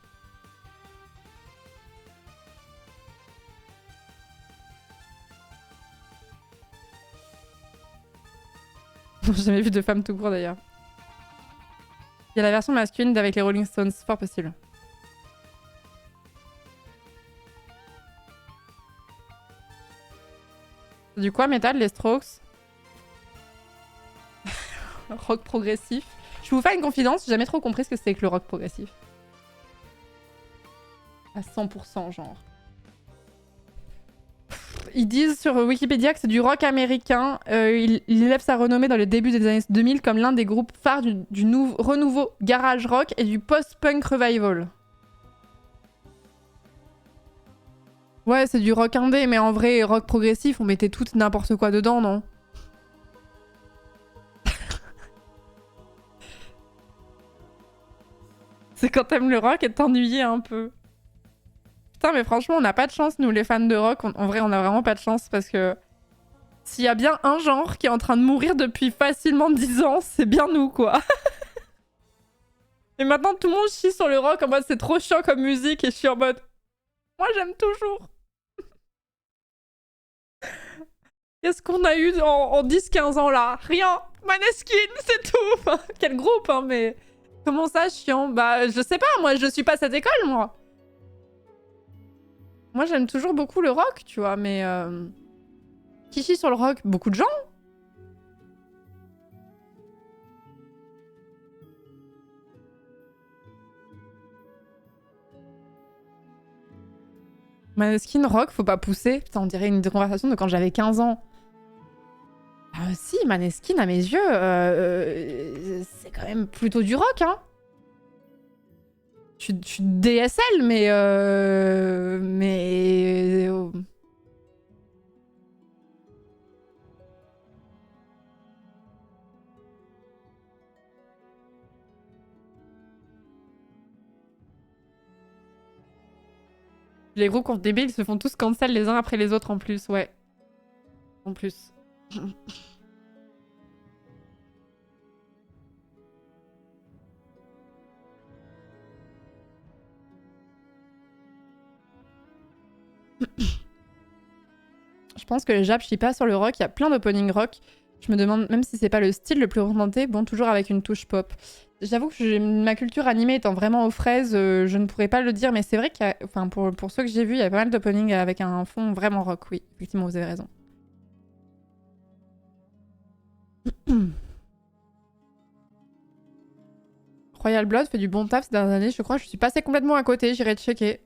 J'ai jamais vu de femmes tout court, d'ailleurs. Il y a la version masculine avec les Rolling Stones, fort possible. Du quoi, métal, les Strokes? Rock progressif. Je vais vous faire une confidence, j'ai jamais trop compris ce que c'était que le rock progressif. À 100%, genre. Ils disent sur Wikipédia que c'est du rock américain. Il élève sa renommée dans le début des années 2000 comme l'un des groupes phares du renouveau garage rock et du post-punk revival. Ouais, c'est du rock indé, mais en vrai, rock progressif, on mettait tout n'importe quoi dedans, non? C'est quand t'aimes le rock et t'ennuyer un peu. Putain, mais franchement, on n'a pas de chance, nous, les fans de rock. En vrai, on a vraiment pas de chance parce que s'il y a bien un genre qui est en train de mourir depuis facilement 10 ans, c'est bien nous, quoi. Et maintenant, tout le monde chie sur le rock en mode c'est trop chiant comme musique et je suis en mode moi, j'aime toujours. Qu'est-ce qu'on a eu en 10-15 ans là? Rien. Maneskin, c'est tout. Enfin, quel groupe, hein, mais comment ça, chiant? Bah, je sais pas, moi, je suis pas à cette école, moi. Moi, j'aime toujours beaucoup le rock, tu vois, mais... Qui chie sur le rock? Beaucoup de gens. Maneskin, rock, faut pas pousser. Putain, on dirait une conversation de quand j'avais 15 ans. Si, Maneskin, à mes yeux, c'est quand même plutôt du rock, hein. Je suis DSL, mais... Les groupes contre débiles se font tous cancel les uns après les autres en plus, ouais. En plus. Je pense que les Japs chient pas sur le rock, il y a plein d'opening rock. Je me demande même si c'est pas le style le plus représenté, bon, toujours avec une touche pop. J'avoue que ma culture animée étant vraiment aux fraises, je ne pourrais pas le dire, mais c'est vrai qu'il y a, enfin, pour ceux que j'ai vus, il y a pas mal d'openings avec un fond vraiment rock, oui. Effectivement, vous avez raison. Royal Blood fait du bon taf ces dernières années, je crois. Je suis passée complètement à côté, j'irai checker.